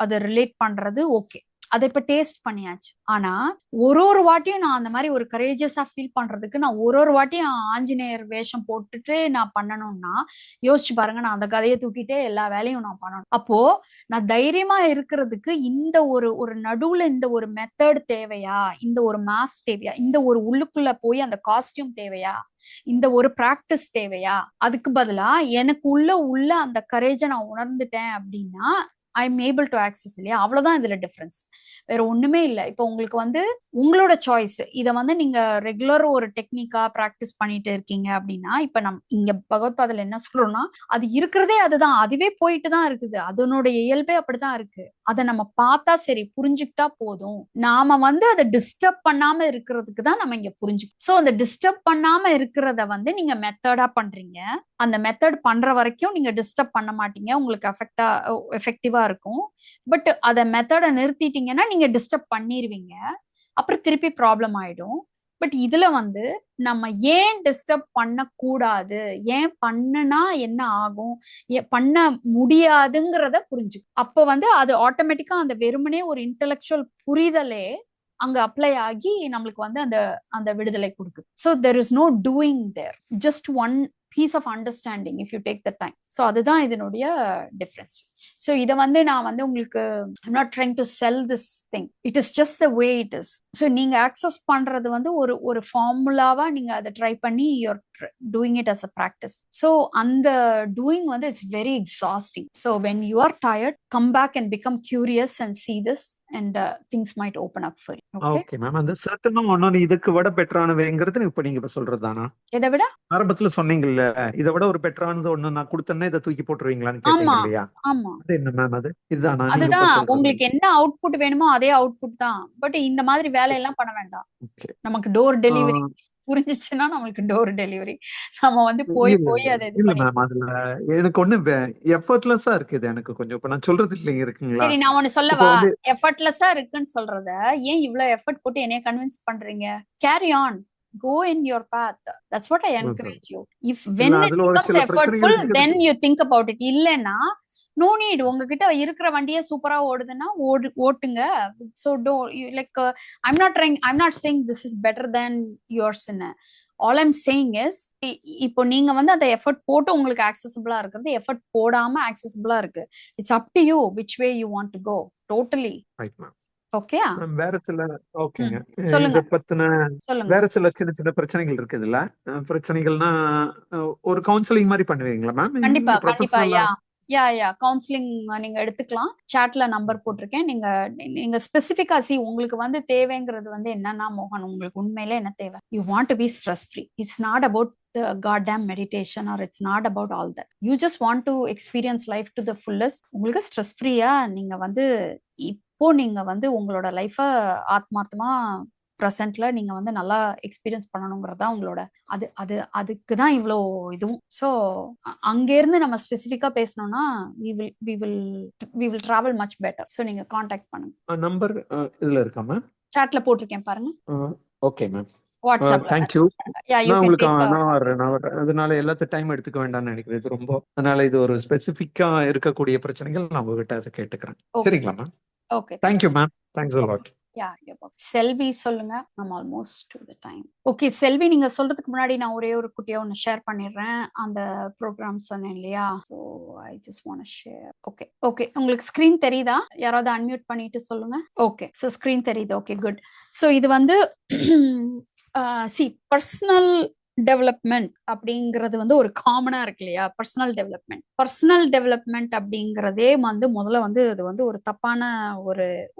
அதை ரிலேட் பண்றது ஓகே, அதை இப்ப டேஸ்ட் பண்ணியாச்சு. ஆனா ஒரு வாட்டியும் நான் அந்த மாதிரி ஒரு கரேஜியஸா ஃபீல் பண்றதுக்கு நான் ஒரு வாட்டியும் ஆஞ்சநேயர் வேஷம் போட்டுட்டு நான் பண்ணணும்னா யோசிச்சு பாருங்க, நான் அந்த கதையை தூக்கிட்டே எல்லா வேலையும் நான் பண்ணணும். அப்போ நான் தைரியமா இருக்கிறதுக்கு இந்த ஒரு ஒரு நடுவுல இந்த ஒரு மெத்தட் தேவையா, இந்த ஒரு மாஸ்க் தேவையா, இந்த ஒரு உள்ளுக்குள்ள போய் அந்த காஸ்டியூம் தேவையா, இந்த ஒரு பிராக்டிஸ் தேவையா? அதுக்கு பதிலா எனக்கு உள்ள அந்த கரேஜை நான் உணர்ந்துட்டேன் அப்படின்னா I am able to access இல்லையா? அவ்வளவுதான் இதுல டிஃபரன்ஸ், வேற ஒண்ணுமே இல்லை. இப்போ உங்களுக்கு வந்து உங்களோட சாய்ஸ். இதை வந்து நீங்க ரெகுலர் ஒரு டெக்னிக்கா பிராக்டிஸ் பண்ணிட்டு இருக்கீங்க அப்படின்னா, இப்ப இங்க பகவத்பாதையில என்ன சொல்றோம்னா, அது இருக்கிறதே அதுதான், அதுவே போயிட்டு தான் இருக்குது, அதனுடைய இயல்பே அப்படிதான் இருக்கு. அதை நம்ம பார்த்தா சரி, புரிஞ்சுக்கிட்டா போதும். நாம வந்து அதை டிஸ்டர்ப் பண்ணாம இருக்கிறதுக்கு தான் நம்ம இங்க புரிஞ்சுக்கணும். சோ அந்த டிஸ்டர்ப் பண்ணாம இருக்கிறத வந்து நீங்க மெத்தடா பண்றீங்க. அந்த மெத்தட் பண்ற வரைக்கும் நீங்க டிஸ்டர்ப் பண்ண மாட்டீங்க, உங்களுக்கு எஃபெக்டிவா இருக்கும். பட் அத மெத்தடை நிறுத்திட்டீங்கன்னா நீங்க டிஸ்டர்ப் பண்ணிருவீங்க, அப்புறம் திருப்பி ப்ராப்ளம் ஆயிடும். பட் இதுல வந்து நம்ம ஏன் டிஸ்டர்ப் பண்ணக்கூடாது, ஏன் பண்ணுனா என்ன ஆகும், பண்ண முடியாதுங்கிறத புரிஞ்சுக்கும். அப்போ வந்து அது ஆட்டோமேட்டிக்கா அந்த வெறுமனே ஒரு இன்டெலெக்சுவல் புரிதலே அங்க அப்ளை ஆகி நம்மளுக்கு வந்து அந்த அந்த விடுதலை கொடுக்குது. So there is no doing there, just one piece of understanding if you take the time. So அதுதான் இதனுடைய டிஃபரன்ஸ். ஸோ இதை வந்து நான் வந்து உங்களுக்கு I'm not trying to sell this thing, it is just the way it is. So நீங்க access பண்றது வந்து ஒரு ஒரு ஃபார்முலாவா நீங்க அதை ட்ரை பண்ணி you're doing it as a practice. So அந்த டூயிங் வந்து it's very exhausting. So when you are tired, come back and become curious and see this and things might open up for you. Okay? Okay ma'am. அந்த சர்ட்டனா ஒன்னொன்னு இதுக்கு விட பெட்டரானவேங்கிறது இப்ப நீங்க சொல்றதுதானா? இதை விட ஆரம்பத்துல சொன்னீங்கல்ல, இதை விட ஒரு பெட்டரானது ஒண்ணு நான் கொடுத்தேன்னா இதை தூக்கி போட்டுருவீங்களான்னு கேட்டீங்க ஆமா இல்லையா? ஆமா, அது என்ன மேம்? அது இதுதானா நீங்க இப்ப அதுதான் சொல்றது? உங்களுக்கு என்ன அவுட்புட் வேணுமோ அதே அவுட்புட் தான். பட் இந்த மாதிரி வேலையெல்லாம் பண்ண வேண்டாம். ஓகே. நமக்கு டோர் டெலிவரி புரிஞ்சிச்சுன்னா நம்மளுக்கு டோர் டெலிவரி. நம்ம வந்து போய் இல்ல போய் அதை இது இல்ல பண்ணி மேம், அதுல எனக்கு ஒண்ணு எஃபர்ட்லெஸ்ஸா இருக்குது எனக்கு கொஞ்சம். இப்ப நான் சொல்றது இல்லைங்க இருக்குங்களா? சரி, நான் ஒண்ணு இப்ப சொல்லவா? வந்து எஃபர்ட்லெஸ்ஸா இருக்குன்னு சொல்றத ஏன் இவ்ளோ எஃபர்ட் போட்டு என்னைய கன்வின்ஸ் பண்றீங்க? Carry on, go in your path. That's what I encourage you. If இல்ல when it அதுல ஒரு becomes சில effortful, பிரச்சனைகள் இருக்குது. then you think about it. இல்லைன்னா நோ நீட். உங்ககிட்ட இருக்கிற வண்டியே சூப்பரா ஓடுதுன்னா ஓட்டுங்க. So don't you like I'm not saying this is better than yours. All I'm saying is இப்போ நீங்க வந்து அந்த எஃபர்ட் போட்டு உங்களுக்கு ஆக்சசிபிளா இருக்கிறது, எஃபர்ட் போடாம ஆக்சசிபிளா இருக்கு. It's up to you which way you want to go. Totally. Right ma'am. Okay. Ma'am வேற சில ஓகேங்க. சொல்லுங்க இத பத்தின சொல்லுங்க. வேற சில சின்ன சின்ன பிரச்சனைகள் இருக்குதுல்ல. பிரச்சனைகள்னா ஒரு கவுன்சிலிங் மாதிரி பண்ணுவீங்களா மேம்? கண்டிப்பா நீங்க கண்டிப்பா. ப்ரொஃபஷனலா? யா கவுன்சிலிங் நீங்க எடுத்துக்கலாம். சாட்ல நம்பர் போட்டிருக்கேன். நீங்க ஸ்பெசிபிக்கா உங்களுக்கு வந்து தேவைங்கிறது வந்து என்னன்னா மோகன், உங்களுக்கு உண்மையில என்ன தேவை? You want to be stress free. It's not about goddamn meditation or it's not about all that. You just want to experience life to the fullest. உங்களுக்கு ஸ்ட்ரெஸ் ஃப்ரீயா நீங்க வந்து இப்போ நீங்க வந்து உங்களோட லைஃப ஆத்மார்த்தமா ப்ரெசென்ட்ல நீங்க வந்து நல்லா எக்ஸ்பீரியன்ஸ் பண்ணணுங்கிறது தான் உங்களோட அதுக்கு தான் இவ்வளோ இதுவும். ஸோ அங்கேருந்து நம்ம ஸ்பெசிஃபிக்காக பேசணும்னா we will travel much better. So நீங்க காண்டாக்ட் பண்ணுங்க. நம்பர் இதுல இருக்கா மேம்? சாட்ல போட்டிருக்கேன் பாருங்க. Okay ma'am. வாட்ஸ்அப்ல. தேங்க்யூ. யா யூ நான் கேன் உங்களுக்கு டேக். நான் வர்றேன். அதனால எல்லாத்தையும் டைம் எடுத்துக்க வேண்டாம்னு நினைக்கிறேன் இது ரொம்ப. அதனால இது ஒரு ஸ்பெசிஃபிக்கா இருக்கக்கூடிய பிரச்சனைகள் நான் உங்ககிட்ட அதை கேட்டுக்கிறேன். சரிங்களா ma'am? Okay. Thank you ma'am. Thanks a lot. Selvi சொல்லுங்க. I'm almost to the time. Okay Selvi, நீங்க சொல்றதுக்கு முன்னாடி நான் ஒரே ஒரு குட்டியா ஒன்று ஷேர் பண்ணிடுறேன். அந்த ப்ரோக்ராம் சொன்னேன் இல்லையா? So I just want share. Okay உங்களுக்கு ஸ்க்ரீன் தெரியுதா? யாராவது அன்மியூட் பண்ணிட்டு சொல்லுங்க. ஓகே, ஸோ ஸ்க்ரீன் தெரியுது. Okay good. ஸோ இது வந்து பர்சனல் டெவலப்மெண்ட் அப்படிங்கிறது வந்து ஒரு காமனா இருக்கு இல்லையா? பர்சனல் டெவலப்மெண்ட் அப்படிங்கிறதே வந்து முதல்ல வந்து இது வந்து ஒரு தப்பான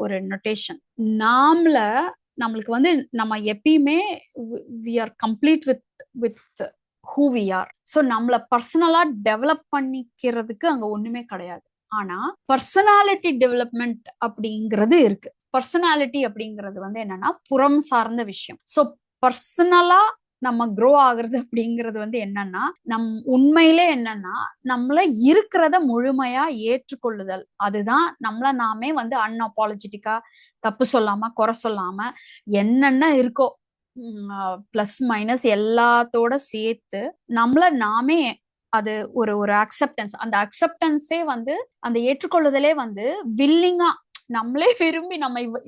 ஒரு நொட்டேஷன். நம்மளுக்கு வந்து நம்ம எப்பயுமே we are complete with who we are. So நம்மள பர்சனலா டெவலப் பண்ணிக்கிறதுக்கு அங்க ஒண்ணுமே கிடையாது. ஆனா பர்சனாலிட்டி டெவலப்மெண்ட் அப்படிங்கிறது இருக்கு. பர்சனாலிட்டி அப்படிங்கிறது வந்து என்னன்னா புறம் சார்ந்த விஷயம். ஸோ பர்சனலா நம்ம க்ரோ ஆகுறது அப்படிங்கிறது வந்து என்னன்னா உண்மையிலே என்னன்னா நம்மள இருக்கிறத முழுமையா ஏற்றுக்கொள்ளுதல். அதுதான் நம்மள நாமே வந்து அன்அப்பாலஜெட்டிக்கா தப்பு சொல்லாம குறை சொல்லாம என்னென்ன இருக்கோ பிளஸ் மைனஸ் எல்லாத்தோட சேர்த்து நம்மள நாமே அது ஒரு அக்செப்டன்ஸ். அந்த அக்செப்டன்ஸே வந்து அந்த ஏற்றுக்கொள்ளுதலே வந்து வில்லிங்கா நம்மளே விரும்பி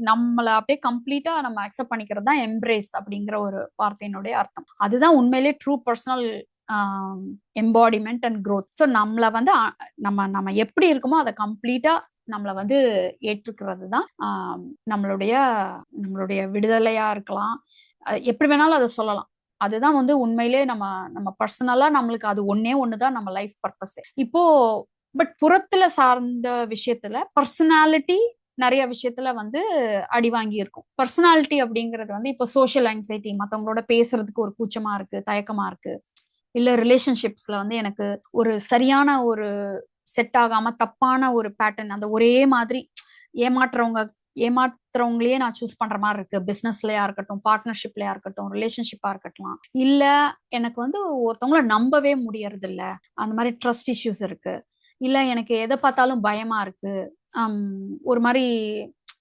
நம்மள அப்படியே கம்ப்ளீட்டா நம்ம அக்செப்ட் பண்ணிக்கிறது தான் எம்ப்ரேஸ் அப்படிங்கிற ஒரு வார்த்தையினுடைய அர்த்தம். அதுதான் உண்மையிலே true personal embodiment and growth. So நம்மள வந்து நம்ம எப்படி இருக்குமோ அதை கம்ப்ளீட்டா நம்மள வந்து ஏற்றுக்கிறது தான் நம்மளுடைய விடுதலையா இருக்கலாம். எப்படி வேணாலும் அதை சொல்லலாம். அதுதான் வந்து உண்மையிலே நம்ம பர்சனலா நம்மளுக்கு அது ஒண்ணுதான் நம்ம லைஃப் பர்பஸ். இப்போ பட் புறத்துல சார்ந்த விஷயத்துல பர்சனாலிட்டி நிறைய விஷயத்துல வந்து அடி வாங்கி இருக்கும். பர்சனாலிட்டி அப்படிங்கிறது வந்து இப்போ சோஷியல் ஆங்ஸைட்டி, மற்றவங்களோட பேசுறதுக்கு ஒரு கூச்சமா இருக்கு, தயக்கமா இருக்கு. இல்ல ரிலேஷன்ஷிப்ஸ்ல வந்து எனக்கு ஒரு சரியான ஒரு செட் ஆகாம தப்பான ஒரு பேட்டர்ன், அந்த ஒரே மாதிரி ஏமாத்துறவங்களையே நான் சூஸ் பண்ற மாதிரி இருக்கு. பிசினஸ்லயா இருக்கட்டும், பார்ட்னர்ஷிப்லயா இருக்கட்டும், ரிலேஷன்ஷிப்பா இருக்கட்டும். இல்ல எனக்கு வந்து ஒருத்தவங்கள நம்பவே முடியறது இல்ல, அந்த மாதிரி ட்ரஸ்ட் இஷ்யூஸ் இருக்கு. இல்ல எனக்கு எதை பார்த்தாலும் பயமா இருக்கு, ஒரு மாதிரி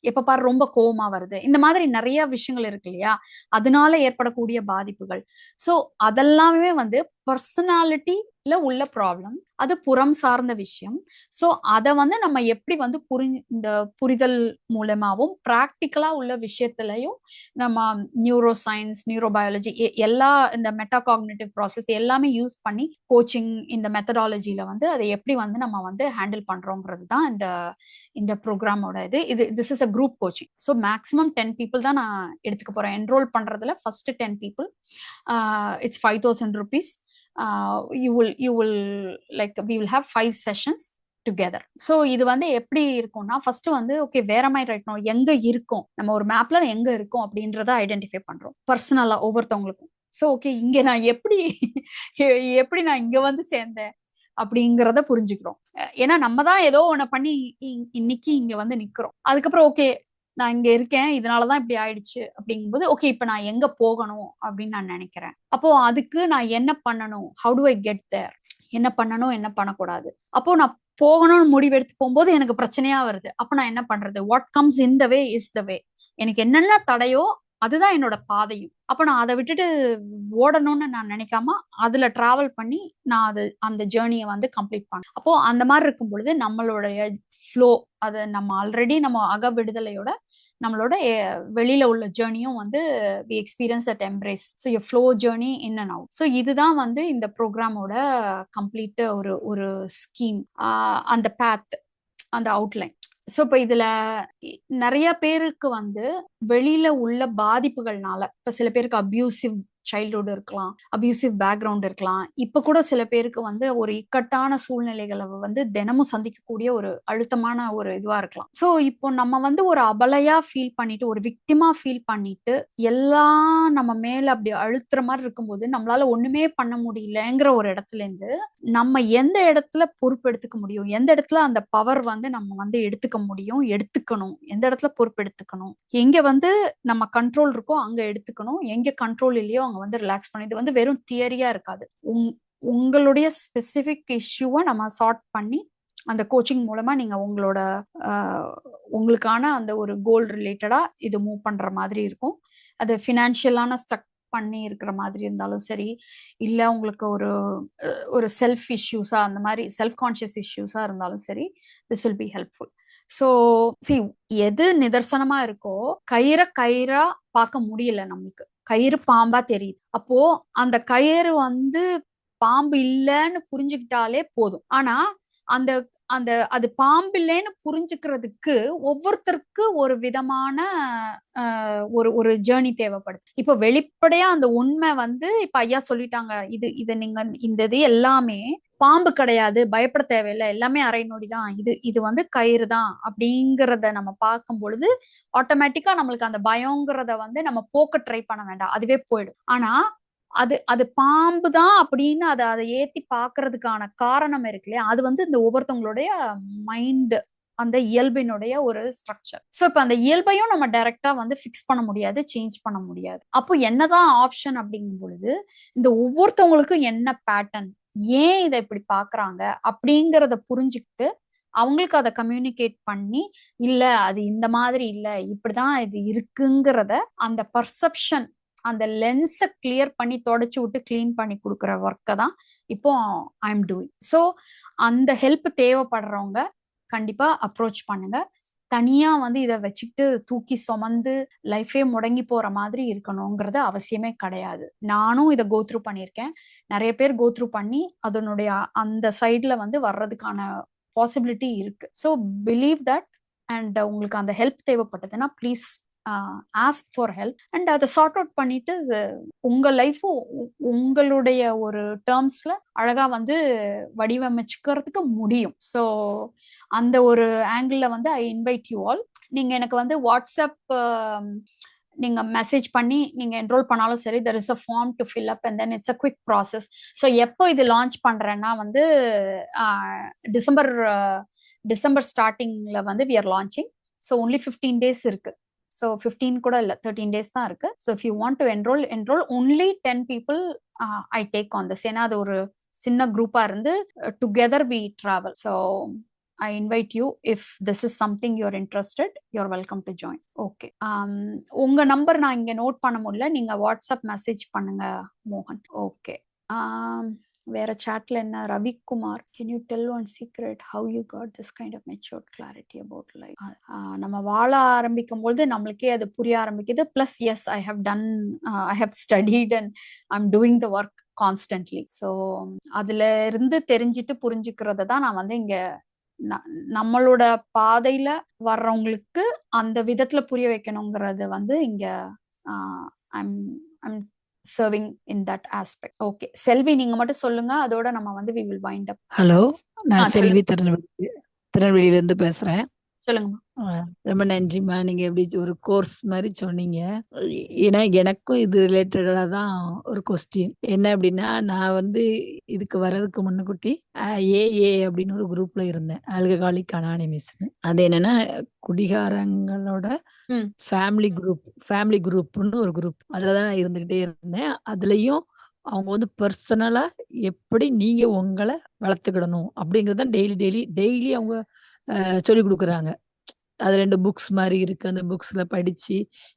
எப்ப பாரு ரொம்ப கோவமா வருது. இந்த மாதிரி நிறைய விஷயங்கள் இருக்கு இல்லையா? அதனால ஏற்படக்கூடிய பாதிப்புகள். ஸோ அதெல்லாமே வந்து பர்சனாலிட்டில உள்ள ப்ராப்ளம். அது புறம் சார்ந்த விஷயம். ஸோ அதை வந்து நம்ம எப்படி வந்து இந்த புரிதல் மூலமாவும் பிராக்டிக்கலா உள்ள விஷயத்திலையும் நம்ம நியூரோ சயின்ஸ், நியூரோ பயாலஜி எல்லா இந்த மெட்டாகாக்னிட்டிவ் ப்ராசஸ் எல்லாமே யூஸ் பண்ணி கோச்சிங் இந்த மெத்தடாலஜியில வந்து அதை எப்படி வந்து நம்ம வந்து ஹேண்டில் பண்றோங்கிறது தான் இந்த ப்ரோக்ராமோட this is a group coaching. So maximum 10 people தான் நான் எடுத்துக்க போறேன். என்ரோல் பண்றதுல ஃபர்ஸ்ட் 10 people. இட்ஸ் 5,000 rupees. You will like we will have 5 sessions together. So இது வந்து எப்படி இருக்கும்னா ஃபர்ஸ்ட் வந்து ஓகே வேற மாதிரி ரைட் நோ எங்க இருக்கோம், நம்ம ஒரு மேப்ல எங்க இருக்கோம் அப்படின்றத ஐடென்டிஃபை பண்றோம் பர்சனலா ஒவ்வொருத்தவங்களுக்கும். ஸோ ஓகே இங்க நான் எப்படி நான் இங்க வந்து சேர்ந்தேன் அப்படிங்கிறத புரிஞ்சுக்கிறோம். ஏன்னா நம்ம தான் ஏதோ ஒண்ணு பண்ணி இன்னைக்கு இங்க வந்து நிக்கிறோம். அதுக்கப்புறம் ஓகே நான் இங்க இருக்கேன், இதனாலதான் இப்படி ஆயிடுச்சு அப்படிங்கும்போது, ஓகே இப்ப நான் எங்க போகணும் அப்படின்னு நான் நினைக்கிறேன். அப்போ அதுக்கு நான் என்ன பண்ணணும், ஹவு டு ஐ கெட் தேர், என்ன பண்ணணும் என்ன பண்ணக்கூடாது. அப்போ நான் போகணும்னு முடிவெடுத்து போகும்போது எனக்கு பிரச்சனையா வருது. அப்ப நான் என்ன பண்றது, what comes in the way is the way. எனக்கு என்னென்ன தடையோ அதுதான் என்னோட பாதையும். அப்ப நான் அதை விட்டுட்டு ஓடணும்னு நான் நினைக்காம அதுல டிராவல் பண்ணி நான் அந்த ஜேர்னியை வந்து கம்ப்ளீட் பண்ணேன். அப்போ அந்த மாதிரி இருக்கும் பொழுது நம்மளுடைய ஃப்ளோ, அது நம்ம ஆல்ரெடி நம்ம அக விடுதலையோட நம்மளோட வெளியில உள்ள ஜேர்னியும் வந்து we experience at embrace. So ya flow journey in and out. So இதுதான் வந்து இந்த ப்ரோக்ராமோட கம்ப்ளீட் ஒரு ஸ்கீம், அந்த பேத், அந்த அவுட்லைன். ஸோ இப்போ இதுல நிறைய பேருக்கு வந்து வெளியில உள்ள பாதிப்புகள்னால, இப்ப சில பேருக்கு அபியூசிவ் சைல்ட்ஹுட் இருக்கலாம், அபியூசிவ் பேக்ரவுண்ட் இருக்கலாம். இப்ப கூட சில பேருக்கு வந்து ஒரு இக்கட்டான சூழ்நிலைகளை வந்து தினமும் சந்திக்கக்கூடிய ஒரு அழுத்தமான ஒரு இதுவா இருக்கலாம். ஸோ இப்போ நம்ம வந்து ஒரு அபலையா ஃபீல் பண்ணிட்டு, ஒரு விக்டிமா ஃபீல் பண்ணிட்டு எல்லாம் நம்ம மேல அப்படி அழுத்துற மாதிரி இருக்கும்போது நம்மளால ஒண்ணுமே பண்ண முடியலங்கிற ஒரு இடத்துல இருந்து நம்ம எந்த இடத்துல பொறுப்பு எடுத்துக்க முடியும், எந்த இடத்துல அந்த பவர் வந்து நம்ம வந்து எடுத்துக்க முடியும், எடுத்துக்கணும், எந்த இடத்துல பொறுப்பு எடுத்துக்கணும், எங்க வந்து நம்ம கண்ட்ரோல் இருக்கோ அங்க எடுத்துக்கணும், எங்க கண்ட்ரோல் இல்லையோ அங்க வந்து ரிலாக்ஸ் பண்ணி. இது வந்து வெறும் தியரியா இருக்காது. உங்களுடைய ஸ்பெசிபிக் இஷ்யூவை நம்ம சார்ட் பண்ணி அந்த கோச்சிங் மூலமா நீங்க உங்களுக்கான அந்த ஒரு கோல் ரிலேட்டடா இது மூவ் பண்ற மாதிரி இருக்கும். அது ஃபினான்ஷியலான ஸ்டக் பண்ணி இருக்கிற மாதிரி இருந்தாலும் சரி, இல்ல உங்களுக்கு ஒரு செல்ஃப் இஷ்யூஸா, அந்த மாதிரி செல்ஃப் கான்ஷியஸ் இஷ்யூஸா இருந்தாலும் சரி, this will be helpful. So எது நிதர்சனமா இருக்கோ, கயிறா பார்க்க முடியல, நம்மளுக்கு கயிறு பாம்பா தெரியுது. அப்போ அந்த கயிறு வந்து பாம்பு இல்லைன்னு புரிஞ்சுக்கிட்டாலே போதும். ஆனா அது பாம்பு இல்லைன்னு புரிஞ்சுக்கிறதுக்கு ஒவ்வொருத்தருக்கு ஒரு விதமான ஒரு ஜேர்னி தேவைப்படுது. இப்போ வெளிப்படையா அந்த உண்மை வந்து இப்ப ஐயா சொல்லிட்டாங்க, இது நீங்க இந்த இது எல்லாமே பாம்பு கிடையாது, பயப்பட தேவையில்லை, எல்லாமே அரை நொடிதான், இது வந்து கயிறு தான் அப்படிங்கிறத நம்ம பார்க்கும் பொழுது ஆட்டோமேட்டிக்கா நம்மளுக்கு அந்த பயங்கிறத வந்து நம்ம போக்க ட்ரை பண்ண வேண்டாம், அதுவே போயிடும். ஆனா அது பாம்பு தான் அப்படின்னு அதை ஏத்தி பாக்குறதுக்கான காரணம் இருக்கு இல்லையா, அது வந்து இந்த ஒவ்வொருத்தவங்களுடைய மைண்ட், அந்த இயல்பினுடைய ஒரு ஸ்ட்ரக்சர். ஸோ இப்போ அந்த இயல்பையும் நம்ம டைரக்டா வந்து ஃபிக்ஸ் பண்ண முடியாது, சேஞ்ச் பண்ண முடியாது. அப்போ என்னதான் ஆப்ஷன் அப்படிங்கும் பொழுது, இந்த ஒவ்வொருத்தவங்களுக்கும் என்ன பேட்டர்ன், ஏன் இதை இப்படி பாக்குறாங்க அப்படிங்கிறத புரிஞ்சுக்கிட்டு அவங்களுக்கு அதை கம்யூனிகேட் பண்ணி, இல்ல அது இந்த மாதிரி இல்ல, இப்படிதான் இது இருக்குங்கிறத அந்த பர்செப்ஷன், அந்த லென்ஸை கிளியர் பண்ணி தொடச்சு விட்டு கிளீன் பண்ணி கொடுக்குற ஒர்க்கை தான் இப்போ ஐ எம் டூயிங். ஸோ அந்த ஹெல்ப் தேவைப்படுறவங்க கண்டிப்பா அப்ரோச் பண்ணுங்க. தனியா வந்து இதை வச்சுக்கிட்டு தூக்கி சுமந்து லைஃபே முடங்கி போற மாதிரி இருக்கணுங்கிறது அவசியமே கிடையாது. நானும் இதை கோத்ரூ பண்ணியிருக்கேன், நிறைய பேர் கோத்ரூ பண்ணி அதனுடைய அந்த சைட்ல வந்து வர்றதுக்கான பாசிபிலிட்டி இருக்கு. So believe that. அண்ட் உங்களுக்கு அந்த ஹெல்ப் தேவைப்பட்டதுன்னா please ask for help. And அதை சார்ட் அவுட் பண்ணிட்டு உங்க லைஃபும் உங்களுடைய ஒரு டேர்ம்ஸ்ல அழகா வந்து வடிவமைச்சுக்கிறதுக்கு முடியும். ஸோ அந்த ஒரு ஆங்கிள் வந்து ஐ இன்வைட் யூ ஆல். நீங்க எனக்கு வந்து வாட்ஸ்அப் நீங்க மெசேஜ் பண்ணி நீங்க என்ரோல் பண்ணாலும் சரி, there is a form to fill up and then it's a quick process. So எப்போ இது லான்ச் பண்றேன்னா வந்து டிசம்பர் ஸ்டார்டிங்ல வந்து we are launching. So only 15 days இருக்கு. ஸோ 15 கூட இல்லை, 13 days தான் இருக்கு. So if you want to enroll only 10 people I take on this. ஏன்னா அது ஒரு சின்ன குரூப்பா இருந்து together we travel. So I invite you, if this is something you're interested, you're welcome to join. Okay. உங்க number நான் இங்க note பண்ண முடியல, நீங்க வாட்ஸ்அப் மெசேஜ் பண்ணுங்க மோகன். ஓகே. வேற சாட்ல என்ன, Ravikumar, can you tell one secret how you got this kind of matured clarity about life? நம்ம வாழ ஆரம்பிக்கும் பொழுது நம்மளுக்கே அது புரிய ஆரம்பிக்குது. Plus yes, I have studied and I'm doing the work constantly. So அதுல இருந்து தெரிஞ்சிட்டு புரிஞ்சுக்கிறத தான் நான் வந்து இங்க நம்மளோட பாதையில வர்றவங்களுக்கு அந்த விதத்துல புரிய வைக்கணுங்கிறது வந்து இங்க I'm serving in that aspect. Okay. செல்வி நீங்க மட்டும் சொல்லுங்க, அதோட நம்ம வந்து we will wind up. Hello, நான் செல்வி திருநெல்வேலியில இருந்து பேசுறேன். சொல்லுங்கம்மா. ஆ, ரொம்ப நன்றிம்மா. நீங்க எப்படி ஒரு கோர்ஸ் மாரி சொன்னீங்க. ஏன்னா எனக்கும் இது ரிலேட்டடா தான் ஒரு கொஸ்டின். என்ன அப்படின்னா, நான் வந்து இதுக்கு வர்றதுக்கு முன்னக்கூட்டி ஏஏ அப்படின்னு ஒரு குரூப்ல இருந்தேன். ஆல்கஹாலிக் அனானிமஸ்ன்னு. அது என்னன்னா, குடிகாரங்களோட ம். ஃபேமிலி குரூப்ன்னு ஒரு குரூப். அதுல தான் நான் இருந்துகிட்டே இருந்தேன். அதுலயும் அவங்க வந்து பெர்சனலா எப்படி நீங்க உங்கள வளர்த்துக்கிடணும் அப்படிங்கிறது தான் டெய்லி அவங்க சொல்லிக் குடுக்குறாங்க. அது 2 புக்ஸ் மாரி இருக்கு. அந்த புக்ஸ்ல படிச்சு,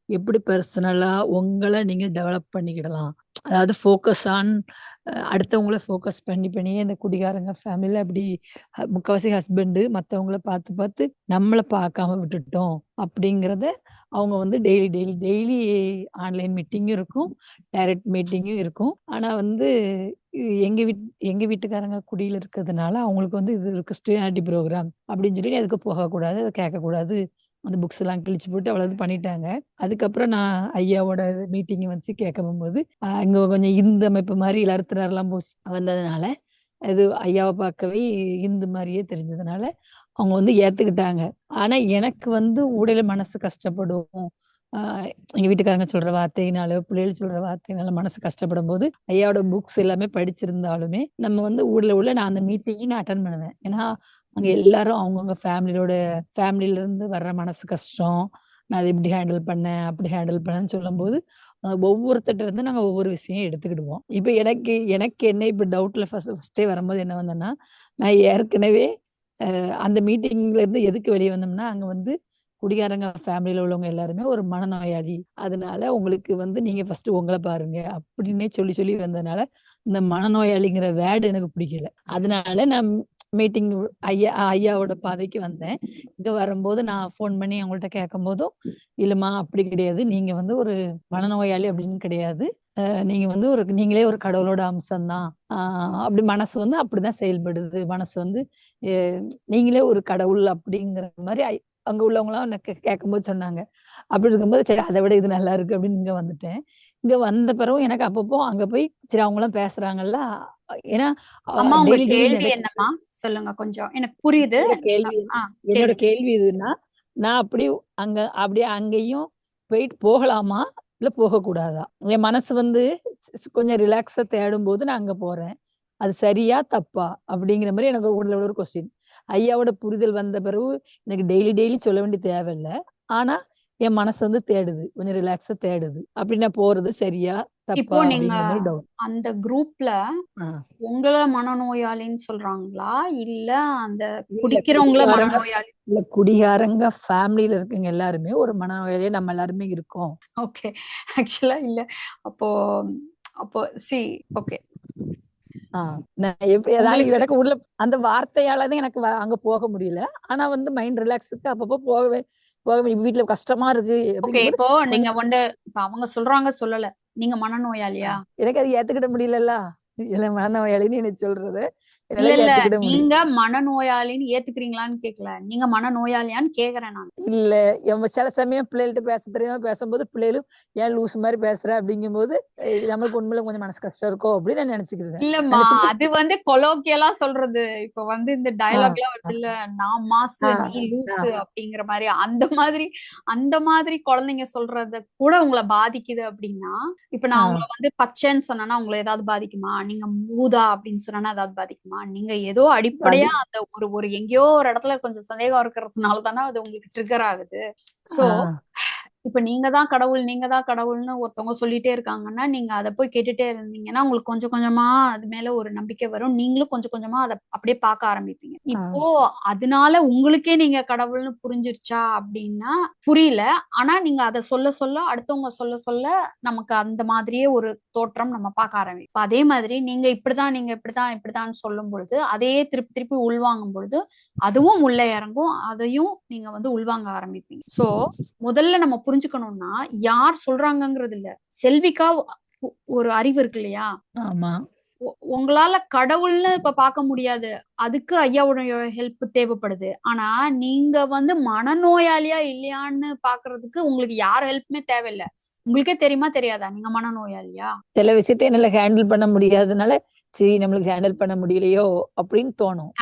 எப்படி பெர்சனலா உங்கள நீங்க டெவலப் பண்ணிக்கிடலாம். அதாவது ஃபோக்கஸ் ஆன் அடுத்தவங்கள ஃபோக்கஸ் பண்ணியே இந்த குடிகாரங்க ஃபேமிலில அப்படி முக்காவாசி ஹஸ்பண்ட் மத்தவங்கள பார்த்து நம்மள பார்க்காம விட்டுட்டோம். அப்படிங்கிறத அவங்க வந்து டெய்லி ஆன்லைன் மீட்டிங்கும் இருக்கும். டைரக்ட் மீட்டிங்கும் இருக்கும். ஆனா வந்து எங்க எங்க வீட்டுக்காரங்க குடியில இருக்கிறதுனால அவங்களுக்கு வந்து இது இருக்கு ஸ்டே புரோகிராம் அப்படின்னு சொல்லி அதுக்கு போகக்கூடாது. அத கேட்கக்கூடாது. அந்த புக்ஸ் எல்லாம் கிழிச்சு போட்டு அவ்வளவு இது பண்ணிட்டாங்க. அதுக்கப்புறம் நான் ஐயாவோட மீட்டிங் வச்சு கேட்க போகும்போது, இங்க கொஞ்சம் இந்து அமைப்பு மாரி எல்லாரும் திணறலாம் வந்ததுனால, இது ஐயாவ பார்க்கவே இந்து மாரியே தெரிஞ்சதுனால, அவங்க வந்து ஏத்துக்கிட்டாங்க. ஆனா எனக்கு வந்து உடையில மனசு கஷ்டப்படும். ஆ எங்க வீட்டுக்காரங்க சொல்ற வார்த்தையினால, பிள்ளைகள் சொல்ற வார்த்தையினால மனசு கஷ்டப்படும்போது, ஐயாவோட புக்ஸ் எல்லாமே படிச்சிருந்தாலுமே, நம்ம வந்து உள்ள நான் அந்த மீட்டிங்கையும் நான் அட்டெண்ட் பண்ணுவேன். ஏன்னா, அங்க எல்லாரும் அவங்கவங்க ஃபேமிலில இருந்து வர்ற மனசு கஷ்டம். நான் அத இப்படி ஹேண்டில் பண்ணேன், அப்படி ஹேண்டில் பண்ணேன்னு சொல்லும்போது, ஒவ்வொருத்தர்ட்ட இருந்து நாங்க ஒவ்வொரு விஷயம் எடுத்துக்கிடுவோம். இப்ப எனக்கு என்ன இப்ப டவுட்ல ஃபர்ஸ்ட்டே வரும்போது என்ன வந்தேன்னா, நான் ஏற்கனவே அந்த மீட்டிங்ல இருந்து எதுக்கு வெளிய வந்தோம்னா, அங்க வந்து குடிகாரங்க ஃபேமிலில உள்ளவங்க எல்லாருமே ஒரு மனநோயாளி. அதனால உங்களுக்கு வந்து நீங்க ஃபர்ஸ்ட்டு உங்கள பாருங்க. அப்படின்னே சொல்லி வந்ததுனால, இந்த மனநோயாளிங்கிற வேர்ட் எனக்கு பிடிக்கல. அதனால நான் மீட்டிங் ஐயாவோட பாதைக்கு வந்தேன். இங்க வரும்போது நான் ஃபோன் பண்ணி அவங்கள்ட்ட கேட்கும்போதும், "இல்லம்மா அப்படி கிடையாது. நீங்க வந்து ஒரு மனநோயாளி அப்படின்னு கிடையாது. நீங்க வந்து நீங்களே ஒரு கடவுளோட அம்சம் தான். அப்படி மனசு வந்து அப்படிதான் செயல்படுது. மனசு வந்து எ நீங்களே ஒரு கடவுள்." அப்படிங்கிற மாரி அங்க உள்ளவங்கலாம் எனக்கு கேட்கும்போது சொன்னாங்க. அப்படி இருக்கும்போது, சரி அத விட இது நல்லா இருக்கு அப்படின்னு இங்க வந்துட்டேன். இங்க வந்த பிறகும் எனக்கு அப்பப்போ அங்க போய் சரி அவங்கலாம் பேசுறாங்கல்ல. ஏன்னா அம்மா உங்க டெய்லி கேள்வி என்னம்மா? சொல்லுங்க கொஞ்சம். எனக்கு புரியுது. என்னோட கேள்வி என்னோட கேளுங்க. கேள்வி இதுன்னா, நான் அப்படியே அங்கேயும் போயிட்டு போகலாமா? இல்ல போகக்கூடாதா? என் மனசு வந்து கொஞ்சம் ரிலாக்ஸா தேடும்போது நான் அங்க போறேன். அது சரியா? தப்பா? அப்படிங்கிற மாரி எனக்கு உள்ள ஒரு கொஸ்டின். ஐயாவோட புரிதல் வந்த பிறகு எனக்கு டெய்லி சொல்ல வேண்டிய தேவையில்ல. ஆனா, என் மனசு வந்து தேடுது. கொஞ்சம் ரிலாக்ஸா தேடுது. அப்படி நான் போறது சரியா? இப்போ தப்பா? நீங்க அப்படிங்கிற மாரி டவுட். அந்த குரூப்ல ஆ. உங்கள மனநோயாளின்னு சொல்றாங்களா? இல்ல அந்த இல்ல குடிக்கிறவங்கள மனநோயாளி? குடிகாரங்க ஃபேமிலில இருக்கவங்க எல்லாருமே ஒரு மனநோயாளியா நம்ம எல்லாருமே இருக்கோம். ஓகே. ஆக்சுவலா இல்ல. அப்போ அப்போ ஓகே. நான் எப்படி அதாவது உங்களுக்கு எனக்கு உள்ள அந்த வார்த்தையால தான் எனக்கு அங்க போக முடியல. ஆனா வந்து மைண்ட் ரிலாக்ஸுக்கு அப்பப்போ போக வீட்ல கஷ்டமா இருக்கு ஓகே. அப்படிங்கும்போது இப்போ நீங்க கொஞ்சம் இப்ப அவங்க சொல்றாங்க சொல்லல. நீங்க மனநோயாளியா? எனக்கு அது ஏத்துக்கிட முடியலல்ல. இல்ல மனநோயாளின்னு எனக்கு சொல்றது. இல்ல, என்னால இல்ல. ஏத்துக்கிட முடியல. நீங்க மனநோயாளின்னு ஏத்துக்கிறீங்களான்னு கேட்கல. நீங்க மனநோயாளியான்னு கேக்குறேன் நான். இல்ல சில சமயம் பிள்ளைகள்ட்ட பேச தெரியாம பேசும்போது பிள்ளைகளும் ஏன் லூசு மாரி பேசுற அப்படிங்கும்போது நம்மளுக்கு உண்மையில கொஞ்சம் மனசு கஷ்டம் இருக்கும் அப்படின்னு நான் நினைச்சுக்கிருவேன். இல்லம்மா. அது வந்து கொலோக்கியலா சொல்றது. இப்ப வந்து இந்த ஆ, டயலாக்லாம் ஆ, வருதுல்ல. நான் மாசு, ஆ, நீ ஆ, லூசு அப்படிங்கிற மாரி. அந்த மாதிரி குழந்தைங்க சொல்றது கூட உங்கள பாதிக்குது அப்படின்னா, இப்ப நான் ஆ. உங்கள வந்து பச்சைன்னு சொன்னேன்னா, உங்கள ஏதாவது பாதிக்குமா? நீங்க ஊதா அப்படின்னு சொன்னேன்னா ஏதாவது பாதிக்குமா? நீங்க ஏதோ பாதி அடிப்படையா அந்த ஒரு எங்கேயோ ஒரு இடத்துல கொஞ்சம் சந்தேகம் இருக்கிறதுனால தானே அது உங்களுக்கு ட்ரிகர் ஆகுது. சோ, ஆ. இப்ப நீங்க தான் கடவுள்னு ஒருத்தவங்க சொல்லிட்டே இருக்காங்கன்னா, நீங்க அத போய் கேட்டுட்டே இருந்தீங்கன்னா, உங்களுக்கு கொஞ்சம் கொஞ்சமா அது மேல ஒரு நம்பிக்கை வரும். நீங்களும் கொஞ்சம் கொஞ்சமா அத அப்படியே பார்க்க ஆரம்பிப்பீங்க. ஆ. இப்போ அதனால உங்களுக்கே நீங்க கடவுள்னு புரிஞ்சிருச்சா அப்படின்னா, புரியல. ஆனா நீங்க அத சொல்ல அடுத்தவங்க சொல்ல நமக்கு அந்த மாதிரியே ஒரு தோற்றம் நம்ம பார்க்க ஆரம்பிப்போம். இப்ப அதே மாதிரி நீங்க இப்படித்தான்னு சொல்லும் பொழுது, அதையே திருப்பி உள்வாங்கும் பொழுது, அதுவும் உள்ள இறங்கும். அதையும் நீங்க வந்து உள்வாங்க ஆரம்பிப்பீங்க. முதல்ல நம்ம புரிஞ்சுக்கணும்னா, யார் சொல்றாங்கங்கிறது இல்ல. செல்விக்கா ஒரு அறிவு இருக்கு இல்லையா? ஆமா. உங்களால கடவுள்னு இப்ப பார்க்க முடியாது. அதுக்கு ஐயாவுடைய ஹெல்ப் தேவைப்படுது. ஆனா, நீங்க வந்து மனநோயாளியா இல்லையான்னு பார்க்கறதுக்கு உங்களுக்கு யார் ஹெல்ப்புமே தேவையில்ல. உங்களுக்கே தெரியுமா? தெரியாதா? நீங்க மனநோயாளியா? சில விஷயத்த என்னால ஹேண்டில் பண்ண முடியாதனால, சரி நம்மளுக்கு ஹேண்டில் பண்ண முடியலையோ அப்படின்னு தோணும்.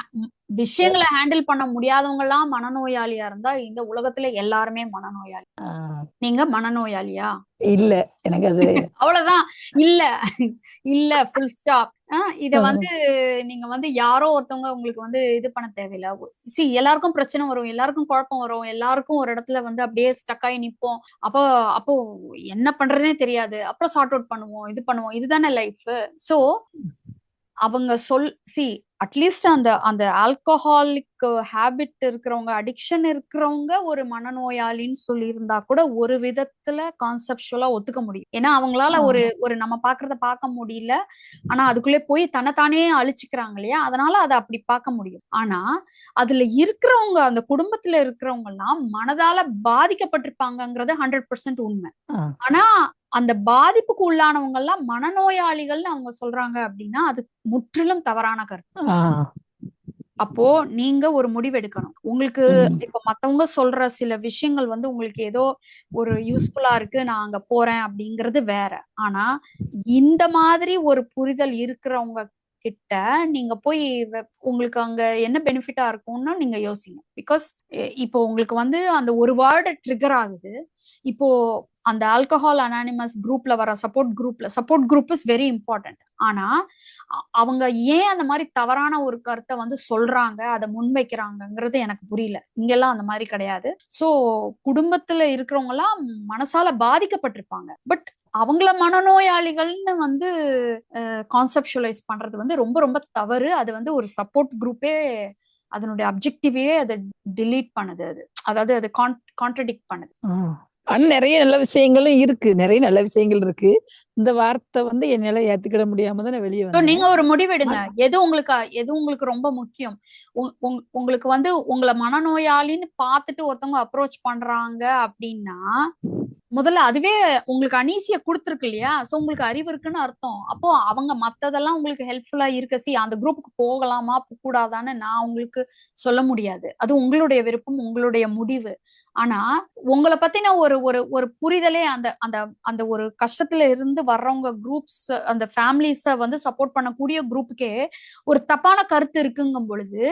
விஷயங்களை ஹேண்டில் பண்ண முடியாதவங்க எல்லாம் மனநோயாளியா இருந்தா இந்த உலகத்துல எல்லாருமே மனநோயாளி. ஆஹ் நீங்க மனநோயாளியா? இல்ல எனக்கு அது அவ்வளவுதான். இல்ல இல்ல, ஃபுல் ஸ்டாப். இத வந்து நீங்க வந்து யாரோ ஒருத்தவங்க உங்களுக்கு வந்து இது பண்ண தேவையில்ல. எல்லாருக்கும் பிரச்சனை வரும், எல்லாருக்கும் குழப்பம் வரும், எல்லாருக்கும் ஒரு இடத்துல வந்து அப்படியே ஸ்டக் ஆகி நிப்போம். அப்போ அப்போ என்ன பண்றதுனே தெரியாது. அப்புறம் சார்ட் அவுட் பண்ணுவோம், இது பண்ணுவோம். இதுதானே லைஃப். சோ அவங்க அட்லீஸ்ட் அந்த அந்த ஆல்கஹாலிக் ஹேபிட் இருக்கிறவங்க, அடிக்ஷன் இருக்கிறவங்க ஒரு மனநோயாளின்னு சொல்லியிருந்தா கூட ஒரு விதத்துல கான்செப்சுவலா ஒத்துக்க முடியும். ஏன்னா அவங்களால ஒரு ஒரு நம்ம பாக்குறத பார்க்க முடியல, ஆனா அதுக்குள்ளே போய் தன்னைத்தானே அழிச்சுக்கிறாங்க இல்லையா, அதனால அதை அப்படி பார்க்க முடியும். ஆனா அதுல இருக்கிறவங்க, அந்த குடும்பத்துல இருக்கிறவங்க எல்லாம் மனதால பாதிக்கப்பட்டிருப்பாங்கங்கிறது 100% உண்மை. ஆஹ் ஆனா அந்த பாதிப்புக்கு உள்ளானவங்க எல்லாம் மனநோயாளிகள்னு அவங்க சொல்றாங்க அப்படின்னா அது முற்றிலும் தவறான கருத்து. ஆஹ் அப்போ நீங்க ஒரு முடிவு எடுக்கணும். உங்களுக்கு உம் இப்ப மத்தவங்க சொல்ற சில விஷயங்கள் வந்து உங்களுக்கு ஏதோ ஒரு யூஸ்ஃபுல்லா இருக்கு, நான் அங்க போறேன் அப்படிங்கிறது வேற. ஆனா இந்த மாதிரி ஒரு புரிதல் இருக்கிறவங்க கிட்ட நீங்க போய் உங்களுக்கு அங்க என்ன பெனிஃபிட்டா இருக்கும்னு நீங்க யோசிங்க. பிகாஸ் இப்போ உங்களுக்கு வந்து அந்த ஒரு வேர்டு ட்ரிகர் ஆகுது. இப்போ அந்த ஆல்கஹால் அனானிமஸ் குரூப்ல வர support group is very important. ஆனா அவங்க ஏன் அந்த மாதிரி தவறான ஒரு கருத்தை வந்து சொல்றாங்க, அதை முன்வைக்கிறாங்கங்கிறது எனக்கு புரியல. இங்கெல்லாம் அந்த மாதிரி கிடையாது. சோ குடும்பத்துல இருக்கிறவங்க எல்லாம் மனசால பாதிக்கப்பட்டிருப்பாங்க. பட் அவங்கள மனநோயாளிகள்னு வந்து கான்செப்சுவலைஸ் பண்றது வந்து ரொம்ப ரொம்ப தவறு. அது வந்து ஒரு சப்போர்ட் குரூப்பே அதனுடைய அப்ஜெக்டிவே அதை டிலீட் பண்ணுது. அதாவது அது கான்ட்ரடிக்ட் பண்ணுது. ஆனா நிறைய நல்ல விஷயங்களும் இருக்கு, நிறைய நல்ல விஷயங்கள் இருக்கு. இந்த வார்த்தை வந்து என்னால ஏத்துக்கிட முடியாம தான் நான் வெளியே வந்தேன். நீங்க ஒரு முடிவெடுங்க. எது உங்களுக்கு ரொம்ப முக்கியம். உங்களுக்கு வந்து உங்களை மனநோயாளின்னு பார்த்துட்டு ஒருத்தவங்க அப்ரோச் பண்றாங்க அப்படின்னா முதல்ல அதுவே உங்களுக்கு அனீசிய கொடுத்துருக்கு இல்லையா. சோ உங்களுக்கு அறிவு இருக்குன்னு அர்த்தம். அப்போ அவங்க மத்ததெல்லாம் உங்களுக்கு ஹெல்ப்ஃபுல்லா இருக்கு. அந்த குரூப்புக்கு போகலாமா கூடாதான்னு நான் உங்களுக்கு சொல்ல முடியாது. அது உங்களுடைய விருப்பம், உங்களுடைய முடிவு. ஆனா உங்களை பத்தின ஒரு ஒரு ஒரு புரிதலே அந்த அந்த அந்த ஒரு கஷ்டத்துல இருந்து வர்றவங்க குரூப்ஸ், அந்த ஃபேமிலிஸ வந்து சப்போர்ட் பண்ணக்கூடிய குரூப்புக்கே ஒரு தப்பான கருத்து இருக்குங்கும் பொழுது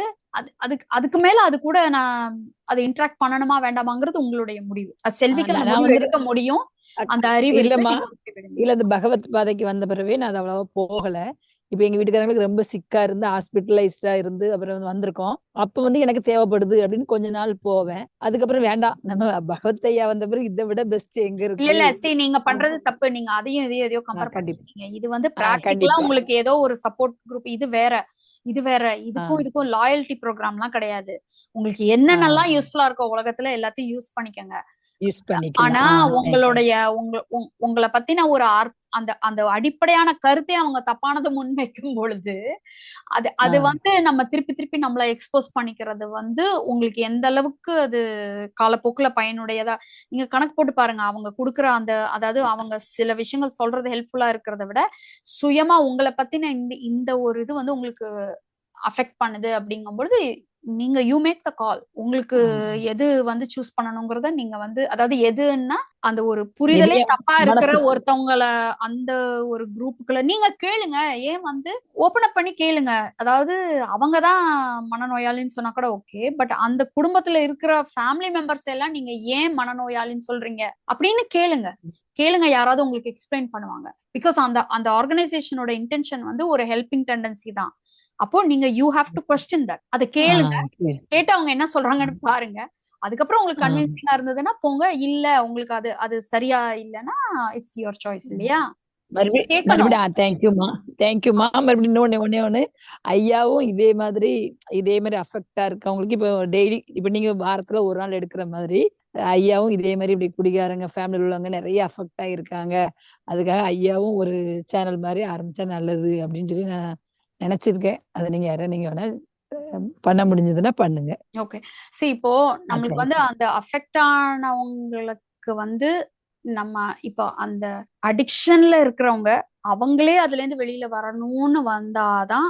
அதுக்கு மேல அது கூட நான் அதை இன்டராக்ட் பண்ணணுமா வேண்டாமாங்கிறது உங்களுடைய முடிவு. செல்விக்கு அந்த நான் முடிவு வந்து எடுக்க முடியும், அந்த அறிவு இருக்கு. இல்லம்மா, நீங்க முடிவெடுங்க. இல்ல அந்த பகவத் பாதைக்கு வந்த பிறவே நான் அது அவ்வளவா போகல. இப்ப எங்க வீட்டுக்காரங்களுக்கு ரொம்ப சிக்கா இருந்து ஹாஸ்பிட்டலைஸ்டா இருந்து அப்புறம் வந்திருக்கோம். அப்ப வந்து எனக்கு தேவைப்படுது அப்படின்னு கொஞ்ச நாள் போவேன். அதுக்கப்புறம் வேண்டாம், நம்ம பகவத் ஐயா வந்த பிறகு இதை விட பெஸ்ட் எங்க இருக்கு. இல்ல நீங்க பண்றது தப்பு. நீங்க அதையும் எதையோ கம்பேர் பண்ணிருக்கீங்க. இது வந்து பிராக்டிகலா கண்டிப்பா. உங்களுக்கு ஏதோ ஒரு சப்போர்ட் குரூப், இது வேற. இதுக்கும் லாயல்டி ப்ரோக்ராம்லாம் கிடையாது. உங்களுக்கு என்னென்னலாம் யூஸ்ஃபுல்லா இருக்கோ உலகத்துல எல்லாத்தையும் யூஸ் பண்ணிக்கங்க. யூஸ் ஆனா பண்ணிக்கலாம். உங்களுடைய உங்களை பத்தின ஒரு அந்த அந்த அடிப்படையான கருத்தை அவங்க தப்பானதை முன்வைக்கும் பொழுது அது வந்து நம்ம திருப்பி திருப்பி நம்மளை எக்ஸ்போஸ் பண்ணிக்கிறது வந்து உங்களுக்கு எந்த அளவுக்கு அது காலப்போக்குல பயனுடையதா நீங்க கணக்கு போட்டு பாருங்க. அவங்க கொடுக்குற அந்த, அதாவது அவங்க சில விஷயங்கள் சொல்றது ஹெல்ப்ஃபுல்லா இருக்கிறத விட சுயமா உங்களை பத்தின இந்த ஒரு இது வந்து உங்களுக்கு அஃபெக்ட் பண்ணுது அப்படிங்கும்பொழுது நீங்க யூ மேக் த கால். உங்களுக்கு எது வந்து சூஸ் பண்ணணுங்கிறத நீங்க வந்து, அதாவது எதுன்னா அந்த ஒரு புரிதலே தப்பா இருக்கிற ஒருத்தவங்களை அந்த ஒரு குரூப்புக்குள்ள நீங்க கேளுங்க. ஏன் வந்து ஓபன் அப் பண்ணி கேளுங்க. அதாவது அவங்கதான் மனநோயாளின்னு சொன்னா கூட ஓகே, பட் அந்த குடும்பத்துல இருக்கிற ஃபேமிலி மெம்பர்ஸ் எல்லாம் நீங்க ஏன் மனநோயாளின்னு சொல்றீங்க அப்படின்னு கேளுங்க. யாராவது உங்களுக்கு எக்ஸ்பிளைன் பண்ணுவாங்க. பிகாஸ் அந்த அந்த ஆர்கனைசேஷனோட இன்டென்ஷன் வந்து ஒரு ஹெல்பிங் டெண்டன்சி தான். அப்போ நீங்க you have to question that. அதை கேளுங்க, கேட்டு அவங்க என்ன சொல்றாங்கன்னு பாருங்க. அதுக்கப்புறம் உங்களுக்கு கன்வின்சிங்கா இருந்ததுன்னா போங்க. இல்ல உங்களுக்கு அது அது சரியா இல்லைன்னா இட்ஸ் யுவர் சாய்ஸ் இல்லையா. மறுபடியும் தேங்க்யூமா. மறுபடியும் ஒண்ணே ஐயாவும் இதே மாதிரி அஃபெக்டா இருக்கவங்களுக்கு இப்போ டெய்லி இப்ப நீங்க வாரத்துல ஒரு நாள் எடுக்கிற மாதிரி ஐயாவும் இதே மாதிரி இப்படி குடிகாரங்க ஃபேமிலியில் உள்ளவங்க நிறைய அஃபெக்ட் ஆகிருக்காங்க. அதுக்காக ஐயாவும் ஒரு சேனல் மாதிரி ஆரம்பிச்சா நல்லது அப்படின்னு சொல்லி நான் நினைச்சிருக்கேன். அதை நீங்க வேணா பண்ண முடிஞ்சதுன்னா பண்ணுங்க. ஓகே. இப்போ நம்மளுக்கு வந்து அந்த அஃபெக்ட் ஆனவங்களுக்கு வந்து நம்ம இப்போ அந்த அடிக்ஷன்ல இருக்கிறவங்க அவங்களே அதுல இருந்து வெளியில வரணும்னு வந்தாதான்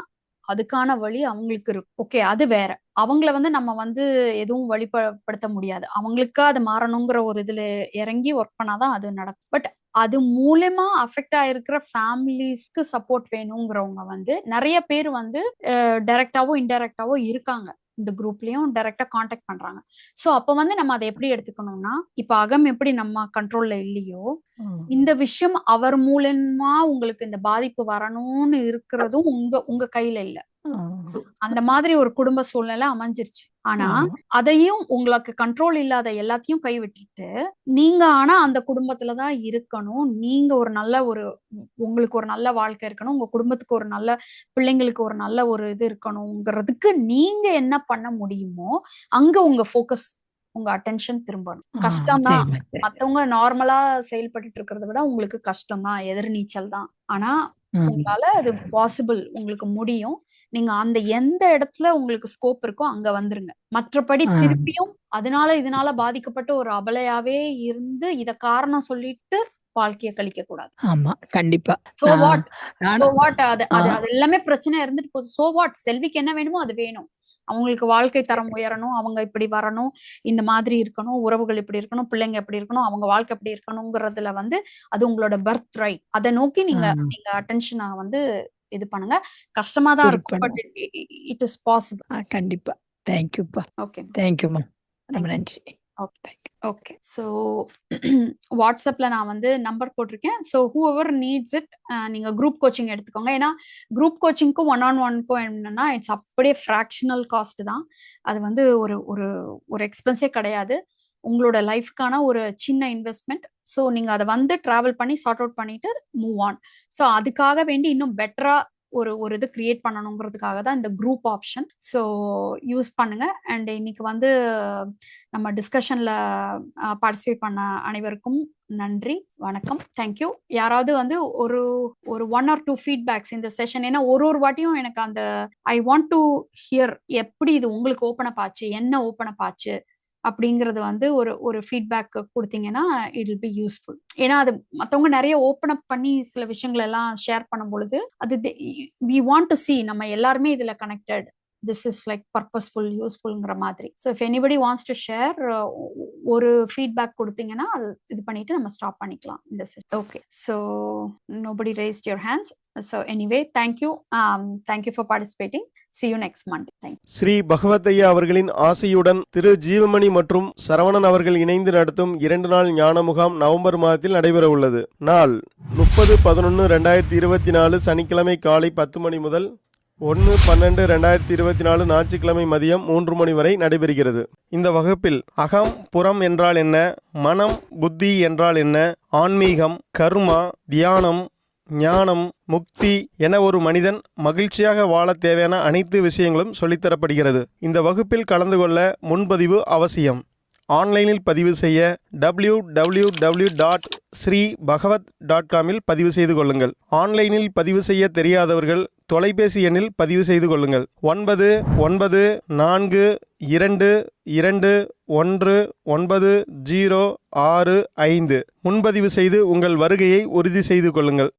அதுக்கான வழி அவங்களுக்கு இருக்கும். ஓகே, அது வேற. அவங்கள வந்து நம்ம வந்து எதுவும் வழிபடுத்த முடியாது. அவங்களுக்கா அது மாறணுங்கிற ஒரு இதுல இறங்கி ஒர்க் பண்ணாதான் அது நடக்கும். பட் அது மூலமா அஃபெக்ட் ஆயிருக்கிற ஃபேமிலிஸ்க்கு சப்போர்ட் வேணுங்கிறவங்க வந்து நிறைய பேர் வந்து டைரக்டாவோ இன்டைரக்டாவோ இருக்காங்க. இந்த குரூப்லயும் டைரக்டா காண்டாக்ட் பண்றாங்க. சோ அப்ப வந்து நம்ம அதை எப்படி எடுத்துக்கணும்னா, இப்ப அகம் எப்படி நம்ம கண்ட்ரோல்ல இல்லையோ, இந்த விஷயம் அவர் மூலமா உங்களுக்கு இந்த பாதிப்பு வரணும்னு இருக்கிறதும் உங்க கையில இல்ல. அந்த மாதிரி ஒரு குடும்ப சூழ்நிலை அமைஞ்சிருச்சு. ஆனா அதையும் உங்களுக்கு கண்ட்ரோல் இல்லாத எல்லாத்தையும் கை விட்டுட்டு நீங்க ஆனா அந்த குடும்பத்துலதான் இருக்கணும். நீங்க ஒரு நல்ல உங்களுக்கு ஒரு நல்ல வாழ்க்கை இருக்கணும். உங்க குடும்பத்துக்கு ஒரு நல்ல பிள்ளைங்களுக்கு ஒரு நல்ல ஒரு இது இருக்கணுங்கிறதுக்கு நீங்க என்ன பண்ண முடியுமோ அங்க உங்க ஃபோக்கஸ், உங்க அட்டென்ஷன் திரும்பணும். கஷ்டம்தான். மத்தவங்க நார்மலா செயல்பட்டு இருக்கிறத விட உங்களுக்கு கஷ்டம் தான், எதிர்நீச்சல் தான். ஆனா உங்களால அது பாசிபிள், உங்களுக்கு முடியும். நீங்க அந்த எந்த இடத்துல உங்களுக்கு ஸ்கோப் இருக்கோ அங்க வந்துருங்க. மற்றபடி திருப்பியும் இதனால பாதிக்கப்பட்ட ஒரு அபலையாவே இருந்து இத காரணம் சொல்லிட்டு வாழ்க்கைய கழிக்க கூடாது. ஆமா, கண்டிப்பா. சோ வாட் அது எல்லாமே பிரச்சனை இருந்துட்டு போகுது. சோ வாட், செல்விக்கு என்ன வேணுமோ அது வேணும். அவங்களுக்கு வாழ்க்கை தரம் உயரணும், அவங்க இப்படி வரணும், இந்த மாதிரி இருக்கணும், உறவுகள் இப்படி இருக்கணும், பிள்ளைங்க எப்படி இருக்கணும், அவங்க வாழ்க்கை எப்படி இருக்கணுங்கிறதுல வந்து அது உங்களோட பர்த் ரைட். அதை நோக்கி நீங்க அட்டென்ஷனை வந்து இது பண்ணுங்க. கஷ்டமா தான் இருக்கும், பட் இட் இஸ் பாசிபிள். கண்டிப்பா. தேங்க்யூப்பா. ஓகே, தேங்க்யூமா, ரொம்ப நன்றி. ஓகே. ஸோ வாட்ஸ்அப்ல நான் வந்து நம்பர் போட்டிருக்கேன். ஸோ ஹூஎவர் நீட்ஸ் இட், நீங்க குரூப் கோச்சிங் எடுத்துக்கோங்க. ஏன்னா குரூப் கோச்சிங்க்கும் 1-on-1க்கும் என்னன்னா இட்ஸ் அப்படியே ஃப்ராக்ஷனல் காஸ்ட் தான். அது வந்து ஒரு எக்ஸ்பென்ஸே கிடையாது. உங்களோட லைஃப்க்கான ஒரு சின்ன இன்வெஸ்ட்மெண்ட். ஸோ நீங்க அதை வந்து டிராவல் பண்ணி சார்ட் அவுட் பண்ணிட்டு மூவ் ஆன். ஸோ அதுக்காக வேண்டி இன்னும் பெட்டரா ஒரு இது கிரியேட் பண்ணணுங்கிறதுக்காக தான் இந்த குரூப் ஆப்ஷன். ஸோ யூஸ் பண்ணுங்க. அண்ட் இன்னைக்கு வந்து நம்ம டிஸ்கஷன்ல பார்ட்டிசிபேட் பண்ண அனைவருக்கும் நன்றி, வணக்கம், தேங்க்யூ. யாராவது வந்து ஒரு 1 or 2 ஃபீட்பேக்ஸ் இந்த செஷன், ஏன்னா ஒரு வாட்டியும் எனக்கு அந்த ஐ வாண்ட் டு ஹியர் எப்படி இது உங்களுக்கு ஓப்பன் அப் ஆச்சு, என்ன ஓப்பன் அப் ஆச்சு அப்படிங்கறது வந்து ஒரு ஃபீட்பேக் கொடுத்தீங்கன்னா இட் வில் பி யூஸ்ஃபுல். ஏன்னா அது மற்றவங்க நிறைய ஓப்பன் அப் பண்ணி சில விஷயங்கள் எல்லாம் ஷேர் பண்ணும் பொழுது அது வி வாண்ட் டு see நம்ம எல்லாருமே இதுல connected, this is like purposeful, யூஸ்ஃபுல்ங்கிற மாதிரி. So if anybody wants to share ஒரு ஃபீட்பேக் கொடுத்தீங்கன்னா அது இது பண்ணிட்டு நம்ம ஸ்டாப் பண்ணிக்கலாம் இந்த set. Okay, so nobody raised your hands. So anyway, thank you for participating. See you next Monday. Thank you. Shri Bhagavath ஐயா அவர்களின் ஆசையுடன் திரு ஜீவமணி மற்றும் சரவணன் அவர்கள் இணைந்து நடத்தும் 2 நாள் ஞான முகாம் நவம்பர் மாதத்தில் நடைபெற உள்ளது. நாள் 30-11-2024 சனிக்கிழமை காலை 10 மணி முதல் 1-12-2024 ஞாயிற்றுக்கிழமை மதியம் 3 மணி வரை நடைபெறுகிறது. இந்த வகுப்பில் அகம் புறம் என்றால் என்ன, மனம் புத்தி என்றால் என்ன, ஆன்மீகம், கர்மா, தியானம், ஞானம், முக்தி என ஒரு மனிதன் மகிழ்ச்சியாக வாழ தேவையான அனைத்து விஷயங்களும் சொல்லித்தரப்படுகிறது. இந்த வகுப்பில் கலந்து கொள்ள முன்பதிவு அவசியம். ஆன்லைனில் பதிவு செய்ய www.sribhagavat.com பதிவு செய்து கொள்ளுங்கள். ஆன்லைனில் பதிவு செய்ய தெரியாதவர்கள் தொலைபேசி எண்ணில் பதிவு செய்து கொள்ளுங்கள். 9992219065 முன்பதிவு செய்து உங்கள் வருகையை உறுதி செய்து கொள்ளுங்கள்.